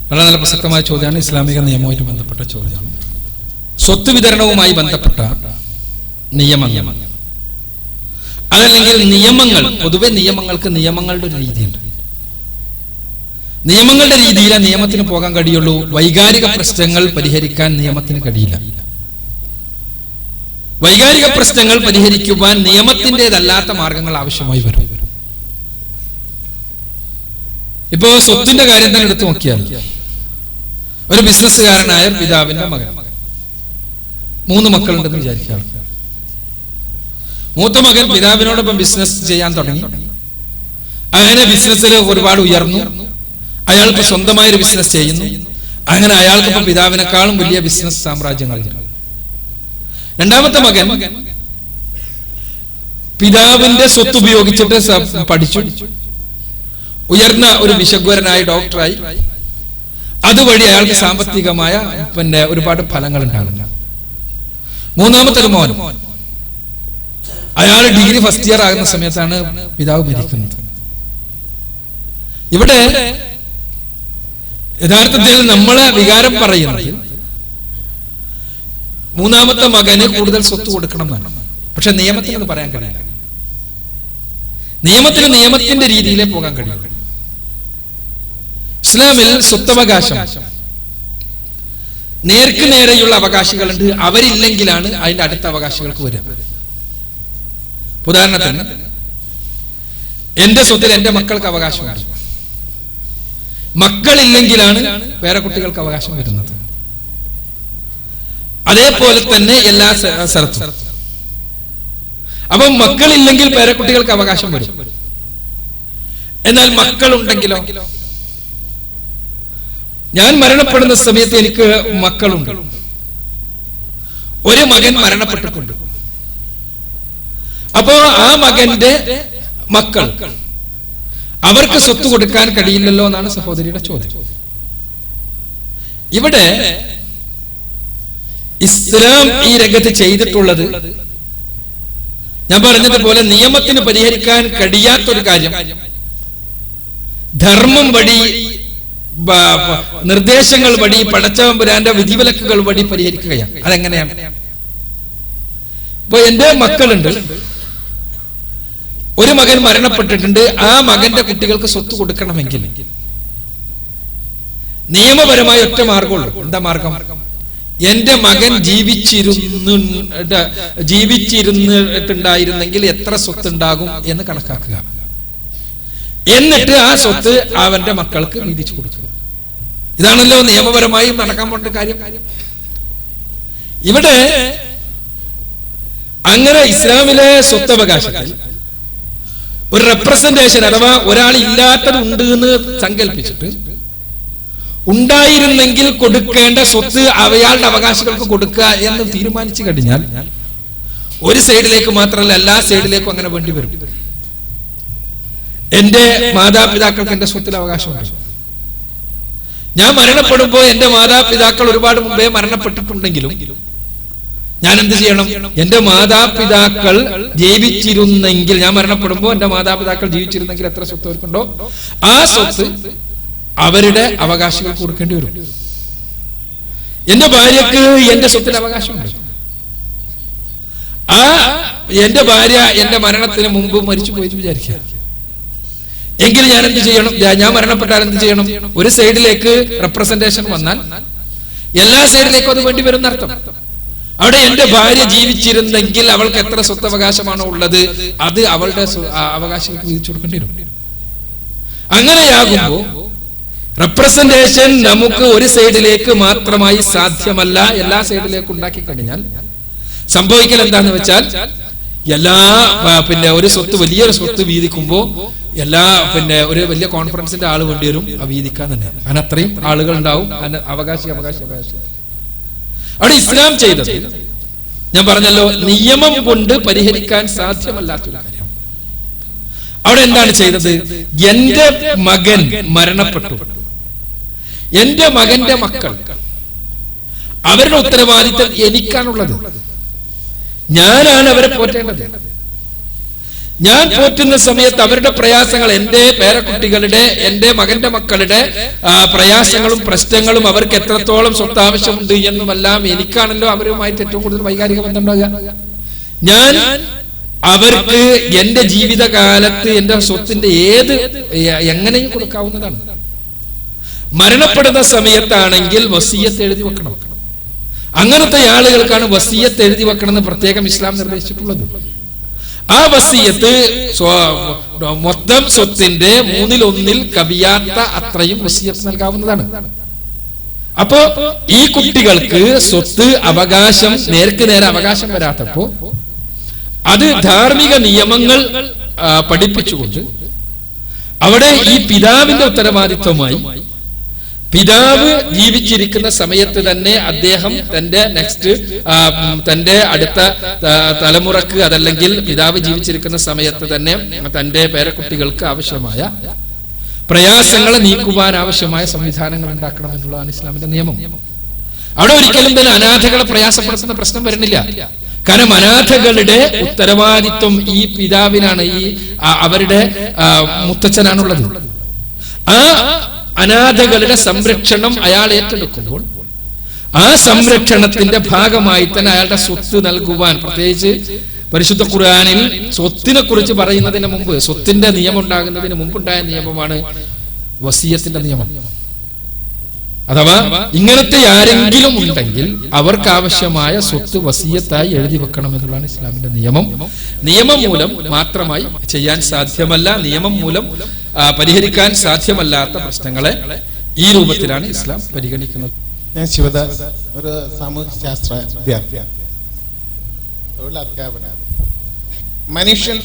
വളരെ നല്ല പ്രസക്തമായ ചോദ്യമാണ്. ഇസ്ലാമിക നിയമവുമായിട്ട് ബന്ധപ്പെട്ട ചോദ്യമാണ്. സ്വത്ത് വിതരണവുമായി ബന്ധപ്പെട്ട നിയമങ്ങൾ, അതല്ലെങ്കിൽ നിയമങ്ങൾ, പൊതുവെ നിയമങ്ങൾക്ക് നിയമങ്ങളുടെ ഒരു രീതിയുണ്ട്. നിയമങ്ങളുടെ രീതിയിലെ നിയമത്തിന് പോകാൻ കഴിയുള്ളൂ. വൈകാരിക പ്രശ്നങ്ങൾ പരിഹരിക്കാൻ നിയമത്തിന് കഴിയില്ല. വൈകാരിക പ്രശ്നങ്ങൾ പരിഹരിക്കുവാൻ നിയമത്തിൻ്റെതല്ലാത്ത മാർഗങ്ങൾ ആവശ്യമായി വരും. ഇപ്പോ സ്വത്തിന്റെ കാര്യം തന്നെ എടുത്തു നോക്കിയാൽ, ഒരു ബിസിനസ്സുകാരനായ പിതാവിന്റെ മകൻ, 3 മക്കളുണ്ടെന്ന് വിചാരിക്കുക. മൂത്ത മകൻ പിതാവിനോടൊപ്പം ബിസിനസ് ചെയ്യാൻ തുടങ്ങി. അങ്ങനെ ബിസിനസ്സിൽ ഒരുപാട് ഉയർന്നു. അയാൾ ഇപ്പൊ സ്വന്തമായൊരു ബിസിനസ് ചെയ്യുന്നു. അങ്ങനെ അയാൾക്ക് ഇപ്പൊ പിതാവിനേക്കാളും വലിയ ബിസിനസ് സാമ്രാജ്യങ്ങൾ. രണ്ടാമത്തെ മകൻ പിതാവിന്റെ സ്വത്ത് ഉപയോഗിച്ചിട്ട് പഠിച്ചു, ഉയർന്ന ഒരു വിശഗ്വരനായ ഡോക്ടറായി. അതുവഴി അയാൾക്ക് സാമ്പത്തികമായ ഒരുപാട് ഫലങ്ങൾ ഉണ്ടാകുന്നു. മൂന്നാമത്തെ ഒരു മോൻ, അയാൾ ഡിഗ്രി ഫസ്റ്റ് ഇയർ ആകുന്ന സമയത്താണ് പിതാവ് മരിക്കുന്നത്. ഇവിടെ യഥാർത്ഥത്തിൽ നമ്മളെ വികാരം പറയുന്നത് മൂന്നാമത്തെ മകന് കൂടുതൽ സ്വത്ത് കൊടുക്കണം എന്നാണ്. പക്ഷെ നിയമത്തിന് അത് പറയാൻ കഴിയില്ല. നിയമത്തിന് നിയമത്തിന്റെ രീതിയിലേ പോകാൻ കഴിയും. ഇസ്ലാമിൽ സ്വത്തവകാശം നേർക്ക് നേരെയുള്ള അവകാശികളുണ്ട്. അവരില്ലെങ്കിലാണ് അതിന്റെ അടുത്ത അവകാശികൾക്ക് വരിക. ഉദാഹരണത്തിന് എന്റെ സ്വത്തിൽ എന്റെ മക്കൾക്ക് അവകാശമുണ്ട്. മക്കളില്ലെങ്കിലാണ് പേരക്കുട്ടികൾക്ക് അവകാശം വരുന്നത്. അതേപോലെ തന്നെ എല്ലാ സ്ഥലത്തും. അപ്പം മക്കളില്ലെങ്കിൽ പേരക്കുട്ടികൾക്ക് അവകാശം വരും. എന്നാൽ മക്കളുണ്ടെങ്കിലോ? ഞാൻ മരണപ്പെടുന്ന സമയത്ത് എനിക്ക് മക്കളുണ്ട്. ഒരു മകൻ മരണപ്പെട്ടിട്ടുണ്ട്. അപ്പോ ആ മകന്റെ മക്കൾ അവർക്ക് സ്വത്ത് കൊടുക്കാൻ കഴിയില്ലല്ലോ എന്നാണ് സഹോദരിയുടെ ചോദ്യം. ഇവിടെ ഇസ്ലാം ഈ രംഗത്ത് ചെയ്തിട്ടുള്ളത്, ഞാൻ പറഞ്ഞതുപോലെ നിയമത്തിന് പരിഹരിക്കാൻ കഴിയാത്തൊരു കാര്യം ധർമ്മം വഴി, നിർദ്ദേശങ്ങൾ വഴി, പടച്ചതമ്പുരാന്റെ വിധിവിലക്കുകൾ വഴി പരിഹരിക്കുകയാണ്. അതെങ്ങനെയാണ്? ഇപ്പൊ എന്റെ മക്കളുണ്ട്, ഒരു മകൻ മരണപ്പെട്ടിട്ടുണ്ട്. ആ മകന്റെ കുട്ടികൾക്ക് സ്വത്ത് കൊടുക്കണമെങ്കിൽ നിയമപരമായ ഒറ്റ മാർഗമുള്ളൂ. എന്താ മാർഗം? എന്റെ മകൻ ജീവിച്ചിരുന്നിട്ടുണ്ടായിരുന്നെങ്കിൽ എത്ര സ്വത്ത് ഉണ്ടാകും എന്ന് കണക്കാക്കുക. എന്നിട്ട് ആ സ്വത്ത് അവന്റെ മക്കൾക്ക് വീതിച്ചു കൊടുക്കുക. ഇതാണല്ലോ നിയമപരമായി നടക്കാൻ പോണ്ട കാര്യം. ഇവിടെ അങ്ങനെ ഇസ്ലാമിലെ സ്വത്തവകാശത്തിൽ ഒരു റെപ്രസെന്റേഷൻ, അഥവാ ഒരാൾ ഇല്ലാത്തതുണ്ട് എന്ന് സങ്കല്പിച്ചിട്ട് ഉണ്ടായിരുന്നെങ്കിൽ കൊടുക്കേണ്ട സ്വത്ത് അയാളുടെ അവകാശികൾക്ക് കൊടുക്കുക എന്ന് തീരുമാനിച്ചു കഴിഞ്ഞാൽ ഒരു സൈഡിലേക്ക് മാത്രമല്ല എല്ലാ സൈഡിലേക്കും അങ്ങനെ വേണ്ടി വരും. എന്റെ മാതാപിതാക്കൾക്ക് എന്റെ സ്വത്തിൽ അവകാശമുണ്ട്. ഞാൻ മരണപ്പെടുമ്പോൾ എന്റെ മാതാപിതാക്കൾ ഒരുപാട് മുമ്പേ മരണപ്പെട്ടിട്ടുണ്ടെങ്കിലും ഞാൻ എന്ത് ചെയ്യണം? എന്റെ മാതാപിതാക്കൾ ജീവിച്ചിരുന്നെങ്കിൽ, ഞാൻ മരണപ്പെടുമ്പോൾ എന്റെ മാതാപിതാക്കൾ ജീവിച്ചിരുന്നെങ്കിൽ എത്ര സ്വത്ത് അവർക്കുണ്ടോ ആ സ്വത്ത് അവരുടെ അവകാശികൾക്ക് കൊടുക്കേണ്ടി വരും. എന്റെ ഭാര്യക്ക് എന്റെ സ്വത്തിന് അവകാശമുണ്ട്. ആ എന്റെ ഭാര്യ എന്റെ മരണത്തിന് മുമ്പ് മരിച്ചു പോയിട്ട് വിചാരിക്കുക എങ്കിൽ ഞാൻ എന്ത് ചെയ്യണം? ഞാൻ മരണപ്പെട്ടാൽ എന്ത് ചെയ്യണം? ഒരു സൈഡിലേക്ക് റെപ്രസെന്റേഷൻ വന്നാൽ എല്ലാ സൈഡിലേക്കും അത് വേണ്ടി വരും എന്നർത്ഥം. അവിടെ എന്റെ ഭാര്യ ജീവിച്ചിരുന്നെങ്കിൽ അവൾക്ക് എത്ര സ്വത്തവകാശമാണോ ഉള്ളത് അത് അവളുടെ അവകാശികൾക്ക് വിധിച്ചു കൊടുക്കേണ്ടി വരും. അങ്ങനെയാകുമ്പോ റെപ്രസെന്റേഷൻ നമുക്ക് ഒരു സൈഡിലേക്ക് മാത്രമായി സാധ്യമല്ല, എല്ലാ സൈഡിലേക്കും ഉണ്ടാക്കി കഴിഞ്ഞാൽ സംഭവിക്കൽ എന്താന്ന് വെച്ചാൽ എല്ലാ ഒരു സ്വത്ത്, വലിയൊരു സ്വത്ത് വീതിക്കുമ്പോ എല്ലാ ഒരു വലിയ കോൺഫറൻസിന്റെ ആള് വേണ്ടി വരും ആ വീതിക്കാൻ തന്നെ. അങ്ങനെ അത്രയും ആളുകൾ ഉണ്ടാവും. അവകാശി അവിടെ ഇസ്ലാം ചെയ്തത് ഞാൻ പറഞ്ഞല്ലോ, നിയമം കൊണ്ട് പരിഹരിക്കാൻ സാധ്യമല്ലാത്തൊരു കാര്യം. അവിടെ എന്താണ് ചെയ്തത്? എന്റെ മകൻ മരണപ്പെട്ടു, എന്റെ മകന്റെ മക്കൾ, അവരുടെ ഉത്തരവാദിത്തം എനിക്കാണുള്ളത്. ഞാനാണ് അവരെ പോറ്റേണ്ടത്. ഞാൻ പോറ്റുന്ന സമയത്ത് അവരുടെ പ്രയാസങ്ങൾ, എന്റെ പേരക്കുട്ടികളുടെ, എന്റെ മകന്റെ മക്കളുടെ പ്രയാസങ്ങളും പ്രശ്നങ്ങളും അവർക്ക് എത്രത്തോളം സ്വത്ത് ആവശ്യമുണ്ട് എന്നുമെല്ലാം എനിക്കാണല്ലോ അവരുമായിട്ട് ഏറ്റവും കൂടുതൽ വൈകാരിക ബന്ധം ഉണ്ടാകുക. ഞാൻ അവർക്ക് എന്റെ ജീവിതകാലത്ത് എന്റെ സ്വത്തിന്റെ എങ്ങനെയും കൊടുക്കാവുന്നതാണ്. മരണപ്പെടുന്ന സമയത്താണെങ്കിൽ വസിയത്ത് എഴുതി വെക്കണം. അങ്ങനത്തെ ആളുകൾക്കാണ് വസിയത്ത് എഴുതി വെക്കണം എന്ന് പ്രത്യേകം ഇസ്ലാം നിർദ്ദേശിച്ചിട്ടുള്ളത്. ആ വസിയത്ത് മൊത്തം സ്വത്തിന്റെ 1/3 കവിയാത്ത അത്രയും വസിയത്ത് നൽകാവുന്നതാണ്. അപ്പോ ഈ കുട്ടികൾക്ക് സ്വത്ത് അവകാശം നേർക്ക് നേരെ അവകാശം വരാത്തപ്പോ അത് ധാർമ്മിക നിയമങ്ങൾ പഠിപ്പിച്ചുകൊണ്ട് അവിടെ ഈ പിതാവിന്റെ ഉത്തരവാദിത്വമായി പിതാവ് ജീവിച്ചിരിക്കുന്ന സമയത്ത് തന്നെ അദ്ദേഹം തന്റെ അടുത്ത തലമുറക്ക്, അതല്ലെങ്കിൽ പിതാവ് ജീവിച്ചിരിക്കുന്ന സമയത്ത് തന്നെ തന്റെ പേരക്കുട്ടികൾക്ക് ആവശ്യമായ പ്രയാസങ്ങൾ നീക്കുവാൻ ആവശ്യമായ സംവിധാനങ്ങൾ ഉണ്ടാക്കണം എന്നുള്ളതാണ് ഇസ്ലാമിന്റെ നിയമം. അവിടെ ഒരിക്കലും തന്നെ അനാഥകളെ പ്രയാസപ്പെടുത്തുന്ന പ്രശ്നം വരുന്നില്ല. കാരണം അനാഥകളുടെ ഉത്തരവാദിത്വം ഈ പിതാവിനാണ്, ഈ അവരുടെ മുത്തച്ഛനാണുള്ളത്. ആ അനാഥകളുടെ സംരക്ഷണം അയാൾ ഏറ്റെടുക്കുമ്പോൾ ആ സംരക്ഷണത്തിന്റെ ഭാഗമായി തന്നെ അയാളുടെ സ്വത്ത് നൽകുവാൻ, പ്രത്യേകിച്ച് പരിശുദ്ധ ഖുർആനിൽ സ്വത്തിനെ കുറിച്ച് പറയുന്നതിന് മുമ്പ്, സ്വത്തിന്റെ നിയമം ഉണ്ടാകുന്നതിന് മുമ്പുണ്ടായ നിയമമാണ് വസിയത്തിന്റെ നിയമം. അഥവാ ഇങ്ങനത്തെ ആരെങ്കിലും ഉണ്ടെങ്കിൽ അവർക്ക് ആവശ്യമായ സ്വത്ത് വസിയത്തായി എഴുതി വെക്കണം എന്നുള്ളതാണ് ഇസ്ലാമിന്റെ നിയമം. നിയമം മൂലം മാത്രമായി ചെയ്യാൻ സാധ്യമല്ല, നിയമം മൂലം പരിഹരിക്കാൻ സാധ്യമല്ലാത്ത പ്രശ്നങ്ങളെ ഈ രൂപത്തിലാണ് ഇസ്ലാം പരിഗണിക്കുന്നത്. ഞാൻ ശിവദാസ്, ഒരു സാമൂഹ്യ ശാസ്ത്ര വിദ്യാർത്ഥിയാണ്. മനുഷ്യൻ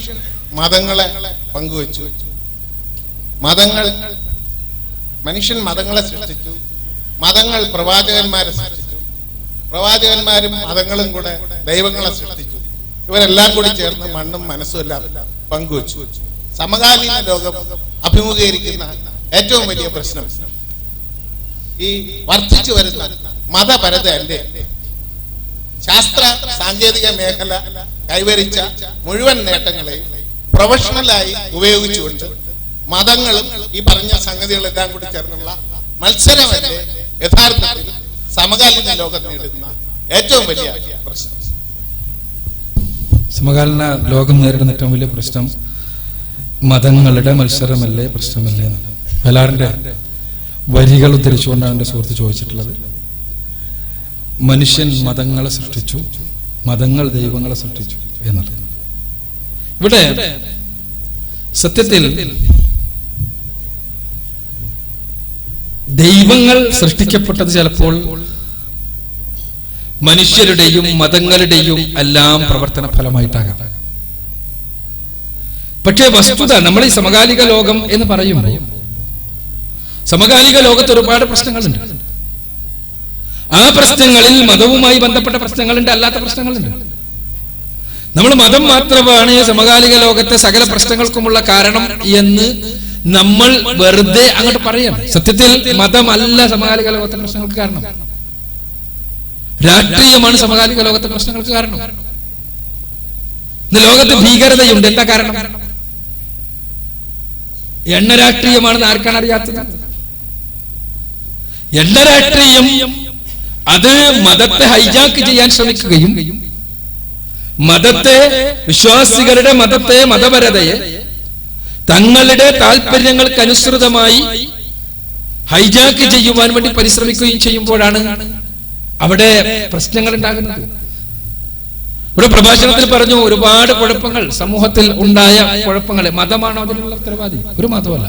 മതങ്ങളെ പങ്കുവച്ചു. മനുഷ്യൻ മതങ്ങളെ സൃഷ്ടിച്ചു. മതങ്ങൾ പ്രവാചകന്മാരെ സൃഷ്ടിച്ചു. പ്രവാചകന്മാരും മതങ്ങളും കൂടെ ദൈവങ്ങളെ സൃഷ്ടിച്ചു. ഇവരെല്ലാം കൂടി ചേർന്ന് മണ്ണും മനസ്സും എല്ലാം പങ്കുവച്ചു. സമകാലീന ലോകം അഭിമുഖീകരിക്കുന്ന ഏറ്റവും വലിയ പ്രശ്നം ഈ വർദ്ധിച്ചു വരുന്ന മതപരത അല്ലേ. ശാസ്ത്ര സാങ്കേതിക മേഖല കൈവരിച്ച മുഴുവൻ നേട്ടങ്ങളെയും പ്രൊഫഷണലായി ഉപയോഗിച്ചുകൊണ്ട് മതങ്ങളും ഈ പറഞ്ഞ സംഗതികളെല്ലാം കൂടി ചേർന്നുള്ള മത്സരമല്ലേ യഥാർത്ഥത്തിൽ സമകാലീന ലോകം നേരിടുന്ന ഏറ്റവും വലിയ പ്രശ്നം. സമകാലീന ലോകം നേരിടുന്ന ഏറ്റവും വലിയ പ്രശ്നം മതങ്ങളുടെ മത്സരമല്ലേ, പ്രശ്നമല്ലേ എന്നാണ്. വയലാറിന്റെ വരികൾ ഉദ്ധരിച്ചുകൊണ്ടാണ് എന്റെ സുഹൃത്ത് ചോദിച്ചിട്ടുള്ളത്. മനുഷ്യൻ മതങ്ങളെ സൃഷ്ടിച്ചു, മതങ്ങൾ ദൈവങ്ങളെ സൃഷ്ടിച്ചു എന്നുള്ളത്. ഇവിടെ സത്യത്തിൽ ദൈവങ്ങൾ സൃഷ്ടിക്കപ്പെട്ടത് ചിലപ്പോൾ മനുഷ്യരുടെയും മതങ്ങളുടെയും എല്ലാം പ്രവർത്തന ഫലമായിട്ടാകാം. പക്ഷേ വസ്തുത, നമ്മൾ ഈ സമകാലിക ലോകം എന്ന് പറയുമ്പോൾ സമകാലിക ലോകത്ത് ഒരുപാട് പ്രശ്നങ്ങളുണ്ട്. ആ പ്രശ്നങ്ങളിൽ മതവുമായി ബന്ധപ്പെട്ട പ്രശ്നങ്ങളുണ്ട്, അല്ലാത്ത പ്രശ്നങ്ങളുണ്ട്. നമ്മൾ മതം മാത്രമാണ് സമകാലിക ലോകത്തെ സകല പ്രശ്നങ്ങൾക്കുമുള്ള കാരണം എന്ന് നമ്മൾ വെറുതെ അങ്ങോട്ട് പറയണം. സത്യത്തിൽ മതമല്ല സമകാലിക ലോകത്തെ പ്രശ്നങ്ങൾക്ക് കാരണം. രാഷ്ട്രീയമാണ് സമകാലിക ലോകത്തെ പ്രശ്നങ്ങൾക്ക് കാരണം. ഇന്ന് ലോകത്ത് ഭീകരതയുണ്ട്. എന്താ കാരണം? എണ്ണ രാഷ്ട്രീയമാണെന്ന് ആർക്കാണ് അറിയാത്തത്? എണ്ണ രാഷ്ട്രീയം അത് മതത്തെ ഹൈജാക്ക് ചെയ്യാൻ ശ്രമിക്കുകയും മതത്തെ, വിശ്വാസികളുടെ മതത്തെ, മതപരതയെ തങ്ങളുടെ താല്പര്യങ്ങൾക്കനുസൃതമായി ഹൈജാക്ക് ചെയ്യുവാൻ വേണ്ടി പരിശ്രമിക്കുകയും ചെയ്യുമ്പോഴാണ് അവിടെ പ്രശ്നങ്ങൾ ഉണ്ടാകുന്നത്. ഇവിടെ പ്രഭാഷണത്തിൽ പറഞ്ഞു ഒരുപാട് കുഴപ്പങ്ങൾ സമൂഹത്തിൽ ഉണ്ടായ കുഴപ്പങ്ങളെ. മതമാണോ അതിനുള്ള ഉത്തരവാദി? ഒരു മതമല്ല.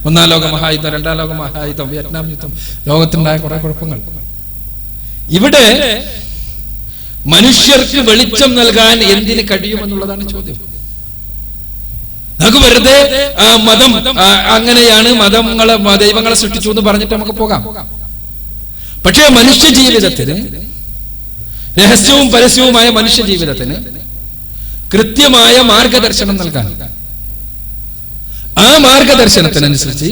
ഒന്നാം ലോക മഹായുദ്ധം, രണ്ടാം ലോക മഹായുദ്ധം, വിയറ്റ്നാം യുദ്ധം, ലോകത്തുണ്ടായ കുറെ കുഴപ്പങ്ങൾ. ഇവിടെ മനുഷ്യർക്ക് വെളിച്ചം നൽകാൻ എന്തിന് കഴിയുമെന്നുള്ളതാണ് ചോദ്യം. നമുക്ക് വെറുതെ മതം അങ്ങനെയാണ്, മതങ്ങളെ ദൈവങ്ങളെ സൃഷ്ടിച്ചു എന്ന് പറഞ്ഞിട്ട് നമുക്ക് പോകാം. പക്ഷേ മനുഷ്യ ജീവിതത്തിന്, രഹസ്യവും പരസ്യവുമായ മനുഷ്യ ജീവിതത്തിന് കൃത്യമായ മാർഗദർശനം നൽകാൻ, ആ മാർഗദർശനത്തിനനുസരിച്ച്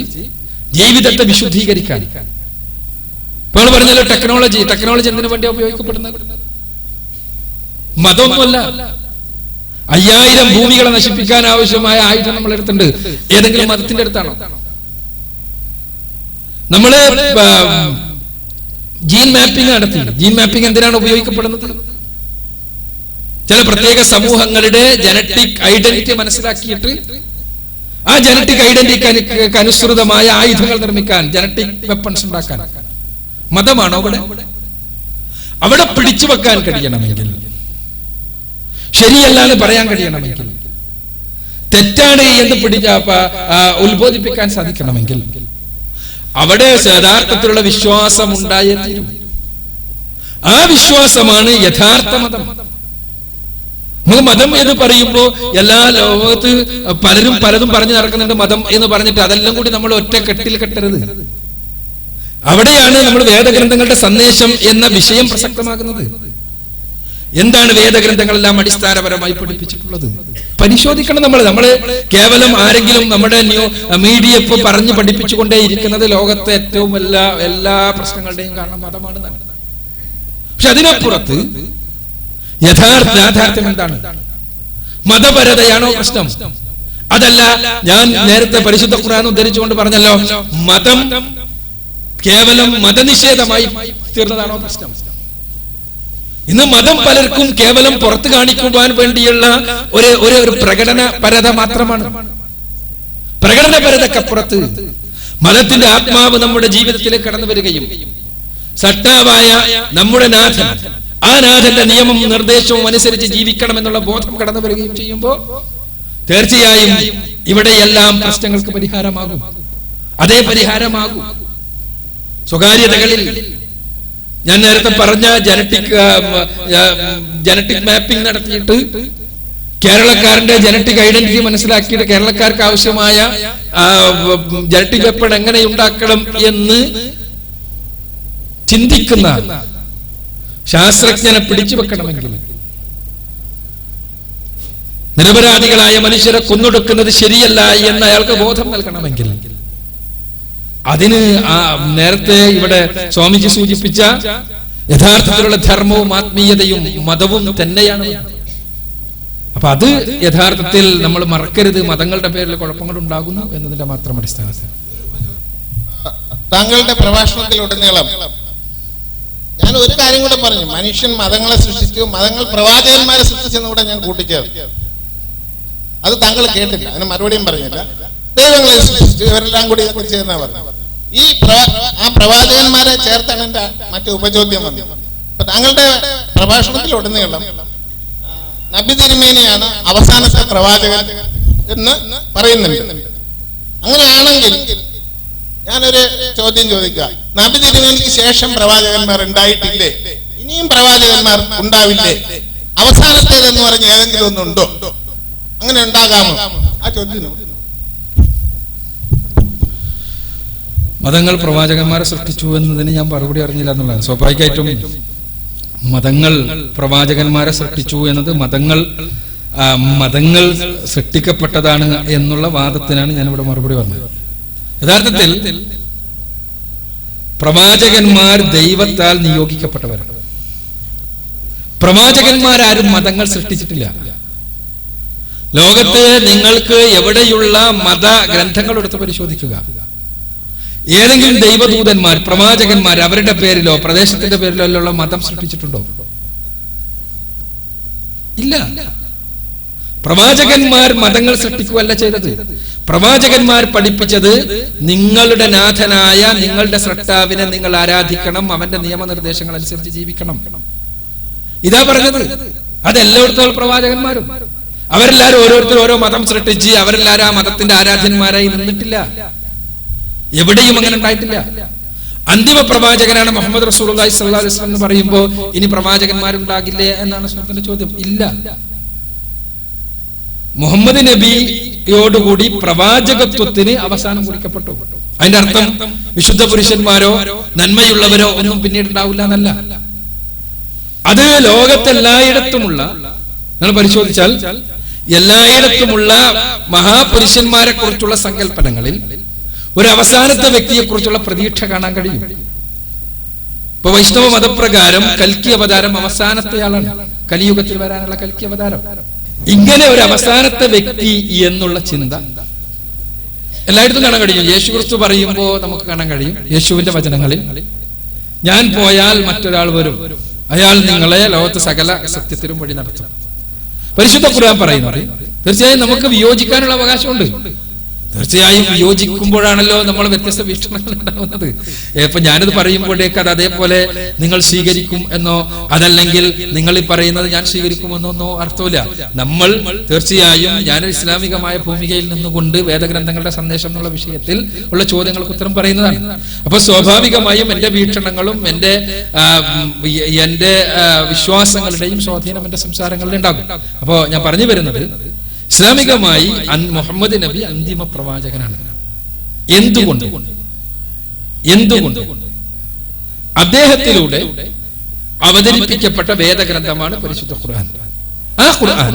ജീവിതത്തെ വിശുദ്ധീകരിക്കാൻ. ഇപ്പോൾ പറഞ്ഞല്ലോ ടെക്നോളജി എന്തിനു വേണ്ടി ഉപയോഗിക്കപ്പെടുന്നത്? മതമൊന്നുമല്ല. 5000 ഭൂമികളെ നശിപ്പിക്കാൻ ആവശ്യമായ ആയുധം നമ്മൾ എടുത്തിട്ടുണ്ട്. ഏതെങ്കിലും മതത്തിന്റെ അടുത്താണോ? നമ്മള് ജീൻ മാപ്പിംഗ് നടത്തി. ജീൻ മാപ്പിംഗ് എന്തിനാണ് ഉപയോഗിക്കപ്പെടുന്നത്? ചില പ്രത്യേക സമൂഹങ്ങളുടെ ജനറ്റിക് ഐഡന്റിറ്റി മനസ്സിലാക്കിയിട്ട് ആ ജനറ്റിക് ഐഡന്റിറ്റിക്ക് അനുസൃതമായ ആയുധങ്ങൾ നിർമ്മിക്കാൻ, ജനറ്റിക് വെപ്പൺസ് ഉണ്ടാക്കാൻ. മതമാണോ അവിടെ? അവിടെ പിടിച്ചു വെക്കാൻ കഴിയണമെങ്കിൽ, ശരിയല്ല എന്ന് പറയാൻ കഴിയണമെങ്കിൽ, തെറ്റാണ് എന്ന് ഉത്ബോധിപ്പിക്കാൻ സാധിക്കണമെങ്കിൽ അവിടെ യഥാർത്ഥത്തിലുള്ള വിശ്വാസം ഉണ്ടായേ തീരും. ആ വിശ്വാസമാണ് യഥാർത്ഥ മതം. നമുക്ക് മതം എന്ന് പറയുമ്പോ എല്ലാ ലോകത്ത് പലരും പലതും പറഞ്ഞു നടക്കുന്നുണ്ട് മതം എന്ന് പറഞ്ഞിട്ട് അതെല്ലാം കൂടി നമ്മൾ ഒറ്റ കെട്ടിൽ കെട്ടരുത്. അവിടെയാണ് നമ്മൾ വേദഗ്രന്ഥങ്ങളുടെ സന്ദേശം എന്ന വിഷയം പ്രസക്തമാകുന്നത്. എന്താണ് വേദഗ്രന്ഥങ്ങളെല്ലാം അടിസ്ഥാനപരമായി പഠിപ്പിച്ചിട്ടുള്ളത് പരിശോധിക്കണം. നമ്മള് കേവലം ആരെങ്കിലും നമ്മുടെ മീഡിയ ഇപ്പൊ പറഞ്ഞു പഠിപ്പിച്ചുകൊണ്ടേ ഇരിക്കുന്നത് ലോകത്തെ ഏറ്റവും എല്ലാ പ്രശ്നങ്ങളുടെയും കാരണം മതമാണ്. പക്ഷെ അതിനപ്പുറത്ത് യാഥാർത്ഥ്യം എന്താണ്? മതപരതയാണോ പ്രശ്നം? അതല്ല, ഞാൻ നേരത്തെ പരിശുദ്ധ ഖുർആൻ ഉദ്ധരിച്ചുകൊണ്ട് പറഞ്ഞല്ലോ, മതം കേവലം മതനിഷേധമായി തീർന്നതാണോ പ്രശ്നം? ഇന്ന് മതം പലർക്കും കേവലം പുറത്തു കാണിക്കുവാൻ വേണ്ടിയുള്ള ഒരു പ്രകടനപരത മാത്രമാണ്. പ്രകടനപരതക്കപ്പുറത്ത് മതത്തിന്റെ ആത്മാവ് നമ്മുടെ ജീവിതത്തിലേക്ക് കടന്നു വരികയും സട്ടാവായ നമ്മുടെ നാഥൻ, ആ നാഥന്റെ നിയമവും നിർദ്ദേശവും അനുസരിച്ച് ജീവിക്കണം എന്നുള്ള ബോധം കടന്നു വരികയും ചെയ്യുമ്പോൾ തീർച്ചയായും ഇവിടെയെല്ലാം പ്രശ്നങ്ങൾക്ക് പരിഹാരമാകും. അതേ പരിഹാരമാകും. സ്വകാര്യതകളിൽ ഞാൻ നേരത്തെ പറഞ്ഞ ജനറ്റിക് മാപ്പിംഗ് നടത്തിയിട്ട് കേരളക്കാരന്റെ ജനറ്റിക് ഐഡന്റിറ്റി മനസ്സിലാക്കിയിട്ട് കേരളക്കാർക്ക് ആവശ്യമായ ജനറ്റിക് വെപ്പൺ എങ്ങനെ ഉണ്ടാക്കണം എന്ന് ചിന്തിക്കുന്ന ശാസ്ത്രജ്ഞനെ പിടിച്ചു വെക്കണമെങ്കിൽ, നിരപരാധികളായ മനുഷ്യരെ കൊന്നൊടുക്കുന്നത് ശരിയല്ല എന്ന് അയാൾക്ക് ബോധം നൽകണമെങ്കിൽ, അതിന് നേരത്തെ ഇവിടെ സ്വാമിജി സൂചിപ്പിച്ച യഥാർത്ഥത്തിലുള്ള ധർമ്മവും ആത്മീയതയും മതവും തന്നെയാണ്. അപ്പൊ അത് യഥാർത്ഥത്തിൽ നമ്മൾ മറക്കരുത്. മതങ്ങളുടെ പേരിൽ കുഴപ്പങ്ങൾ ഉണ്ടാകുന്നു എന്നതിന്റെ മാത്രം അടിസ്ഥാനത്തിൽ. താങ്കളുടെ പ്രഭാഷണത്തിലുടനീളം ഞാൻ ഒരു കാര്യം കൂടെ പറഞ്ഞു. മനുഷ്യൻ മതങ്ങളെ സൃഷ്ടിച്ചു, മതങ്ങൾ പ്രവാചകന്മാരെ സൃഷ്ടിച്ചെന്ന് കൂടെ ഞാൻ കൂട്ടിച്ചേർത്തു. അത് താങ്കൾ കേട്ടില്ല, അതിന് മറുപടിയും പറഞ്ഞില്ല. ദൈവങ്ങളെ സൃഷ്ടിച്ചു, ഇവരെല്ലാം കൂടി ചെയ്യുന്ന പറഞ്ഞു. ആ പ്രവാചകന്മാരെ ചേർത്താണ് എന്റെ മറ്റു ഉപചോദ്യം വന്നത്. അപ്പൊ താങ്കളുടെ പ്രഭാഷണത്തിലുടനീളം നബി തിരുമേനിയാണ് അവസാനത്തെ പ്രവാചകൻ എന്ന് പറയുന്നുണ്ട്. അങ്ങനെയാണെങ്കിൽ ഞാനൊരു ചോദ്യം ചോദിക്കുക. നബി തിരുമേനിക്ക് ശേഷം പ്രവാചകന്മാർ ഉണ്ടായിട്ടില്ലേ? ഇനിയും പ്രവാചകന്മാർ ഉണ്ടാവില്ലേ? അവസാനത്തേതെന്ന് പറഞ്ഞ് ഏതെങ്കിലും ഒന്നുണ്ടോ? അങ്ങനെ ഉണ്ടാകാമോ? ആ ചോദ്യം. മതങ്ങൾ പ്രവാചകന്മാരെ സൃഷ്ടിച്ചു എന്നതിന് ഞാൻ മറുപടി അറിഞ്ഞില്ല എന്നുള്ളതാണ്. സ്വാഭാവികമായിട്ടും മതങ്ങൾ പ്രവാചകന്മാരെ സൃഷ്ടിച്ചു എന്നത് മതങ്ങൾ സൃഷ്ടിക്കപ്പെട്ടതാണ് എന്നുള്ള വാദത്തിനാണ് ഞാനിവിടെ മറുപടി പറഞ്ഞത്. യഥാർത്ഥത്തിൽ പ്രവാചകന്മാർ ദൈവത്താൽ നിയോഗിക്കപ്പെട്ടവരാണ്. പ്രവാചകന്മാരാരും മതങ്ങൾ സൃഷ്ടിച്ചിട്ടില്ല. ലോകത്ത് നിങ്ങൾക്ക് എവിടെയുള്ള മത ഗ്രന്ഥങ്ങൾ എടുത്ത് പരിശോധിക്കുക. ഏതെങ്കിലും ദൈവദൂതന്മാർ, പ്രവാചകന്മാർ അവരുടെ പേരിലോ പ്രദേശത്തിന്റെ പേരിലോ ഉള്ള മതം സൃഷ്ടിച്ചിട്ടുണ്ടോ? ഇല്ല. പ്രവാചകന്മാർ മതങ്ങൾ സൃഷ്ടിക്കുകയല്ല ചെയ്തത്. പ്രവാചകന്മാർ പഠിപ്പിച്ചത് നിങ്ങളുടെ നാഥനായ നിങ്ങളുടെ സ്രഷ്ടാവിനെ നിങ്ങൾ ആരാധിക്കണം, അവന്റെ നിയമനിർദ്ദേശങ്ങൾ അനുസരിച്ച് ജീവിക്കണം. ഇതാ പറഞ്ഞത്. അതെല്ലായിടത്തും പ്രവാചകന്മാരും അവരെല്ലാരും ഓരോരുത്തർ ഓരോ മതം സൃഷ്ടിച്ച് അവരെല്ലാരും ആ മതത്തിന്റെ ആരാധ്യന്മാരായി നിന്നിട്ടില്ല. എവിടെയും അങ്ങനെ ഉണ്ടായിട്ടില്ല. അന്തിമ പ്രവാചകനാണ് മുഹമ്മദ് റസൂലുള്ളാഹി സ്വല്ലല്ലാഹു അലൈഹി വസല്ലം എന്ന് പറയുമ്പോ ഇനി പ്രവാചകന്മാരുണ്ടാകില്ലേ എന്നാണ് സുഹൃത്തിന്റെ ചോദ്യം. ഇല്ല. മുഹമ്മദ് നബിയോടുകൂടി പ്രവാചകത്വത്തിന് അവസാനം കുറിക്കപ്പെട്ടു. അതിന്റെ അർത്ഥം വിശുദ്ധ പുരുഷന്മാരോ നന്മയുള്ളവരോ ഒന്നും പിന്നീട് ഉണ്ടാവില്ല എന്നല്ല. അത് ലോകത്തെല്ലായിടത്തുമുള്ള, നിങ്ങൾ പരിശോധിച്ചാൽ എല്ലായിടത്തുമുള്ള മഹാപുരുഷന്മാരെ കുറിച്ചുള്ള സങ്കല്പനങ്ങളിൽ ഒരു അവസാനത്തെ വ്യക്തിയെ കുറിച്ചുള്ള പ്രതീക്ഷ കാണാൻ കഴിയും. ഇപ്പൊ വൈഷ്ണവ മതപ്രകാരം കൽക്കി അവതാരം അവസാനത്തെ ആളാണ്, കലിയുഗത്തിൽ വരാനുള്ള കൽക്കി അവതാരം. ഇങ്ങനെ ഒരു അവസാനത്തെ വ്യക്തി എന്നുള്ള ചിന്ത എല്ലായിടത്തും കാണാൻ കഴിയും. യേശു ക്രിസ്തു പറയുമ്പോൾ നമുക്ക് കാണാൻ കഴിയും യേശുവിന്റെ വചനങ്ങളിൽ, ഞാൻ പോയാൽ മറ്റൊരാൾ വരും, അയാൾ നിങ്ങളെ ലോകത്ത് സകല സത്യത്തിലും വഴി നടത്തും. പരിശുദ്ധ ഖുർആൻ പറയുന്നത് തീർച്ചയായും നമുക്ക് വിയോജിക്കാനുള്ള അവകാശമുണ്ട്. തീർച്ചയായും യോജിക്കുമ്പോഴാണല്ലോ നമ്മൾ വ്യത്യസ്ത വീക്ഷണങ്ങൾ ഉണ്ടാവുന്നത്. ഇപ്പൊ ഞാനിത് പറയുമ്പോഴേക്ക് അത് അതേപോലെ നിങ്ങൾ സ്വീകരിക്കും എന്നോ അതല്ലെങ്കിൽ നിങ്ങൾ ഈ പറയുന്നത് ഞാൻ സ്വീകരിക്കുമെന്നോ അർത്ഥമില്ല. നമ്മൾ തീർച്ചയായും ഞാനൊരു ഇസ്ലാമികമായ ഭൂമികയിൽ നിന്നുകൊണ്ട് വേദഗ്രന്ഥങ്ങളുടെ സന്ദേശം എന്നുള്ള വിഷയത്തിൽ ഉള്ള ചോദ്യങ്ങൾക്ക് ഉത്തരം പറയുന്നതാണ്. അപ്പൊ സ്വാഭാവികമായും എന്റെ വീക്ഷണങ്ങളും എന്റെ വിശ്വാസങ്ങളുടെയും സ്വാധീനം എന്റെ സംസാരങ്ങളിൽ ഉണ്ടാകും. അപ്പോ ഞാൻ പറഞ്ഞു വരുന്നത്, ഇസ്ലാമികമായി മുഹമ്മദ് നബി അന്തിമ പ്രവാചകനാണ്. എന്തുകൊണ്ട് അദ്ദേഹത്തിലൂടെ അവതരിപ്പിക്കപ്പെട്ട വേദഗ്രന്ഥമാണ് പരിശുദ്ധ ഖുർആൻ. ആ ഖുർആൻ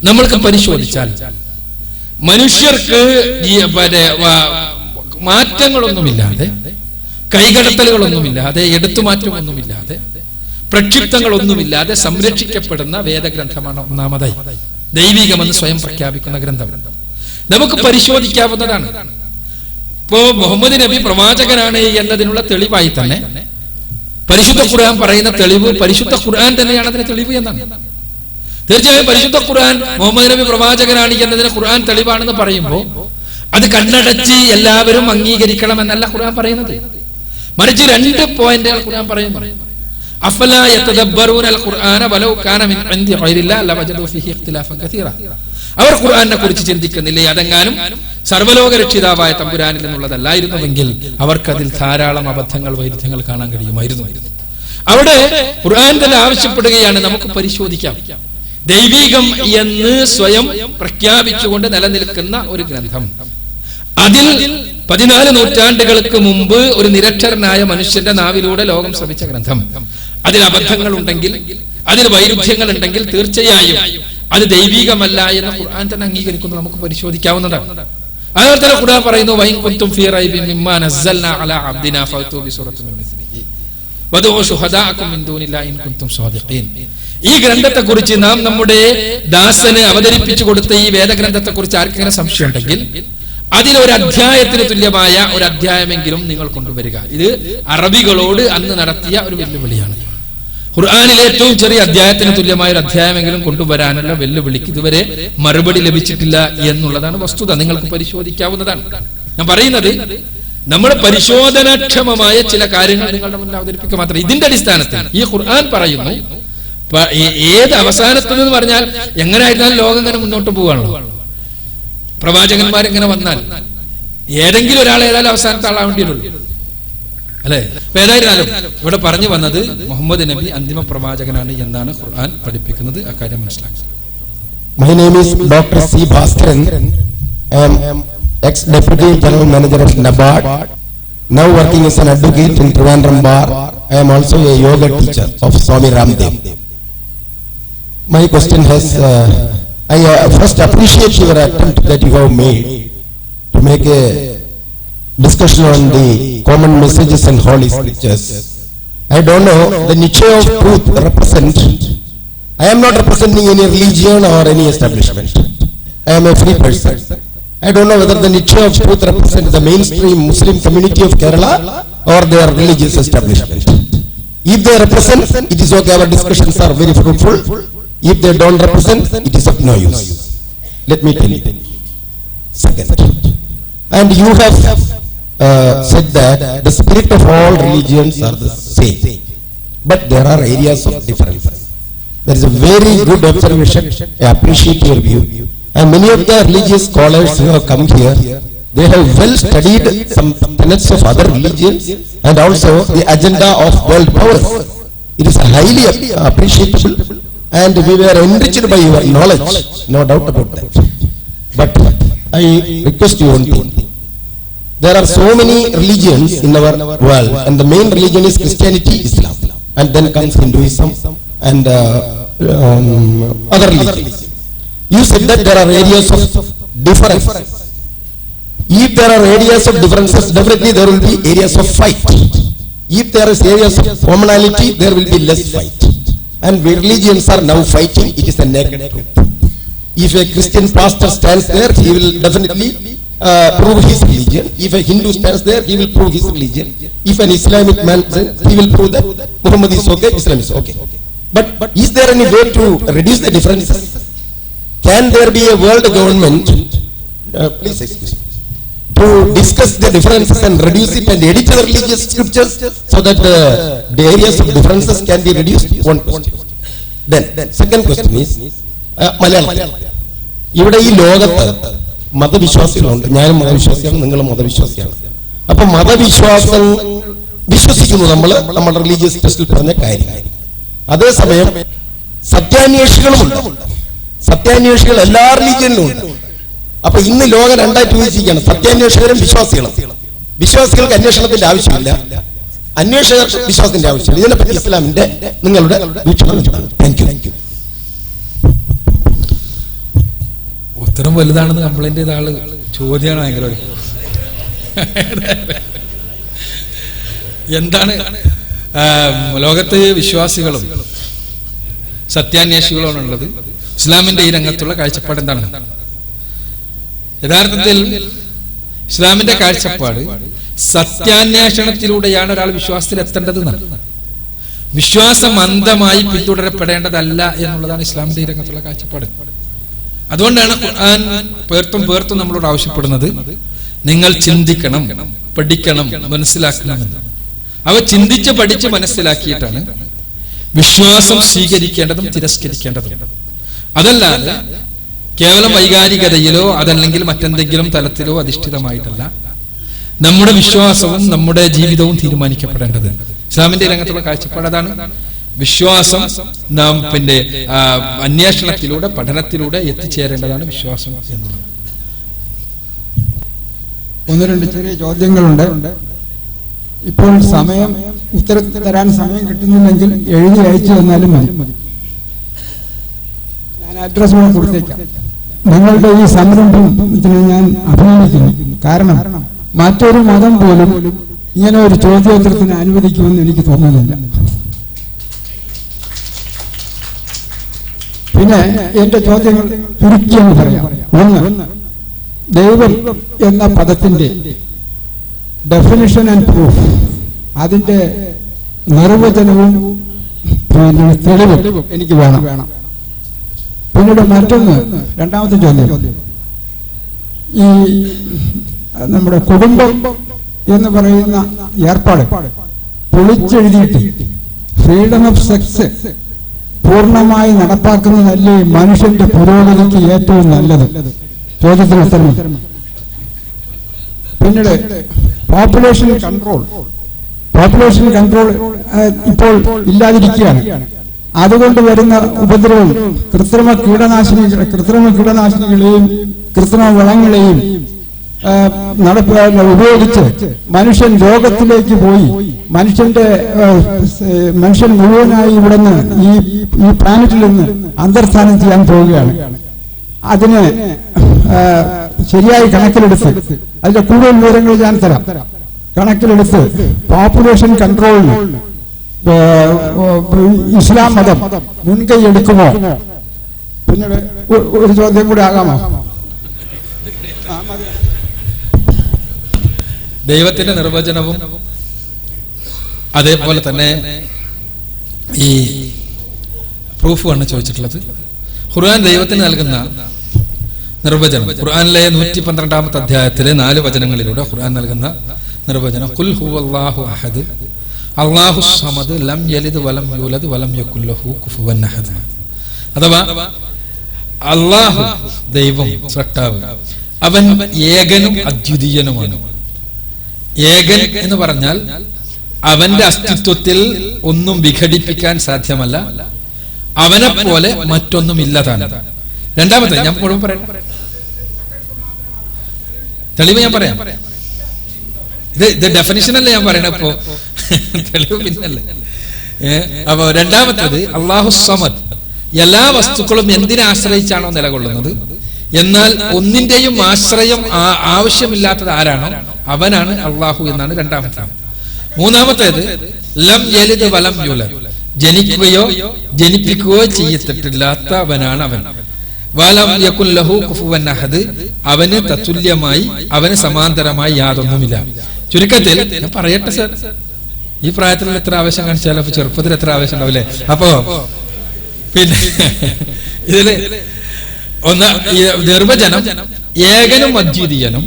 നമ്മൾക്ക് പരിശോധിച്ചാൽ മനുഷ്യർക്ക് മാറ്റങ്ങളൊന്നുമില്ലാതെ, കൈകടത്തലുകളൊന്നുമില്ലാതെ, എടുത്തുമാറ്റമൊന്നുമില്ലാതെ, പ്രക്ഷിപ്തങ്ങളൊന്നുമില്ലാതെ സംരക്ഷിക്കപ്പെടുന്ന വേദഗ്രന്ഥമാണ് ഒന്നാമതായി. ദൈവികമെന്ന് സ്വയം പ്രഖ്യാപിക്കുന്ന ഗ്രന്ഥം നമുക്ക് പരിശോധിക്കാവുന്നതാണ്. ഇപ്പോ മുഹമ്മദ് നബി പ്രവാചകനാണ് എന്നതിനുള്ള തെളിവായി തന്നെ പരിശുദ്ധ ഖുർആൻ പറയുന്ന തെളിവ് പരിശുദ്ധ ഖുർആൻ തന്നെയാണ് അതിന് തെളിവ് എന്നാണ്. തീർച്ചയായും പരിശുദ്ധ ഖുർആൻ മുഹമ്മദ് നബി പ്രവാചകനാണ് എന്നതിന് ഖുർആൻ തെളിവാണെന്ന് പറയുമ്പോൾ അത് കണ്ണടച്ച് എല്ലാവരും അംഗീകരിക്കണം എന്നല്ല ഖുർആൻ പറയുന്നത്. മറിച്ച് 2 പോയിന്റുകൾ ഖുർആൻ പറയുന്നു. അഫലാ യതദബ്ബറൂനൽ ഖുർആന വലൗ കാന മിൻ ഇൻദി ഗൈരില്ലാഹി ലവജദൂ ഫീഹി ഇഖ്തിലാഫൻ കസീറ. അവർ ഖുർആനെ കുറിച്ച് ചിന്തിക്കുന്നില്ലേ, അതെങ്ങാനും സർവ്വലോക രക്ഷിതാവായ തമ്പുരാനിൽ നിന്നുള്ളതല്ലായിരുന്നുവെങ്കിൽ അവർക്കതിൽ ധാരാളം അബദ്ധങ്ങൾ, വൈരുദ്ധ്യങ്ങൾ കാണാൻ കഴിയുമായിരുന്നു. അവിടെ ഖുർആൻ തന്നെ ആവശ്യപ്പെടുകയാണ്, നമുക്ക് പരിശോധിക്കാം. ദൈവികം എന്ന് സ്വയം പ്രഖ്യാപിച്ചുകൊണ്ട് നിലനിൽക്കുന്ന ഒരു ഗ്രന്ഥം, അതിൽ 14 നൂറ്റാണ്ടുകൾക്ക് മുമ്പ് ഒരു നിരക്ഷരനായ മനുഷ്യന്റെ നാവിലൂടെ ലോകം ശ്രമിച്ച ഗ്രന്ഥം, അതിൽ അബദ്ധങ്ങൾ ഉണ്ടെങ്കിൽ, അതിൽ വൈരുദ്ധ്യങ്ങൾ ഉണ്ടെങ്കിൽ തീർച്ചയായും അത് ദൈവികമല്ല എന്ന് ഖുർആൻ തന്നെ അംഗീകരിക്കുന്നത് നമുക്ക് പരിശോധിക്കാവുന്നതാണ്. അതുപോലെ തന്നെ ഖുർആൻ പറയുന്നു, വൈൻ കുൻതും ഫീ റൈബിൻ മിമ്മാ നസ്സൽനാ അലാ അബ്ദിനാ ഫഅ്തു ബിസൂറത്തിൻ മിൻ മിസ്ലിഹി വദഉ ശുഹദാഅകും മിൻ ദൂനില്ലാഹി ഇൻ കുൻതും സാദിഖീൻ. ഈ ഗ്രന്ഥത്തെ കുറിച്ച് നാം നമ്മുടെ ദാസന് അവതരിപ്പിച്ചു കൊടുത്ത ഈ വേദഗ്രന്ഥത്തെ കുറിച്ച് ആർക്കെങ്കിലും സംശയം ഉണ്ടെങ്കിൽ അതിലൊരു അധ്യായത്തിന് തുല്യമായ ഒരു അധ്യായമെങ്കിലും നിങ്ങൾ കൊണ്ടുവരിക. ഇത് അറബികളോട് അന്ന് നടത്തിയ ഒരു വെല്ലുവിളിയാണ്. ഖുർആനിലെ ഏറ്റവും ചെറിയ അധ്യായത്തിന് തുല്യമായ ഒരു അധ്യായമെങ്കിലും കൊണ്ടുവരാനുള്ള വെല്ലുവിളിക്ക് ഇതുവരെ മറുപടി ലഭിച്ചിട്ടില്ല എന്നുള്ളതാണ് വസ്തുത. നിങ്ങൾക്ക് പരിശോധിക്കാവുന്നതാണ്. ഞാൻ പറയുന്നത്, നമ്മൾ പരിശോധനാക്ഷമമായ ചില കാര്യങ്ങൾ നിങ്ങളുടെ മുന്നിൽ അവതരിപ്പിക്കുക മാത്രം. ഇതിന്റെ അടിസ്ഥാനത്തിൽ ഈ ഖുർആൻ പറയുന്നു, ഏത് അവസാനത്തെന്ന് പറഞ്ഞാൽ എങ്ങനെയായിരുന്നാലും ലോകം ഇങ്ങനെ മുന്നോട്ട് പോവുകയാണല്ലോ. പ്രവാചകന്മാരെങ്ങനെ വന്നാൽ ഏതെങ്കിലും ഒരാൾ ഏതായാലും അവസാനത്തെ ആളാവേണ്ടി വരുള്ളൂ, അല്ലെ? ഏതായിരുന്നാലും ഇവിടെ പറഞ്ഞു വന്നത് മുഹമ്മദ് നബി അന്തിമ പ്രവാചകനാണ് എന്നാണ് ഖുർആൻ പഠിപ്പിക്കുന്നത്. ആ കാര്യം മനസ്സിലാക്കുക. My name is Dr. C. Bhaskaran. I am ex-deputy general manager of NABARD, now working as an advocate in Trivandrum Bar. I am also a yoga teacher of Swami Ramdev. My question has, I first appreciate your attempt that you have made to make a discussion on the common messages and holy scriptures. I don't know the niche of truth represent. I am not representing any religion or any establishment. I am a free person. I don't know whether the niche of truth represents the mainstream Muslim community of Kerala or their religious establishment. If they represent, it is okay, our discussions are very fruitful. If they don't represent, it is of no use. Let me tell you. Second, and you have said that the spirit of all religions are the same, but there are areas of difference. That is a very good observation. I appreciate your view. And many of the religious scholars who have come here, they have well studied some tenets of other religions and also the agenda of world powers. It is highly appreciable, and we were enriched by your knowledge, no doubt about that. But I request you one thing. There are so many religions in our world, and the main religion is Christianity, Islam, and then comes Hinduism and other religions. You said that there are areas of difference. If there are areas of differences, definitely there will be areas of fight. If there is areas of commonality, there will be less fight. And religions are now fighting. It is a naked truth. If a Christian pastor stands there, he will definitely prove his religion. If a Hindu stands there, he will prove his religion. If an Islamic man stands, he will prove that Muhammad is okay, Islam is okay. But is there any way to reduce the differences? Can there be a world government? Please excuse me. to discuss the differences and reduce it and edit the religious scriptures so that the areas of differences can be reduced? One question. Then second question is Malayalam. ഇവിടെ ഈ ലോകത്ത് മതവിശ്വാസികളുണ്ട്. ഞാനും മതവിശ്വാസിയാണ്, നിങ്ങളും മതവിശ്വാസിയാണ്. അപ്പൊ മതവിശ്വാസം വിശ്വസിക്കുന്നു നമ്മുടെ religious ടെസ്റ്റിൽ പറഞ്ഞ കാര്യം. അതേസമയം സത്യാന്വേഷികളുമുണ്ട്. സത്യാന്വേഷികൾ എല്ലാ റിലീജിയനിലും ഉണ്ട്. അപ്പൊ ഇന്ന് ലോകം രണ്ടായിട്ട് വിഭജിക്കുകയാണ്, സത്യാന്വേഷകരും വിശ്വാസികളും. വിശ്വാസികൾക്ക് അന്വേഷണത്തിന്റെ ആവശ്യമില്ല, അന്വേഷകർക്ക് വിശ്വാസത്തിന്റെ ആവശ്യമില്ല. ഇതിനെപ്പറ്റി ഇസ്ലാമിന്റെ നിങ്ങളുടെ വീക്ഷണം എന്താണ്? Thank you. ഉത്തരം വലുതാണെന്ന് കംപ്ലൈന്റ് ചെയ്ത ആള് ചോദ്യമാണ് ഭയങ്കര. എന്താണ് ലോകത്ത് വിശ്വാസികളും സത്യാന്വേഷികളുമാണ് ഉള്ളത്. ഇസ്ലാമിന്റെ ഈ രംഗത്തുള്ള കാഴ്ചപ്പാട് എന്താണ്? യഥാർത്ഥത്തിൽ ഇസ്ലാമിന്റെ കാഴ്ചപ്പാട് സത്യാന്വേഷണത്തിലൂടെയാണ് ഒരാൾ വിശ്വാസത്തിൽ എത്തേണ്ടത്. വിശ്വാസം അന്ധമായി പിന്തുടരപ്പെടേണ്ടതല്ല എന്നുള്ളതാണ് ഇസ്ലാമിന്റെ ഈ രംഗത്തുള്ള കാഴ്ചപ്പാട്. അതുകൊണ്ടാണ് ഖുർആൻ പേർത്തും നമ്മളോട് ആവശ്യപ്പെടുന്നത്, നിങ്ങൾ ചിന്തിക്കണം, പഠിക്കണം, മനസ്സിലാക്കണമെന്ന്. അവ ചിന്തിച്ച് പഠിച്ച് മനസ്സിലാക്കിയിട്ടാണ് വിശ്വാസം സ്വീകരിക്കേണ്ടതും തിരസ്കരിക്കേണ്ടതും. അതല്ലാതെ കേവലം വൈകാരികതയിലോ അതല്ലെങ്കിൽ മറ്റെന്തെങ്കിലും തലത്തിലോ അധിഷ്ഠിതമായിട്ടല്ല നമ്മുടെ വിശ്വാസവും നമ്മുടെ ജീവിതവും തീരുമാനിക്കപ്പെടേണ്ടത്. ഇസ്ലാമിന്റെ രംഗത്തുള്ള കാഴ്ചപ്പാട് അതാണ്. വിശ്വാസം നാം അന്വേഷണത്തിലൂടെ പഠനത്തിലൂടെ എത്തിച്ചേരേണ്ടതാണ് വിശ്വാസം എന്നുള്ളത്. ഒന്ന് രണ്ട് ചെറിയ ചോദ്യങ്ങളുണ്ട്. ഇപ്പോൾ ഉത്തരം തരാൻ സമയം കിട്ടുന്നില്ലെങ്കിൽ എഴുതി അയച്ചു തന്നാലും മതി. ഞാൻ അഡ്രസ് കൂടെ കൊടുത്തേക്കാം. നിങ്ങളുടെ ഈ സംരംഭത്തിന് ഞാൻ അഭിനന്ദിക്കുന്നു. കാരണം മറ്റൊരു മതം പോലും ഇങ്ങനെ ഒരു ചോദ്യോത്തരത്തിന് അനുവദിക്കുമെന്ന് എനിക്ക് തോന്നുന്നില്ല. പിന്നെ എന്റെ ചോദ്യങ്ങൾ ചുരുക്കിയെന്ന് പറയാം. ഒന്ന്, ദൈവം എന്ന പദത്തിന്റെ ഡെഫിനിഷൻ ആൻഡ് പ്രൂഫ്, അതിന്റെ നിർവചനവും തെളിവും എനിക്ക് വേണം. പിന്നീട് മറ്റൊന്ന്, രണ്ടാമത്തെ ചോദ്യം, ഈ നമ്മുടെ കുടുംബം എന്ന് പറയുന്ന ഏർപ്പാട് പൊളിച്ചെഴുതിയിട്ട് ഫ്രീഡം ഓഫ് സെക്സ് പൂർണ്ണമായി നടപ്പാക്കുന്നതല്ലേ മനുഷ്യന്റെ പുരോഗതിക്ക് ഏറ്റവും നല്ലത്? ചോദ്യത്തിന് ഉത്തരം. പിന്നീട് പോപ്പുലേഷൻ കൺട്രോൾ ഇപ്പോൾ ഇല്ലാതിരിക്കുകയാണ്. അതുകൊണ്ട് വരുന്ന ഉപദ്രവം കൃത്രിമ കീടനാശിനികളെയും കൃത്രിമ വളങ്ങളെയും ഉപയോഗിച്ച് മനുഷ്യൻ രോഗത്തിലേക്ക് പോയി മനുഷ്യൻ മുഴുവനായി ഇവിടുന്ന് ഈ പ്ലാനറ്റിൽ നിന്ന് അന്തർസ്ഥാനം ചെയ്യാൻ പോവുകയാണ്. അതിന് ശരിയായി കണക്കിലെടുത്ത്, അതിന്റെ കൂടുതൽ വിവരങ്ങൾ ഞാൻ തരാം, കണക്കിലെടുത്ത് പോപ്പുലേഷൻ കൺട്രോളിന് ഇസ്ലാം മതം മുൻകൈ എടുക്കുമോ? പിന്നീട് ഒരു ചോദ്യം കൂടി ആകാമോ? ദൈവത്തിന്റെ നിർവചനവും അതേപോലെ തന്നെ ഈ പ്രൂഫുമാണ് ചോദിച്ചിട്ടുള്ളത്. ഖുർആൻ ദൈവത്തിന് നൽകുന്ന നിർവചനം, ഖുർആനിലെ 112-ാമത്തെ അധ്യായത്തിലെ 4 വചനങ്ങളിലൂടെ ഖുർആൻ നൽകുന്ന നിർവചനം, ഖുൽ ഹുവല്ലാഹു അഹദ് അല്ലാഹു സമദ് ലം യലിദ് വലം യൂലദ് വലം യകുൽ ലഹു കുഫുവൻ അഹദ്. അഥവാ അല്ലാഹു ദൈവം സൃഷ്ടാവ്, അവൻ ഏകനും അദ്വിതീയനുമാണ്. ഏകൻ എന്ന് പറഞ്ഞാൽ അവന്റെ അസ്തിത്വത്തിൽ ഒന്നും വിഘടിപ്പിക്കാൻ സാധ്യമല്ല, അവനെ പോലെ മറ്റൊന്നും ഇല്ലതാണ്. രണ്ടാമത്തെ ഞാൻ മുഴുവൻ പറയാം, തെളിവ് ഞാൻ പറയാം. ഇത് ഡെഫിനിഷൻ അല്ലേ ഞാൻ പറയണ, ഇപ്പോ തെളിവ് പിന്നല്ലേ. അപ്പൊ രണ്ടാമത്തേത് അല്ലാഹു സമദ്, എല്ലാ വസ്തുക്കളും എന്തിനെ ആശ്രയിച്ചാണോ നിലകൊള്ളുന്നത്, എന്നാൽ ഒന്നിന്റെയും ആശ്രയം ആവശ്യമില്ലാത്തത് ആരാണോ അവനാണ് അള്ളാഹു എന്നാണ് രണ്ടാമത്തേത്. മൂന്നാമത്തേത് ലം യലിദ് വലം യൂലദ്, ജനിക്കുകയോ ജനിപ്പിക്കുകയോ ചെയ്യപ്പെട്ടിട്ടില്ലാത്ത അവനാണ് അവൻ. വലം യകുൽ ലഹു കുഫുവൻ അഹദ്, അവന് തത്തുല്യമായി അവന് സമാന്തരമായി യാതൊന്നുമില്ല. ചുരുക്കത്തിൽ ഞാൻ പറയട്ടെ സാർ, ഈ പ്രായത്തിൽ എത്ര ആവേശം കാണിച്ചാലും അപ്പൊ ചെറുപ്പത്തിൽ എത്ര ആവേശം ഉണ്ടാവില്ലേ? അപ്പോ പിന്നെ ഇതില് നിർവചനം ഏകനും അദ്വിതീയനും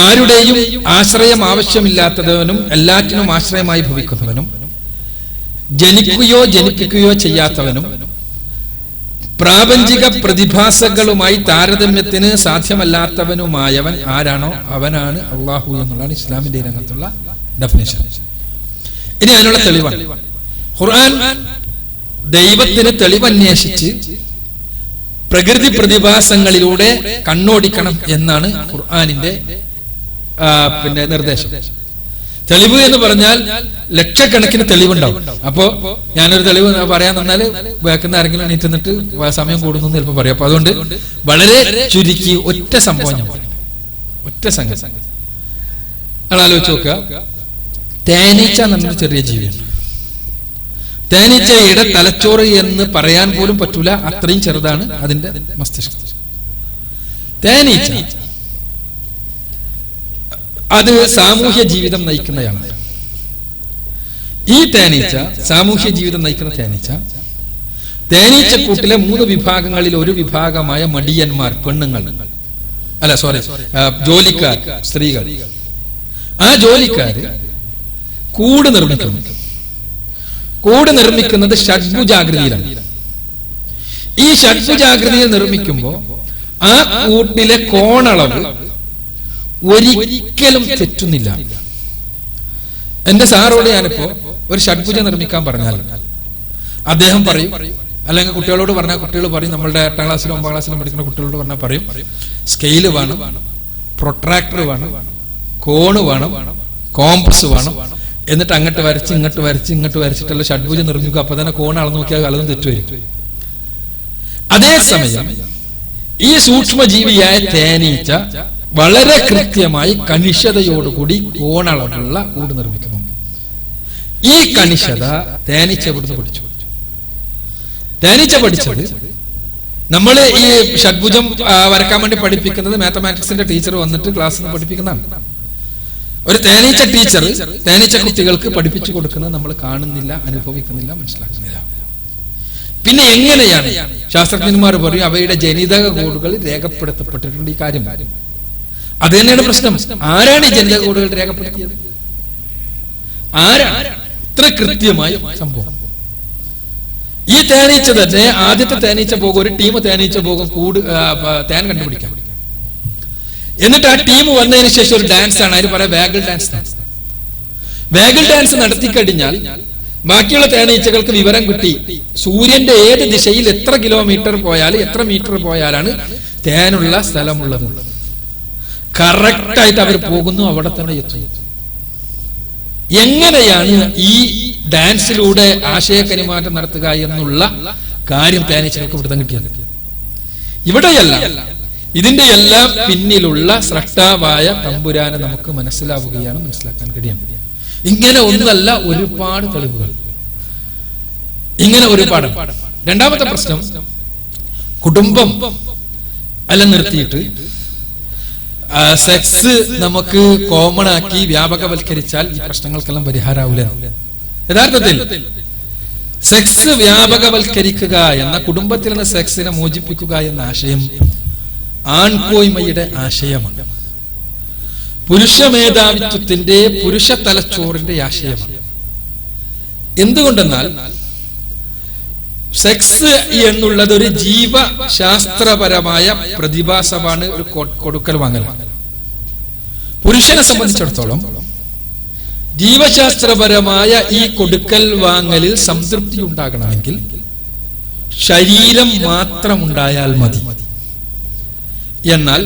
ആരുടെയും ആശ്രയം ആവശ്യമില്ലാത്തവനും എല്ലാറ്റിനും ആശ്രയമായി ഭവിക്കുന്നവനും ജനിക്കുകയോ ജനിപ്പിക്കുകയോ ചെയ്യാത്തവനും പ്രാപഞ്ചിക പ്രതിഭാസങ്ങളുമായി താരതമ്യത്തിന് സാധ്യമല്ലാത്തവനുമായവൻ ആരാണോ അവനാണ് അള്ളാഹു എന്നുള്ളതാണ് ഇസ്ലാമിന്റെ രംഗത്തുള്ള ഡെഫിനേഷൻ. ഇനി അതിനുള്ള തെളിവാണ് ഖുർആൻ ദൈവത്തിന് തെളിവന്വേഷിച്ച് പ്രകൃതി പ്രതിഭാസങ്ങളിലൂടെ കണ്ണോടിക്കണം എന്നാണ് ഖുർആനിന്റെ നിർദ്ദേശം. തെളിവ് എന്ന് പറഞ്ഞാൽ ലക്ഷക്കണക്കിന് തെളിവുണ്ടാവും. അപ്പോ ഞാനൊരു തെളിവ് പറയാൻ നിന്നാൽ വേക്കുന്ന ആരെങ്കിലും എണീറ്റ് നിന്നിട്ട് സമയം കൂടുന്നു ചിലപ്പോൾ പറയാം. അപ്പൊ അതുകൊണ്ട് വളരെ ചുരുക്കി ഒറ്റ സംഭവം ഞാൻ പറയാം. ഒറ്റ സംഗതി നിങ്ങൾ ആലോചിച്ച് നോക്കുക. തേനീച്ച എന്നൊരു ചെറിയ ജീവിയാണ്. തേനീച്ചയുടെ തലച്ചോറ് എന്ന് പറയാൻ പോലും പറ്റൂല, അത്രയും ചെറുതാണ് അതിന്റെ മസ്തിഷ്കം. തേനീച്ച അത് സാമൂഹ്യ ജീവിതം നയിക്കുന്നതാണ്. ഈ തേനീച്ച സാമൂഹ്യ ജീവിതം നയിക്കുന്ന തേനീച്ചക്കൂട്ടിലെ 3 വിഭാഗങ്ങളിൽ ഒരു വിഭാഗമായ മടിയന്മാർ, പെണ്ണുങ്ങൾ, ജോലിക്കാർ, സ്ത്രീകൾ. ആ ജോലിക്കാര് കൂട് നിർമ്മിക്കുന്നത് ഷഡ്ഭുജാകൃതിയിലാണ്. ഈ ഷഡ്ഭുജാകൃതിയിൽ നിർമ്മിക്കുമ്പോൾ ആ കൂട്ടിലെ കോണളവ് ഒരിക്കലും തെറ്റുന്നില്ല. എന്റെ സാറോട് ഞാനിപ്പോ ഒരു ഷഡ്ഭുജം നിർമ്മിക്കാൻ പറഞ്ഞാൽ അദ്ദേഹം പറയും, അല്ലെങ്കിൽ കുട്ടികളോട് പറഞ്ഞാൽ കുട്ടികൾ പറയും, നമ്മളുടെ 8ാം ക്ലാസ്സിലും 9ാം ക്ലാസ്സിലും പഠിക്കുന്ന കുട്ടികളോട് പറഞ്ഞാൽ പറയും, സ്കെയില് വേണം, പ്രൊട്രാക്ടർ വേണം, കോണ് വേണം, കോമ്പസ് വേണം, എന്നിട്ട് അങ്ങോട്ട് വരച്ച് ഇങ്ങോട്ട് വരച്ചിട്ടുള്ള ഷഡ്ഭുജം നിർമ്മിക്കുക. അപ്പൊ തന്നെ കോൺ അളന്നു നോക്കിയാൽ പലതും തെറ്റുവരും. അതേസമയം ഈ സൂക്ഷ്മജീവിയായ തേനീച്ച വളരെ കൃത്യമായി കണിശതയോടുകൂടി കോണളവുള്ള കൂട് നിർമ്മിക്കുന്നു. ഈ കണിശത തേനീച്ച ഇവിടുന്ന് പഠിച്ചു. തേനീച്ച പഠിച്ചത് നമ്മൾ ഈ ഷഡ്ഭുജം വരക്കാൻ വേണ്ടി പഠിപ്പിക്കുന്നത് മാത്തമാറ്റിക്സിന്റെ ടീച്ചർ വന്നിട്ട് ക്ലാസ്സിൽ പഠിപ്പിക്കുന്നതാണ്. ഒരു തേനീച്ച ടീച്ചർ തേനീച്ച കുട്ടികൾക്ക് പഠിപ്പിച്ചു കൊടുക്കുന്നത് നമ്മൾ കാണുന്നില്ല, അനുഭവിക്കുന്നില്ല, മനസ്സിലാക്കുന്നില്ല. പിന്നെ എങ്ങനെയാണ് ശാസ്ത്രജ്ഞന്മാർ പറയും അവയുടെ ജനിതക കോഡുകൾ രേഖപ്പെടുത്തപ്പെട്ടിട്ടുണ്ട്. ഈ കാര്യം അത് തന്നെയാണ് പ്രശ്നം. ആരാണ് ഈ ജനിതക കോഡുകൾ രേഖപ്പെടുത്തിയത്? ആരാണ് ഇത്ര കൃത്യമായ സംഭവം? ഈ തേനീച്ച തന്നെ ആദ്യത്തെ തേനീച്ച പോകും, ഒരു ടീം തേനീച്ച പോകും കൂട് തേൻ കണ്ടുപിടിക്കാൻ. എന്നിട്ട് ആ ടീം വന്നതിന് ശേഷം ഒരു ഡാൻസ് ആണ്, അതിന് പറയാം വാഗിൾ ഡാൻസ്. വാഗിൾ ഡാൻസ് നടത്തിക്കഴിഞ്ഞാൽ ബാക്കിയുള്ള തേനീച്ചകൾക്ക് വിവരം കിട്ടി സൂര്യന്റെ ഏത് ദിശയിൽ എത്ര കിലോമീറ്റർ പോയാൽ എത്ര മീറ്റർ പോയാലാണ് തേനുള്ള സ്ഥലമുള്ളത്. കറക്റ്റ് ആയിട്ട് അവർ പോകുന്നു, അവിടെ തന്നെ എത്തുന്നു. എങ്ങനെയാണ് ഈ ഡാൻസിലൂടെ ആശയക്കൈമാറ്റം നടത്തുക എന്നുള്ള കാര്യം തേനീച്ചകൾക്ക് പിടുത്തം കിട്ടിയത്? ഇവിടെയല്ല, ഇതിന്റെ എല്ലാം പിന്നിലുള്ള സ്രഷ്ടാവായ തമ്പുരാനെ നമുക്ക് മനസ്സിലാക്കാൻ കഴിയും. ഇങ്ങനെ ഒന്നല്ല, ഒരുപാട് തെളിവുകൾ, ഇങ്ങനെ ഒരുപാട്. രണ്ടാമത്തെ പ്രശ്നം, കുടുംബം എല്ലാം നിർത്തിയിട്ട് സെക്സ് നമുക്ക് കോമൺ ആക്കി വ്യാപകവൽക്കരിച്ചാൽ ഈ പ്രശ്നങ്ങൾക്കെല്ലാം പരിഹാരമാവില്ല. യഥാർത്ഥത്തിൽ സെക്സ് വ്യാപകവൽക്കരിക്കുക എന്ന, കുടുംബത്തിൽ നിന്ന് സെക്സിനെ മോചിപ്പിക്കുക എന്ന ആശയം ആൺകോയ്മയുടെ ആശയമാണ്. പുരുഷ മേധാവിത്വത്തിന്റെ, പുരുഷ തലച്ചോറിന്റെ ആശയമാണ്. എന്തുകൊണ്ടെന്നാൽ സെക്സ് എന്നുള്ളത് ഒരു ജീവശാസ്ത്രപരമായ പ്രതിഭാസമാണ്, ഒരു കൊടുക്കൽ വാങ്ങലാണ്. പുരുഷനെ സംബന്ധിച്ചിടത്തോളം ജീവശാസ്ത്രപരമായ ഈ കൊടുക്കൽ വാങ്ങലിൽ സംതൃപ്തി ഉണ്ടാകണമെങ്കിൽ ശരീരം മാത്രം ഉണ്ടായാൽ മതി. എന്നാൽ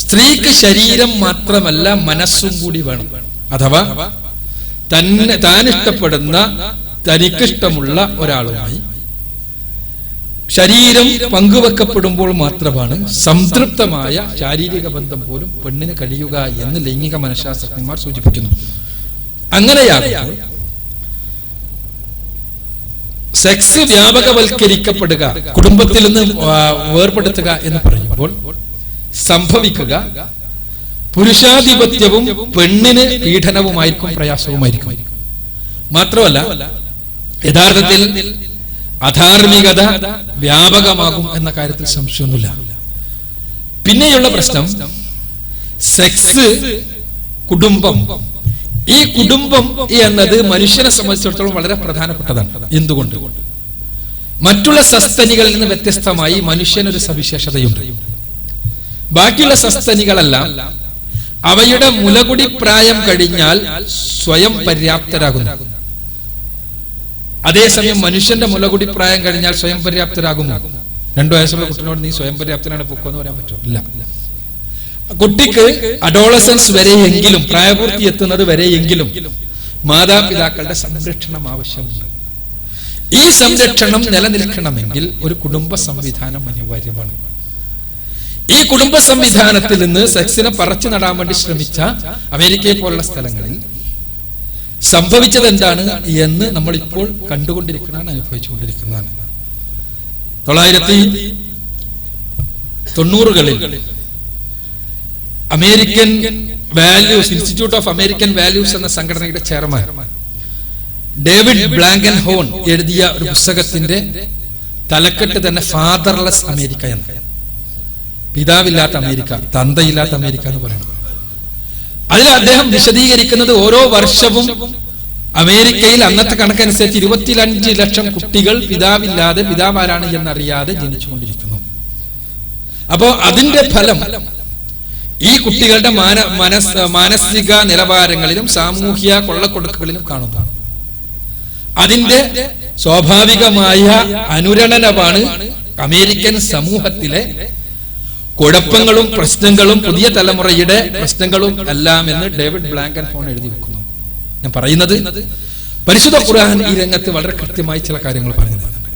സ്ത്രീക്ക് ശരീരം മാത്രമല്ല മനസ്സും കൂടി വേണം. അഥവാ താൻ ഇഷ്ടപ്പെടുന്ന, തനിക്കിഷ്ടമുള്ള ഒരാളുമായി ശരീരം പങ്കുവെക്കപ്പെടുമ്പോൾ മാത്രമാണ് സംതൃപ്തമായ ശാരീരിക ബന്ധം പോലും പെണ്ണിന് കഴിയുക എന്ന് ലൈംഗിക മനഃശാസ്ത്രജ്ഞന്മാർ സൂചിപ്പിക്കുന്നു. അങ്ങനെയാകുമ്പോൾ സെക്സ് വ്യാപകവൽക്കരിക്കപ്പെടുക, കുടുംബത്തിൽ നിന്ന് വേർപെടുത്തുക എന്ന് പറയുമ്പോൾ സംഭവിക്കുക പുരുഷാധിപത്യവും പെണ്ണിന് പീഡനവുമായിരിക്കും, പ്രയാസവുമായിരിക്കും. മാത്രമല്ല യഥാർത്ഥത്തിൽ അധാർമികത വ്യാപകമാകും എന്ന കാര്യത്തിൽ സംശയമൊന്നുമില്ല. പിന്നെയുള്ള പ്രശ്നം, സെക്സ്, കുടുംബം, ഈ കുടുംബം എന്നത് മനുഷ്യനെ സംബന്ധിച്ചിടത്തോളം വളരെ പ്രധാനപ്പെട്ടതാണ്. എന്തുകൊണ്ട്? മറ്റുള്ള സസ്തനികളിൽ നിന്ന് വ്യത്യസ്തമായി മനുഷ്യനൊരു സവിശേഷതയുണ്ട്. ബാക്കിയുള്ള സസ്തനികളെല്ലാം അവയുടെ മുലകുടി പ്രായം കഴിഞ്ഞാൽ സ്വയം പര്യാപ്തരാകുന്നു. അതേസമയം മനുഷ്യന്റെ മുലകുടി പ്രായം കഴിഞ്ഞാൽ സ്വയം പര്യാപ്തരാകുമോ? 2 വയസ്സുള്ള കുട്ടിനോട് നീ സ്വയം പര്യാപ്തനാണ് പൊക്കോന്ന് പറയാൻ പറ്റുമോ? ഇല്ല. കുട്ടിക്ക് അഡോളസൻസ് വരെയെങ്കിലും, പ്രായപൂർത്തി എത്തുന്നത് വരെയെങ്കിലും മാതാപിതാക്കളുടെ സംരക്ഷണം ആവശ്യമുണ്ട്. ഈ സംരക്ഷണം നിലനിൽക്കണമെങ്കിൽ ഒരു കുടുംബ സംവിധാനം അനിവാര്യമാണ്. ഈ കുടുംബ സംവിധാനത്തിൽ നിന്ന് സെക്സിനെ പറിച്ചു നടാൻ വേണ്ടി ശ്രമിച്ച അമേരിക്കയെ പോലുള്ള സ്ഥലങ്ങളിൽ സംഭവിച്ചത് എന്താണ് എന്ന് നമ്മൾ ഇപ്പോൾ കണ്ടുകൊണ്ടിരിക്കുന്നതാണ്, അനുഭവിച്ചുകൊണ്ടിരിക്കുന്നതാണ്. 1990-കളിൽ American values, institute of American values എന്ന സംഘടനയുടെ ചെയർമാൻ ഡേവിഡ് ബ്ലാങ്കൻ ഹോൺ എഴുതിയ ഒരു പുസ്തകത്തിന്റെ തലക്കെട്ട് തന്നെ ഫാദർലെസ് അമേരിക്ക എന്ന്, പിതാവില്ലാത്ത അമേരിക്ക, തന്തയില്ലാത്ത അമേരിക്ക എന്ന് പറയുന്നത്. അതിൽ അദ്ദേഹം വിശദീകരിക്കുന്നത് ഓരോ വർഷവും അമേരിക്കയിൽ അന്നത്തെ കണക്കനുസരിച്ച് 25 ലക്ഷം കുട്ടികൾ പിതാവില്ലാതെ, പിതാവാരാണ് എന്നറിയാതെ ജനിച്ചുകൊണ്ടിരിക്കുന്നു. അപ്പോ അതിന്റെ ഫലം ഈ കുട്ടികളുടെ മാനസിക നിലവാരങ്ങളിലും സാമൂഹ്യ കൊള്ളക്കൊടുക്കുകളിലും കാണുന്നു. അതിന്റെ സ്വാഭാവികമായ അനുരണനമാണ് അമേരിക്കൻ സമൂഹത്തിലെ കുഴപ്പങ്ങളും പ്രശ്നങ്ങളും പുതിയ തലമുറയുടെ പ്രശ്നങ്ങളും എല്ലാം എന്ന് ഡേവിഡ് ബ്ലാങ്കൻ ഹോൺ എഴുതി വെക്കുന്നു. ഞാൻ പറയുന്നത് പരിശുദ്ധ ഖുർആൻ ഈ രംഗത്ത് വളരെ കൃത്യമായി ചില കാര്യങ്ങൾ പറഞ്ഞു തരുന്നുണ്ട്.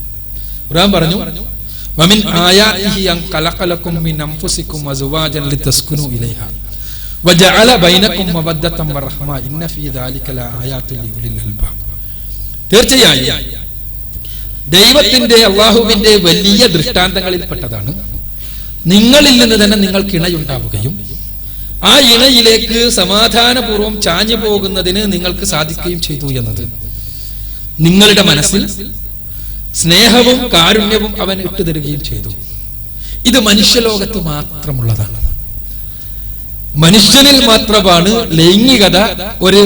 ഖുർആൻ പറഞ്ഞു, വമിൻ ആയാതിഹി അൻ ഖലഖലകും മിൻ അൻഫുസികും വസുവാജൻ ലിതസ്കുനു ഇലൈഹാ വജഅല ബൈനകും മവദ്ദതൻ വറഹ്മ ഇന്ന ഫീ ദാലിക ലആയാതിൻ ലിഉലിൽ അൽബാബ്. തീർച്ചയായും ദൈവത്തിന്റെ, അല്ലാഹുവിന്റെ വലിയ ദൃഷ്ടാന്തങ്ങളിൽപ്പെട്ടതാണ് നിങ്ങളിൽ നിന്ന് തന്നെ നിങ്ങൾക്ക് ഇണയുണ്ടാവുകയും ആ ഇണയിലേക്ക് സമാധാനപൂർവ്വം ചാഞ്ഞു പോകുന്നതിന് നിങ്ങൾക്ക് സാധിക്കുകയും ചെയ്തു എന്നത്. നിങ്ങളുടെ മനസ്സിൽ സ്നേഹവും കാരുണ്യവും അവൻ ഇട്ടുതരികയും ചെയ്തു. ഇത് മനുഷ്യലോകത്ത് മാത്രമുള്ളതാണ്. മനുഷ്യനിൽ മാത്രമാണ് ലൈംഗികത ഒരു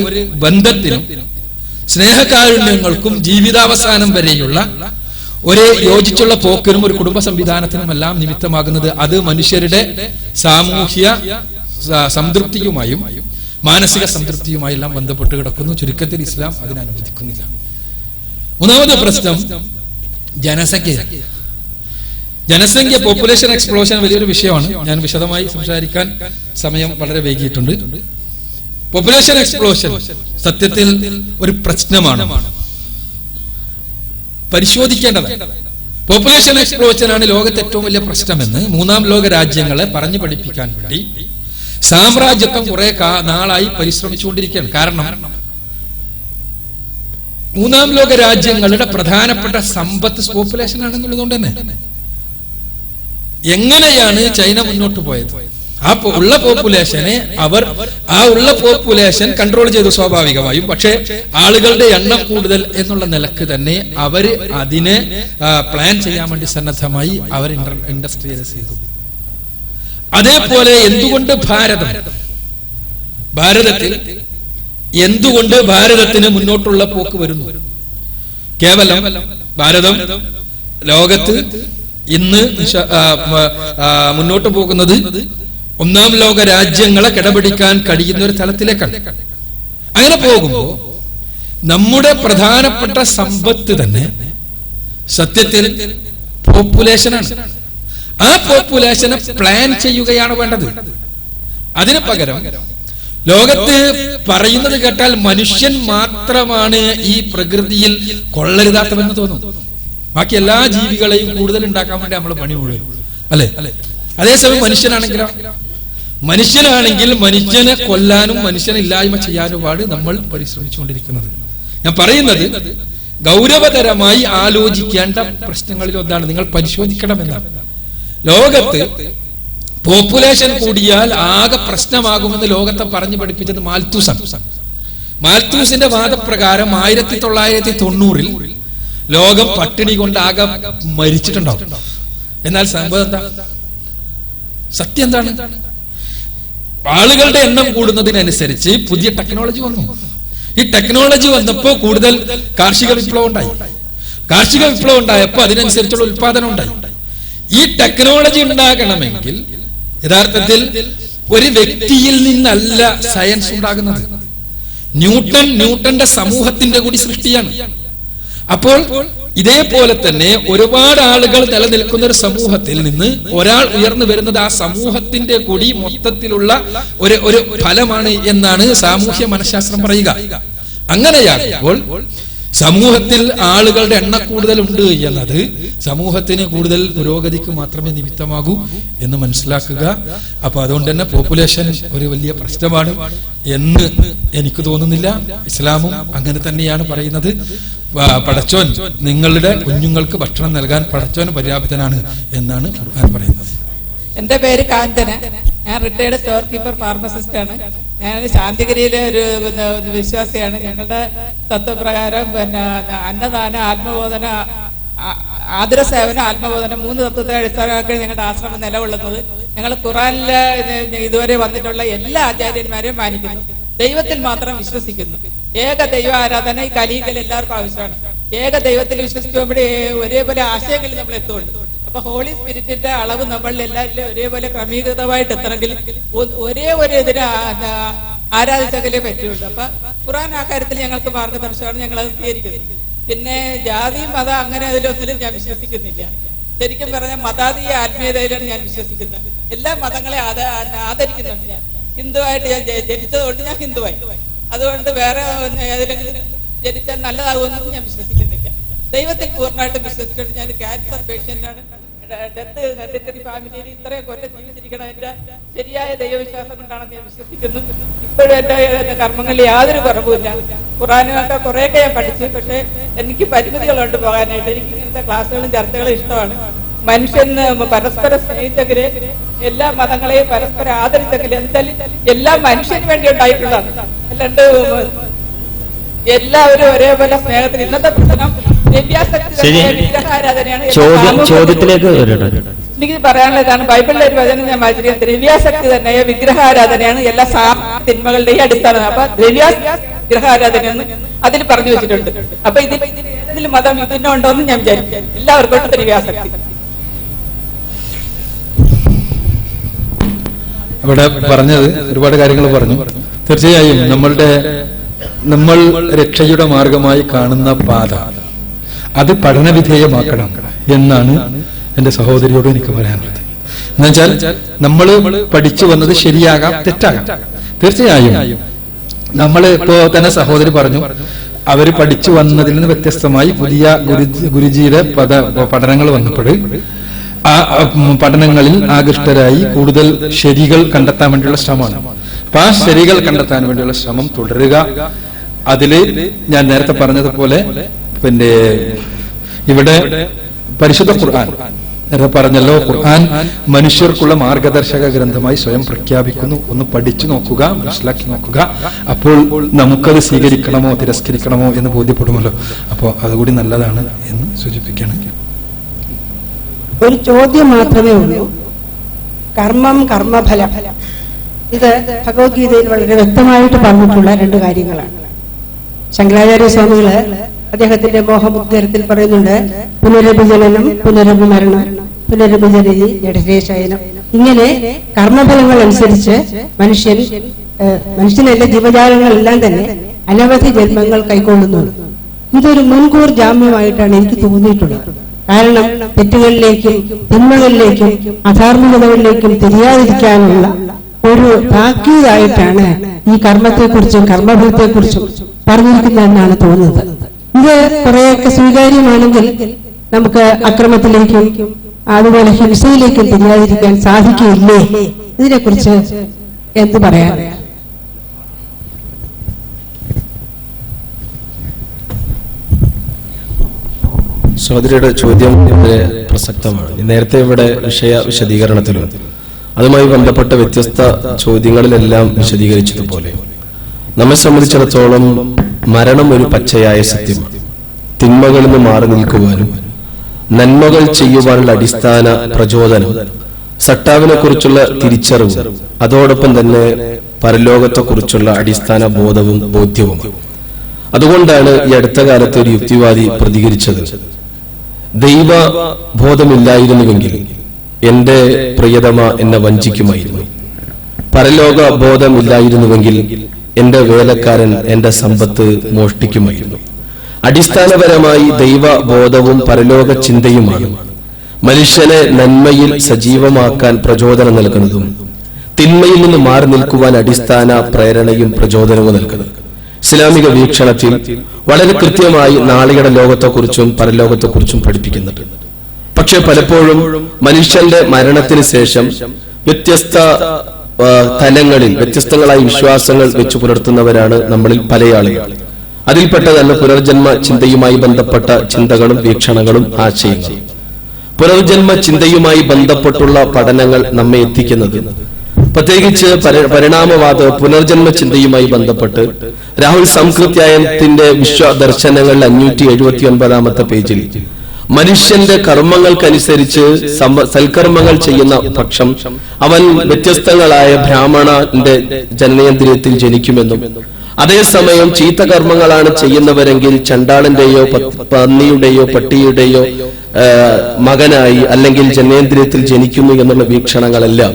ബന്ധത്തിനും സ്നേഹകാരുണ്യങ്ങൾക്കും ജീവിതാവസാനം വരെയുള്ള ഒരു യോജിച്ചുള്ള പോക്കിനും ഒരു കുടുംബ സംവിധാനത്തിനും എല്ലാം നിമിത്തമാകുന്നത്. അത് മനുഷ്യരുടെ സാമൂഹ്യ സംതൃപ്തിയുമായും മാനസിക സംതൃപ്തിയുമായി എല്ലാം ബന്ധപ്പെട്ട് കിടക്കുന്നു. ചുരുക്കത്തിൽ ഇസ്ലാം അതിനെ അനുവദിക്കുന്നില്ല. മൂന്നാമത്തെ പ്രശ്നം ജനസംഖ്യ പോപ്പുലേഷൻ എക്സ്പ്ലോഷൻ വലിയൊരു വിഷയമാണ്. ഞാൻ വിശദമായി സംസാരിക്കാൻ സമയം വളരെ വൈകിയിട്ടുണ്ട്. പോപ്പുലേഷൻ എക്സ്പ്ലോഷൻ സത്യത്തിൽ ഒരു പ്രശ്നമാണ്, പരിശോധിക്കേണ്ടത്. പോപ്പുലേഷൻ എക്സ്പ്ലോഷൻ ആണ് ലോകത്തെ ഏറ്റവും വലിയ പ്രശ്നമെന്ന് 3ാം ലോക രാജ്യങ്ങളെ പറഞ്ഞു പഠിപ്പിക്കാൻ വേണ്ടി സാമ്രാജ്യത്വം കുറെ നാളായി പരിശ്രമിച്ചുകൊണ്ടിരിക്കുകയാണ്. കാരണം 3ാം ലോക രാജ്യങ്ങളുടെ പ്രധാനപ്പെട്ട സമ്പത്ത് പോപ്പുലേഷൻ ആണെന്നുള്ളതുകൊണ്ട് തന്നെ എങ്ങനെയാണ് ചൈന മുന്നോട്ട് പോയത്? ആ ഉള്ള പോപ്പുലേഷനെ ഉള്ള പോപ്പുലേഷൻ കൺട്രോൾ ചെയ്തു സ്വാഭാവികമായും. പക്ഷേ ആളുകളുടെ എണ്ണം കൂടുതൽ എന്നുള്ള നിലക്ക് തന്നെ അവര് അതിനെ പ്ലാൻ ചെയ്യാൻ വേണ്ടി സന്നദ്ധമായി അവർ ഇൻഡസ്ട്രിയലൈസ് ചെയ്തു. അതേപോലെ എന്തുകൊണ്ട് ഭാരതത്തിൽ എന്തുകൊണ്ട് ഭാരതത്തിന് മുന്നോട്ടുള്ള പോക്ക് വരുന്നു? കേവലം ഭാരതം ലോകത്ത് ഇന്ന് മുന്നോട്ട് പോകുന്നത് 1ാം ലോക രാജ്യങ്ങളെ കിടപിടിക്കാൻ കഴിയുന്ന ഒരു തലത്തിലേക്കാണ്. അങ്ങനെ പോകുമ്പോൾ നമ്മുടെ പ്രധാനപ്പെട്ട സമ്പത്ത് തന്നെ സത്യത്തിൽ പോപ്പുലേഷനാണ്. ആ പോപ്പുലേഷനെ പ്ലാൻ ചെയ്യുകയാണ് വേണ്ടത്. അതിന് പകരം ലോകത്ത് പറയുന്നത് കേട്ടാൽ മനുഷ്യൻ മാത്രമാണ് ഈ പ്രകൃതിയിൽ കൊള്ളരുതാത്തവെന്ന് തോന്നും. ബാക്കി എല്ലാ ജീവികളെയും കൂടുതൽ ഉണ്ടാക്കാൻ വേണ്ടി നമ്മൾ പണി മുഴുവൻ, അല്ലെ? അതേസമയം മനുഷ്യനാണെങ്കിൽ മനുഷ്യനെ കൊല്ലാനും മനുഷ്യനെ ഇല്ലായ്മ ചെയ്യാനുമാണ് നമ്മൾ പരിശ്രമിച്ചുകൊണ്ടിരിക്കുന്നത്. ഞാൻ പറയുന്നത് ഗൗരവതരമായി ആലോചിക്കേണ്ട പ്രശ്നങ്ങളിൽ ഒന്നാണ്. നിങ്ങൾ പരിശോധിക്കണമെന്നാണ്. ലോകത്ത് പോപ്പുലേഷൻ കൂടിയാൽ ആകെ പ്രശ്നമാകുമെന്ന് ലോകത്തെ പറഞ്ഞു പഠിപ്പിച്ചത് മാൽത്തൂസാണ്. മാൽത്തൂസിന്റെ വാദപ്രകാരം 1990-ൽ ലോകം പട്ടിണി കൊണ്ട് ആകെ മരിച്ചിട്ടുണ്ടാവും. എന്നാൽ സംഭവം എന്താ? സത്യം എന്താണ്? ആളുകളുടെ എണ്ണം കൂടുന്നതിനനുസരിച്ച് പുതിയ ടെക്നോളജി വന്നു. ഈ ടെക്നോളജി വന്നപ്പോൾ കൂടുതൽ കാർഷിക വിപ്ലവം ഉണ്ടായി. കാർഷിക വിപ്ലവം ഉണ്ടായപ്പോൾ അതിനനുസരിച്ചുള്ള ഉത്പാദനം ഉണ്ടായി. ഈ ടെക്നോളജി ഉണ്ടാകണമെങ്കിൽ യഥാർത്ഥത്തിൽ ഒരു വ്യക്തിയിൽ നിന്നല്ല സയൻസ് ഉണ്ടാകുന്നത്. ന്യൂട്ടന്റെ സമൂഹത്തിന്റെ കൂടി സൃഷ്ടിയാണ്. അപ്പോൾ ഇതേപോലെ തന്നെ ഒരുപാട് ആളുകൾ നിലനിൽക്കുന്ന ഒരു സമൂഹത്തിൽ നിന്ന് ഒരാൾ ഉയർന്നു വരുന്നത് ആ സമൂഹത്തിന്റെ കൂടി മൊത്തത്തിലുള്ള ഒരു ഫലമാണ് എന്നാണ് സാമൂഹ്യ മനഃശാസ്ത്രം പറയുക. അങ്ങനെയാകുമ്പോൾ സമൂഹത്തിൽ ആളുകളുടെ കൂടുതലുണ്ട് എന്നത് സമൂഹത്തിന് കൂടുതൽ പുരോഗതിക്ക് മാത്രമേ നിമിത്തമാകൂ എന്ന് മനസ്സിലാക്കുക. അപ്പൊ അതുകൊണ്ട് തന്നെ പോപ്പുലേഷൻ ഒരു വലിയ പ്രശ്നമാണ് എന്ന് എനിക്ക് തോന്നുന്നില്ല. ഇസ്ലാമും അങ്ങനെ തന്നെയാണ് പറയുന്നത്. പടച്ചോൻ നിങ്ങളുടെ കുഞ്ഞുങ്ങൾക്ക് ഭക്ഷണം നൽകാൻ പടച്ചോൻ പര്യാപ്തനാണ് എന്നാണ് ഖുർആൻ പറയുന്നത്. എന്റെ പേര് കാഞ്ചന. ഞാൻ റിട്ടയർഡ് സ്റ്റോർ കീപ്പർ ഫാർമസിസ്റ്റ് ആണ്. ഞാൻ ശാന്തിഗിരിയിലെ ഒരു വിശ്വാസിയാണ്. ഞങ്ങളുടെ തത്വപ്രകാരം അന്നദാന, ആത്മബോധന, ആതുര സേവന, ആത്മബോധന 3 തത്വത്തെ അടിസ്ഥാനമാക്കി ഞങ്ങളുടെ ആശ്രമം നിലകൊള്ളുന്നത്. ഞങ്ങൾ ഖുറാനില് ഇതുവരെ വന്നിട്ടുള്ള എല്ലാ ആചാര്യന്മാരെയും മാനിക്കുന്നു. ദൈവത്തിൽ മാത്രം വിശ്വസിക്കുന്നു. ഏക ദൈവ ആരാധന ഈ കലിയിൽ എല്ലാവർക്കും ആവശ്യമാണ്. ഏക ദൈവത്തിൽ വിശ്വസിക്കുമ്പോൾ ഒരേപോലെ ആശയങ്ങളിൽ നമ്മൾ എത്തുന്നുണ്ട്. അപ്പൊ ഹോളി സ്പിരിറ്റിന്റെ അളവ് നമ്മളിൽ എല്ലാവരിലും ഒരേപോലെ ക്രമീകൃതമായിട്ട് എത്തണമെങ്കിൽ ഒരേ ഒരു ഇതിനെ ആരാധിച്ചെങ്കിലേ പറ്റുള്ളൂ. അപ്പൊ ഖുർആൻ ആ കാര്യത്തിൽ ഞങ്ങൾക്ക് മാർഗദർശനമാണ്. ഞങ്ങൾ അത് സ്വീകരിക്കുന്നത്. പിന്നെ ജാതി മതം അങ്ങനെ അതിലൊന്നിലും ഞാൻ വിശ്വസിക്കുന്നില്ല. ശരിക്കും പറഞ്ഞാൽ മതാതീയ ആത്മീയതയിലാണ് ഞാൻ വിശ്വസിക്കുന്നത്. എല്ലാ മതങ്ങളെ ആദരിക്കുന്നുണ്ട്. ഞാൻ ഹിന്ദുവായിട്ട് ഞാൻ ജനിച്ചതുകൊണ്ട് ഞാൻ ഹിന്ദുവായി. അതുകൊണ്ട് വേറെ ഏതെങ്കിലും ജനിച്ചാൽ നല്ലതാകുമെന്നും ഞാൻ വിശ്വസിക്കുന്നില്ല. ദൈവത്തിൽ പൂർണ്ണമായിട്ടും വിശ്വസിച്ചിട്ട് ഞാൻ ക്യാൻസർ പേഷ്യന്റാണ്. ഡെത്ത് ഹെറിഡിറ്ററി ഫാമിലിയിൽ ഇത്രയും കൊല്ലം ജീവിച്ചിരിക്കണം. എന്റെ ശരിയായ ദൈവവിശ്വാസം കൊണ്ടാണെന്ന് ഞാൻ വിശ്വസിക്കുന്നു. ഇപ്പോഴും എന്റെ കർമ്മങ്ങളിൽ യാതൊരു കുറവുമില്ല. ഖുറാനൊക്കെ കുറെയൊക്കെ ഞാൻ പഠിച്ചു. പക്ഷെ എനിക്ക് പരിമിതികളുണ്ട് പോകാനായിട്ട്. എനിക്ക് ഇങ്ങനത്തെ ക്ലാസ്സുകളും ചർച്ചകളും ഇഷ്ടമാണ്. മനുഷ്യൻ പരസ്പരം സ്നേഹിച്ചെങ്കില് എല്ലാ മതങ്ങളെയും പരസ്പരം ആദരിച്ചെങ്കിൽ എന്തായാലും എല്ലാം മനുഷ്യന് വേണ്ടി ഉണ്ടായിട്ടുള്ളതാണ്. അല്ലാണ്ട് എല്ലാവരും ഒരേപോലെ സ്നേഹത്തിന്. ഇന്നത്തെ പ്രശ്നം വിഗ്രഹാരാധനയാണ്. എനിക്ക് പറയാനുള്ള ഇതാണ്. ബൈബിളിലെ ഒരു വചനം ഞാൻ വായിച്ചിരിക്കുന്നത്. ദ്രവ്യാസക്തി തന്നെ വിഗ്രഹാരാധനയാണ് എല്ലാ തിന്മകളുടെയും അടിസ്ഥാനം. അപ്പൊ വിഗ്രഹാരാധനയെന്ന് അതിൽ പറഞ്ഞു വെച്ചിട്ടുണ്ട്. അപ്പൊ ഇതിൽ മതം ഇതിനുണ്ടോന്ന് ഞാൻ വിചാരിക്കും. എല്ലാവർക്കും ദ്രവ്യാസക്തി. അവിടെ പറഞ്ഞത് ഒരുപാട് കാര്യങ്ങൾ പറഞ്ഞു. തീർച്ചയായും നമ്മൾ രക്ഷയുടെ മാർഗമായി കാണുന്ന പാത അത് പഠനവിധേയമാക്കണം എന്നാണ് എന്റെ സഹോദരിയോട് എനിക്ക് പറയാനുള്ളത്. എന്നുവെച്ചാൽ നമ്മൾ പഠിച്ചു വന്നത് ശരിയാകാം, തെറ്റാകാം. തീർച്ചയായും നമ്മൾ ഇപ്പോ തന്നെ സഹോദരി പറഞ്ഞു, അവര് പഠിച്ചു വന്നതിൽ നിന്ന് വ്യത്യസ്തമായി പുതിയ ഗുരുജിയുടെ പഠനങ്ങൾ വന്നപ്പോൾ ആ പഠനങ്ങളിൽ ആകൃഷ്ടരായി കൂടുതൽ ശരികൾ കണ്ടെത്താൻ വേണ്ടിയുള്ള ശ്രമമാണ്. അപ്പൊ ആ ശരികൾ കണ്ടെത്താൻ വേണ്ടിയുള്ള ശ്രമം തുടരുക. അതില് ഞാൻ നേരത്തെ പറഞ്ഞതുപോലെ പിന്നെ ഇവിടെ പരിശുദ്ധ ഖുർആൻ പറഞ്ഞല്ലോ, ഖുർആൻ മനുഷ്യർക്കുള്ള മാർഗദർശക ഗ്രന്ഥമായി സ്വയം പ്രഖ്യാപിക്കുന്നു. ഒന്ന് പഠിച്ചു നോക്കുക, മനസ്സിലാക്കി നോക്കുക. അപ്പോൾ നമുക്കത് സ്വീകരിക്കണമോ തിരസ്കരിക്കണമോ എന്ന് ബോധ്യപ്പെടുമല്ലോ. അപ്പോൾ അതുകൂടി നല്ലതാണ് എന്ന് സൂചിപ്പിക്കുകയാണ്. ഒരു ചോദ്യം മാത്രമേ ഉള്ളൂ. കർമ്മം, കർമ്മഫലം, ഇത് ഭഗവത്ഗീതയിൽ വളരെ വ്യക്തമായിട്ട് പറഞ്ഞിട്ടുള്ള 2 കാര്യങ്ങളാണ്. ശങ്കരാചാര്യ സ്വാമികള് അദ്ദേഹത്തിന്റെ മോഹമുദ്രത്തിൽ പറയുന്നുണ്ട്, പുനരഭിജനനം, പുനരഭിമരണം, പുനരഭിജനതി, ജഡശയനം. ഇങ്ങനെ കർമ്മഫലങ്ങൾ അനുസരിച്ച് മനുഷ്യനല്ല ജീവജാലങ്ങളെല്ലാം തന്നെ അനവധി ജന്മങ്ങൾ കൈക്കൊള്ളുന്നുണ്ട്. ഇതൊരു മുൻകൂർ ജാമ്യമായിട്ടാണ് എനിക്ക് തോന്നിയിട്ടുള്ളത്. കാരണം തെറ്റുകളിലേക്കും തിന്മകളിലേക്കും അധാർമികതകളിലേക്കും തിരിയാതിരിക്കാനുള്ള ഒരു താക്കീതായിട്ടാണ് ഈ കർമ്മത്തെക്കുറിച്ചും കർമ്മഫലത്തെക്കുറിച്ചും പറഞ്ഞിരിക്കുന്നതെന്നാണ് തോന്നുന്നത്. ഇത് കുറെയൊക്കെ സ്വീകാര്യമാണെങ്കിൽ നമുക്ക് അക്രമത്തിലേക്കും അതുപോലെ ഹിംസയിലേക്കും തിരിയാതിരിക്കാൻ സാധിക്കില്ലേ? ഇതിനെക്കുറിച്ച് എന്ത് പറയാൻ? സഹോദരിയുടെ ചോദ്യം പ്രസക്തമാണ്. നേരത്തെ ഇവിടെ വിഷയ വിശദീകരണത്തിലും അതുമായി ബന്ധപ്പെട്ട വ്യത്യസ്ത ചോദ്യങ്ങളിലെല്ലാം വിശദീകരിച്ചതുപോലെ നമ്മെ സംബന്ധിച്ചിടത്തോളം മരണം ഒരു പച്ചയായ സത്യമാണ്. തിന്മകളിൽ നിന്ന് മാറി നിൽക്കുവാനും നന്മകൾ ചെയ്യുവാനുള്ള അടിസ്ഥാന പ്രചോദനം സട്ടാവിനെ കുറിച്ചുള്ള തിരിച്ചറിവും അതോടൊപ്പം തന്നെ പരലോകത്തെക്കുറിച്ചുള്ള അടിസ്ഥാന ബോധവും ബോധ്യവും. അതുകൊണ്ടാണ് ഈ അടുത്ത കാലത്ത് ഒരു യുക്തിവാദി പ്രതികരിച്ചത്, ദൈവ ബോധമില്ലായിരുന്നുവെങ്കിൽ എന്റെ പ്രിയതമ എന്നെ വഞ്ചിക്കുമായിരുന്നു, പരലോക ബോധമില്ലായിരുന്നുവെങ്കിൽ എന്റെ വേലക്കാരൻ എന്റെ സമ്പത്ത് മോഷ്ടിക്കുമായിരുന്നു. അടിസ്ഥാനപരമായി ദൈവ ബോധവും പരലോക ചിന്തയുമാണ് മനുഷ്യനെ നന്മയിൽ സജീവമാക്കാൻ പ്രചോദനം നൽകുന്നതും തിന്മയിൽ നിന്ന് മാറി നിൽക്കുവാൻ അടിസ്ഥാന പ്രേരണയും പ്രചോദനവും നൽകുന്നത്. ഇസ്ലാമിക വീക്ഷണത്തിൽ വളരെ കൃത്യമായി നാളെയുടെ ലോകത്തെക്കുറിച്ചും പരലോകത്തെക്കുറിച്ചും പഠിപ്പിക്കുന്നുണ്ട്. പക്ഷെ പലപ്പോഴും മനുഷ്യന്റെ മരണത്തിന് ശേഷം വ്യത്യസ്ത തലങ്ങളിൽ വ്യത്യസ്തങ്ങളായ വിശ്വാസങ്ങൾ വെച്ചു പുലർത്തുന്നവരാണ് നമ്മളിൽ പല ആളുകൾ. അതിൽപ്പെട്ടതല്ല പുനർജന്മ ചിന്തയുമായി ബന്ധപ്പെട്ട ചിന്തകളും വീക്ഷണങ്ങളും ആശയങ്ങളും. പുനർജന്മ ചിന്തയുമായി ബന്ധപ്പെട്ടുള്ള പഠനങ്ങൾ നമ്മെ എത്തിക്കുന്നത്, പ്രത്യേകിച്ച് പരിണാമവാദ പുനർജന്മ ചിന്തയുമായി ബന്ധപ്പെട്ട് രാഹുൽ സംസ്കൃത്യായത്തിന്റെ വിശ്വദർശനങ്ങളിൽ 579 പേജിൽ മനുഷ്യന്റെ കർമ്മങ്ങൾക്കനുസരിച്ച് സൽക്കർമ്മങ്ങൾ ചെയ്യുന്ന പക്ഷം അവൻ വ്യത്യസ്തങ്ങളായ ബ്രാഹ്മണന്റെ ജനനേന്ദ്രിയത്തിൽ ജനിക്കുമെന്നും അതേസമയം ചീത്ത കർമ്മങ്ങളാണ് ചെയ്യുന്നവരെങ്കിൽ ചണ്ടാളന്റെയോ പന്നിയുടെയോ പട്ടിയുടെയോ മകനായി അല്ലെങ്കിൽ ജനനേന്ദ്രിയത്തിൽ ജനിക്കുന്നു എന്നുള്ള വീക്ഷണങ്ങളെല്ലാം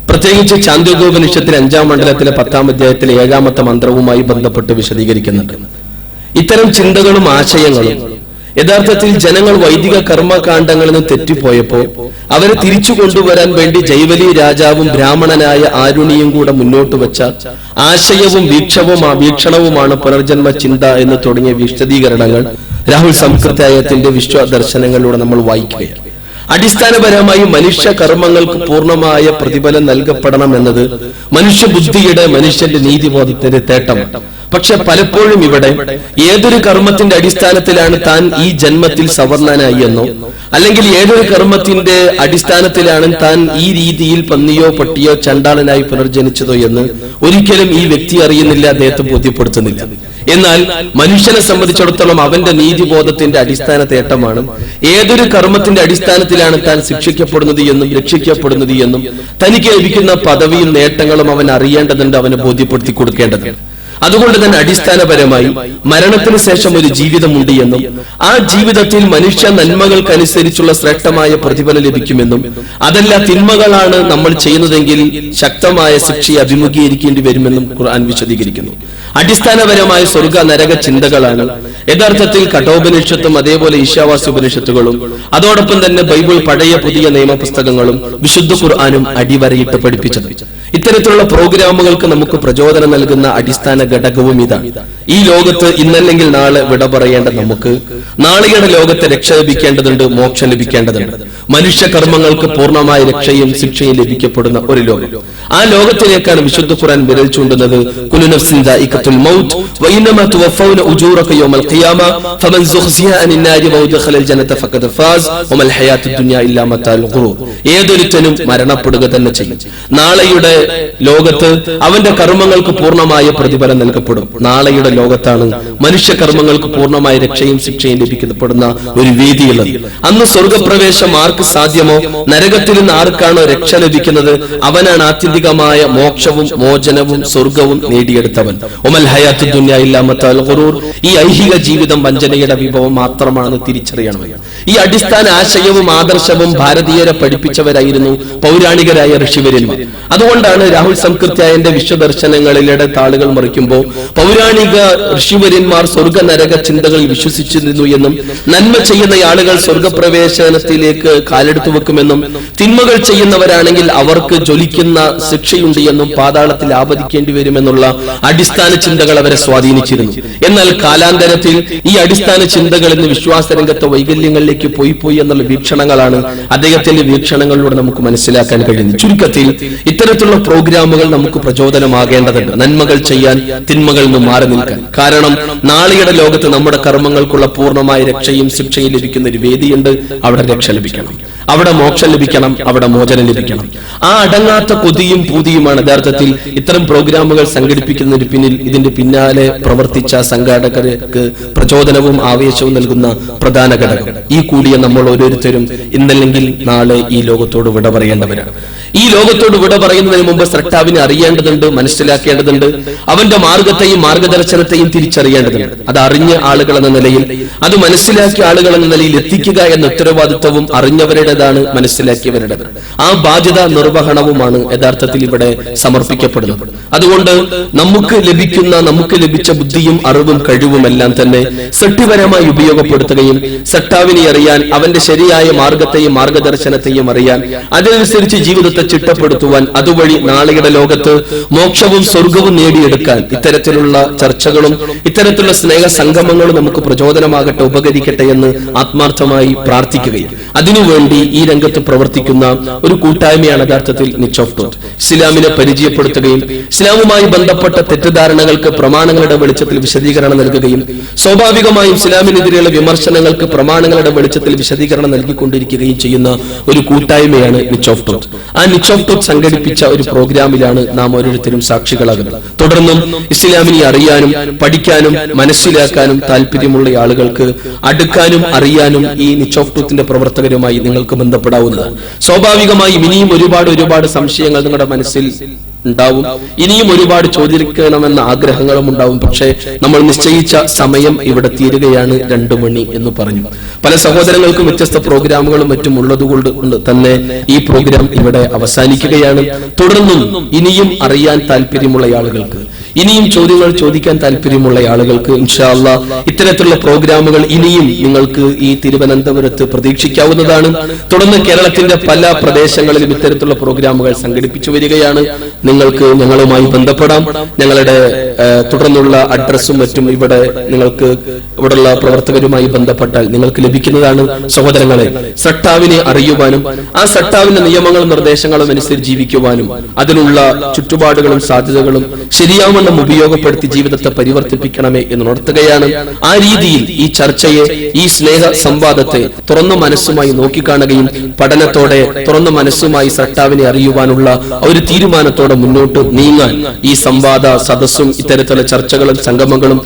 പ്രത്യേകിച്ച് ചാന്ദ്രോപനിഷത്തിലെ 5-ാം മണ്ഡലത്തിലെ 10-ാം അധ്യായത്തിലെ 7-ാമത്തെ മന്ത്രവുമായി ബന്ധപ്പെട്ട് വിശദീകരിക്കുന്നുണ്ട്. ഇത്തരം ചിന്തകളും ആശയങ്ങളും യഥാർത്ഥത്തിൽ ജനങ്ങൾ വൈദിക കർമ്മകാണ്ഡങ്ങളിൽ നിന്ന് തെറ്റിപ്പോയപ്പോൾ അവരെ തിരിച്ചു കൊണ്ടുവരാൻ വേണ്ടി ജൈവലി രാജാവും ബ്രാഹ്മണനായ ആരുണിയും കൂടെ മുന്നോട്ട് വെച്ച ആശയവും വീക്ഷണവുമാണ് പുനർജന്മ ചിന്ത എന്ന് തുടങ്ങിയ വിശദീകരണങ്ങൾ രാഹുൽ സംസ്കൃതായത്തിന്റെ വിശ്വദർശനങ്ങളിലൂടെ നമ്മൾ വായിക്കുകയാണ്. അടിസ്ഥാനപരമായി മനുഷ്യ കർമ്മങ്ങൾക്ക് പൂർണ്ണമായ പ്രതിഫലം നൽകപ്പെടണം എന്നത് മനുഷ്യബുദ്ധിയുടെ മനുഷ്യന്റെ നീതിബോധത്തിന്റെ തേട്ടമാണ്. പക്ഷെ പലപ്പോഴും ഇവിടെ ഏതൊരു കർമ്മത്തിന്റെ അടിസ്ഥാനത്തിലാണ് താൻ ഈ ജന്മത്തിൽ സവർണനായി എന്നോ അല്ലെങ്കിൽ ഏതൊരു കർമ്മത്തിന്റെ അടിസ്ഥാനത്തിലാണ് താൻ ഈ രീതിയിൽ പന്നിയോ പട്ടിയോ ചണ്ടാളനായി പുനർജനിച്ചതോ എന്ന് ഒരിക്കലും ഈ വ്യക്തി അറിയുന്നില്ല, അദ്ദേഹത്തെ ബോധ്യപ്പെടുത്തുന്നില്ല. എന്നാൽ മനുഷ്യനെ സംബന്ധിച്ചിടത്തോളം അവന്റെ നീതിബോധത്തിന്റെ അടിസ്ഥാന തേട്ടമാണ് ഏതൊരു കർമ്മത്തിന്റെ അടിസ്ഥാനത്തിലാണ് താൻ ശിക്ഷിക്കപ്പെടുന്നത് എന്നും രക്ഷിക്കപ്പെടുന്നത് എന്നും തനിക്ക് ലഭിക്കുന്ന പദവിയും നേട്ടങ്ങളും അവൻ അറിയേണ്ടതുണ്ട്, അവനെ ബോധ്യപ്പെടുത്തി കൊടുക്കേണ്ടതുണ്ട്. അതുകൊണ്ട് തന്നെ അടിസ്ഥാനപരമായി മരണത്തിന് ശേഷം ഒരു ജീവിതമുണ്ട് എന്നും ആ ജീവിതത്തിൽ മനുഷ്യ നന്മകൾക്കനുസരിച്ചുള്ള ശ്രേഷ്ഠമായ പ്രതിഫലം ലഭിക്കുമെന്നും അതല്ല തിന്മകളാണ് നമ്മൾ ചെയ്യുന്നതെങ്കിൽ ശക്തമായ ശിക്ഷയെ അഭിമുഖീകരിക്കേണ്ടി വരുമെന്നും ഖുർആൻ വിശദീകരിക്കുന്നു. അടിസ്ഥാനപരമായ സ്വർഗ നരക ചിന്തകളാണ് യഥാർത്ഥത്തിൽ കഠോപനിഷത്തും അതേപോലെ ഈശാവാസ്യ ഉപനിഷത്തുകളും അതോടൊപ്പം തന്നെ ബൈബിൾ പഴയ പുതിയ നിയമപുസ്തകങ്ങളും വിശുദ്ധ ഖുർആനും അടിവരയിട്ട് പഠിപ്പിച്ചത്. ഇത്തരത്തിലുള്ള പ്രോഗ്രാമുകൾക്ക് നമുക്ക് പ്രചോദനം നൽകുന്ന അടിസ്ഥാന ഘടകവും ഇതാണ്. ഈ ലോകത്ത് ഇന്നല്ലെങ്കിൽ നാളെ വിട പറയേണ്ട നമുക്ക് നാളെയുടെ ലോകത്തെ രക്ഷ ലഭിക്കേണ്ടതുണ്ട്, മോക്ഷം ലഭിക്കേണ്ടതുണ്ട്. മനുഷ്യ കർമ്മങ്ങൾക്ക് പൂർണ്ണമായ രക്ഷയും ശിക്ഷയും ലഭിക്കപ്പെടുന്ന ഒരു ലോകം. ആ ലോകത്തിലേക്കാണ് വിശുദ്ധ ഖുർആൻ വിരൽ ചൂണ്ടുന്നത്. കുല്ലു നഫ്സിൻ ദാഇഖത്തുൽ മൗത്ത് വഇന്നമാ തുവഫൗന ഉജൂറക യൗമൽ ഖിയാമ ഫമൻ സുഖ്സിയ അനിൻ നാരി വദഖലൽ ജന്നത ഫഖദ് ഫാസ് വമൽ ഹയാത്തുദ് ദുനിയ ഇല്ലാ മതാഉൽ ഖുറൂർ. ഏതൊരുത്തനും മരണപ്പെടുക തന്നെ ചെയ്യും. നാളെയുടെ ലോകത്ത് അവന്റെ കർമ്മങ്ങൾക്ക് പൂർണ്ണമായ പ്രതിഫലം നൽകപ്പെടും. നാളെയുടെ ലോകത്താണ് മനുഷ്യ കർമ്മങ്ങൾക്ക് പൂർണ്ണമായ രക്ഷയും ശിക്ഷയും ലഭിക്കപ്പെടുന്ന ഒരു വേദിയുള്ളത്. അന്ന് സ്വർഗപ്രവേശം ആർക്ക് സാധ്യമോ നരകത്തിൽ നിന്ന് ആർക്കാണോ രക്ഷ ലഭിക്കുന്നത് അവനാണ് ആത്യന്തികമായ മോക്ഷവും മോചനവും സ്വർഗവും നേടിയെടുത്തവൻ. ഒമൽ ഹയാത്തുദ് ദുനിയ ഇല്ലാ മതാഉൽ ഖുറൂർ. ഈ ഐഹിക ജീവിതം വഞ്ചനയുടെ വിഭവം മാത്രമാണെന്ന് തിരിച്ചറിയണം. ഈ അടിസ്ഥാന ആശയവും ആദർശവും ഭാരതീയരെ പഠിപ്പിച്ചവരായിരുന്നു പൗരാണികരായ ഋഷിവര്യന്മാർ. അതുകൊണ്ടാണ് രാഹുൽ സംസ്കൃത്യായന്റെ വിശ്വദർശനങ്ങളിലെ താളുകൾ മറിക്കുമ്പോൾ പൗരാണിക ഋഷിവര്യന്മാർ സ്വർഗ നരക ചിന്തകളിൽ വിശ്വസിച്ചിരുന്നു എന്നും നന്മ ചെയ്യുന്ന ആളുകൾ സ്വർഗപ്രവേശനത്തിലേക്ക് കാലെടുത്തു വെക്കുമെന്നും തിന്മകൾ ചെയ്യുന്നവരാണെങ്കിൽ അവർക്ക് ജ്വലിക്കുന്ന ശിക്ഷയുണ്ട് എന്നും പാതാളത്തിൽ ആപതിക്കേണ്ടി വരുമെന്നുള്ള അടിസ്ഥാന ചിന്തകൾ അവരെ സ്വാധീനിച്ചിരുന്നു. എന്നാൽ കാലാന്തരത്തിൽ ഈ അടിസ്ഥാന ചിന്തകളിൽ നിന്ന് വിശ്വാസരംഗത്തെ വൈകല്യങ്ങളിലേക്ക് പോയി എന്നുള്ള വീക്ഷണങ്ങളാണ് അദ്ദേഹത്തിന്റെ വീക്ഷണങ്ങളിലൂടെ നമുക്ക് മനസ്സിലാക്കാൻ കഴിയുന്നത്. ചുരുക്കത്തിൽ ഇത്തരത്തിലുള്ള പ്രോഗ്രാമുകൾ നമുക്ക് പ്രചോദനമാകേണ്ടതുണ്ട്, നന്മകൾ ചെയ്യാൻ, തിന്മകളിൽ നിന്ന് മാറി നിൽക്കാൻ. കാരണം നാളെയുടെ ലോകത്ത് നമ്മുടെ കർമ്മങ്ങൾക്കുള്ള പൂർണ്ണമായ രക്ഷയും ശിക്ഷയും ലഭിക്കുന്ന ഒരു വേദിയുണ്ട്, അവിടെ രക്ഷ ലഭിക്കണം. അവിടെ മോക്ഷം ലഭിക്കണം, അവിടെ മോചനം ലഭിക്കണം. ആ അടങ്ങാത്ത കൊതിയും പൂതിയുമാണ് യഥാർത്ഥത്തിൽ ഇത്തരം പ്രോഗ്രാമുകൾ സംഘടിപ്പിക്കുന്നതിന് പിന്നിൽ, ഇതിന്റെ പിന്നാലെ പ്രവർത്തിച്ച സംഘാടകർക്ക് പ്രചോദനവും ആവേശവും നൽകുന്ന പ്രധാന ഘടകം. ഈ കൂടിയ നമ്മൾ ഓരോരുത്തരും ഇന്നല്ലെങ്കിൽ നാളെ ഈ ലോകത്തോട് വിട പറയേണ്ടവരാണ്. ഈ ലോകത്തോട് വിട പറയുന്നതിന് മുമ്പ് സ്രഷ്ടാവിനെ അറിയേണ്ടതുണ്ട്, മനസ്സിലാക്കേണ്ടതുണ്ട്, അവന്റെ മാർഗത്തെയും മാർഗദർശനത്തെയും തിരിച്ചറിയേണ്ടതുണ്ട്. അത് അറിഞ്ഞ ആളുകൾ എന്ന നിലയിൽ, അത് മനസ്സിലാക്കിയ ആളുകൾ എന്ന നിലയിൽ എത്തിക്കുക എന്ന ഉത്തരവാദിത്വവും അറിഞ്ഞവരുടേതാണ്, മനസ്സിലാക്കിയവരുടേതാണ്. ആ ബാധ്യത നിർവഹണവുമാണ് യഥാർത്ഥത്തിൽ ഇവിടെ സമർപ്പിക്കപ്പെടുന്നത്. അതുകൊണ്ട് നമുക്ക് ലഭിച്ച ബുദ്ധിയും അറിവും കഴിവും എല്ലാം തന്നെ സൃഷ്ടിപരമായി ഉപയോഗപ്പെടുത്തുകയും സട്ടാവിനെ അറിയാൻ, അവന്റെ ശരിയായ മാർഗത്തെയും മാർഗദർശനത്തെയും അറിയാൻ, അതിനനുസരിച്ച് ജീവിതത്തെ ചിട്ടപ്പെടുത്തുവാൻ, അതുവഴി നാളെയുടെ ലോകത്ത് മോക്ഷവും സ്വർഗവും നേടിയെടുക്കാൻ ഇത്തരത്തിലുള്ള ചർച്ചകളും ഇത്തരത്തിലുള്ള സ്നേഹ സംഗമങ്ങളും നമുക്ക് പ്രചോദനമാകട്ടെ, ഉപകരിക്കട്ടെ എന്ന് ആത്മാർത്ഥമായി പ്രാർത്ഥിക്കുകയും അതിനുവേണ്ടി ഈ രംഗത്ത് പ്രവർത്തിക്കുന്ന ഒരു കൂട്ടായ്മയാണ് യഥാർത്ഥത്തിൽ നിച്ച് ഓഫ് ട്രൂത്ത്. ഇസ്ലാമിനെ പരിചയപ്പെടുത്തുകയും ഇസ്ലാമുമായി ബന്ധപ്പെട്ട തെറ്റിദ്ധാരണകൾക്ക് പ്രമാണങ്ങളുടെ വെളിച്ചത്തിൽ വിശദീകരണം നൽകുകയും സ്വാഭാവികമായും ഇസ്ലാമിനെതിരെയുള്ള വിമർശനങ്ങൾക്ക് പ്രമാണങ്ങളുടെ വെളിച്ചത്തിൽ വിശദീകരണം നൽകിക്കൊണ്ടിരിക്കുകയും ചെയ്യുന്ന ഒരു കൂട്ടായ്മയാണ് നിച്ച് ഓഫ് ട്രൂത്ത്. ആ നിച്ച് ഓഫ് ട്രൂത്ത് സംഘടിപ്പിച്ച ഒരു പ്രോഗ്രാമിലാണ് നാം ഓരോരുത്തരും സാക്ഷികളാകുന്നത്. തുടർന്നും ഇസ്ലാമിനെ അറിയാനും പഠിക്കാനും മനസ്സിലാക്കാനും താല്പര്യമുള്ള ആളുകൾക്ക് അടുക്കാനും അറിയാനും ഈ നിച്ച് ഓഫ് ട്രൂത്തിന്റെ പ്രവർത്തകരുമായി നിങ്ങൾക്ക് ബന്ധപ്പെടാവുന്നതാണ്. സ്വാഭാവികമായും ഇനിയും ഒരുപാട് സംശയങ്ങൾ നിങ്ങളുടെ മനസ്സിൽ ഉണ്ടാവും, ഇനിയും ഒരുപാട് ചോദിക്കണമെന്ന ആഗ്രഹങ്ങളും ഉണ്ടാവും. പക്ഷേ നമ്മൾ നിശ്ചയിച്ച സമയം ഇവിടെ തീരുകയാണ്, 2 മണി എന്ന് പറഞ്ഞു. പല സഹോദരങ്ങൾക്കും വ്യത്യസ്ത പ്രോഗ്രാമുകളും മറ്റും ഉള്ളതുകൊണ്ട് തന്നെ ഈ പ്രോഗ്രാം ഇവിടെ അവസാനിക്കുകയാണ്. തുടർന്നും ഇനിയും അറിയാൻ താല്പര്യമുള്ള ആളുകൾക്ക്, ഇനിയും ചോദ്യങ്ങൾ ചോദിക്കാൻ താല്പര്യമുള്ള ആളുകൾക്ക് ഇൻഷാ അല്ലാഹ് ഇത്തരത്തിലുള്ള പ്രോഗ്രാമുകൾ ഇനിയും നിങ്ങൾക്ക് ഈ തിരുവനന്തപുരത്ത് പ്രതീക്ഷിക്കാവുന്നതാണ്. തുടർന്ന് കേരളത്തിന്റെ പല പ്രദേശങ്ങളിലും ഇത്തരത്തിലുള്ള പ്രോഗ്രാമുകൾ സംഘടിപ്പിച്ചു വരികയാണ്. നിങ്ങൾക്ക് ഞങ്ങളുമായി ബന്ധപ്പെടാം. ഞങ്ങളുടെ തുടർന്നുള്ള അഡ്രസ്സും മറ്റും നിങ്ങൾക്ക് ഇവിടെയുള്ള പ്രവർത്തകരുമായി ബന്ധപ്പെട്ടാൽ നിങ്ങൾക്ക് ലഭിക്കുന്നതാണ്. സഹോദരങ്ങളെ, സട്ടാവിനെ അറിയുവാനും ആ സട്ടാവിന്റെ നിയമങ്ങളും നിർദ്ദേശങ്ങളും അനുസരിച്ച് ജീവിക്കുവാനും അതിനുള്ള ചുറ്റുപാടുകളും സാധ്യതകളും ശരിയാവണ്ണം ഉപയോഗപ്പെടുത്തി ജീവിതത്തെ പരിവർത്തിപ്പിക്കണമേ എന്ന് ഉണർത്തുകയാണ്. ആ രീതിയിൽ ഈ ചർച്ചയെ, ഈ സ്നേഹ സംവാദത്തെ തുറന്ന മനസ്സുമായി നോക്കിക്കാണുകയും പഠനത്തോടെ തുറന്ന മനസ്സുമായി സട്ടാവിനെ അറിയുവാനുള്ള ഒരു തീരുമാനത്തോടെ മുന്നോട്ട് നീങ്ങാൻ ഈ സംവാദ സദസ്സും ഇത്തരത്തിലുള്ള ചർച്ചകളും സംഗമങ്ങളും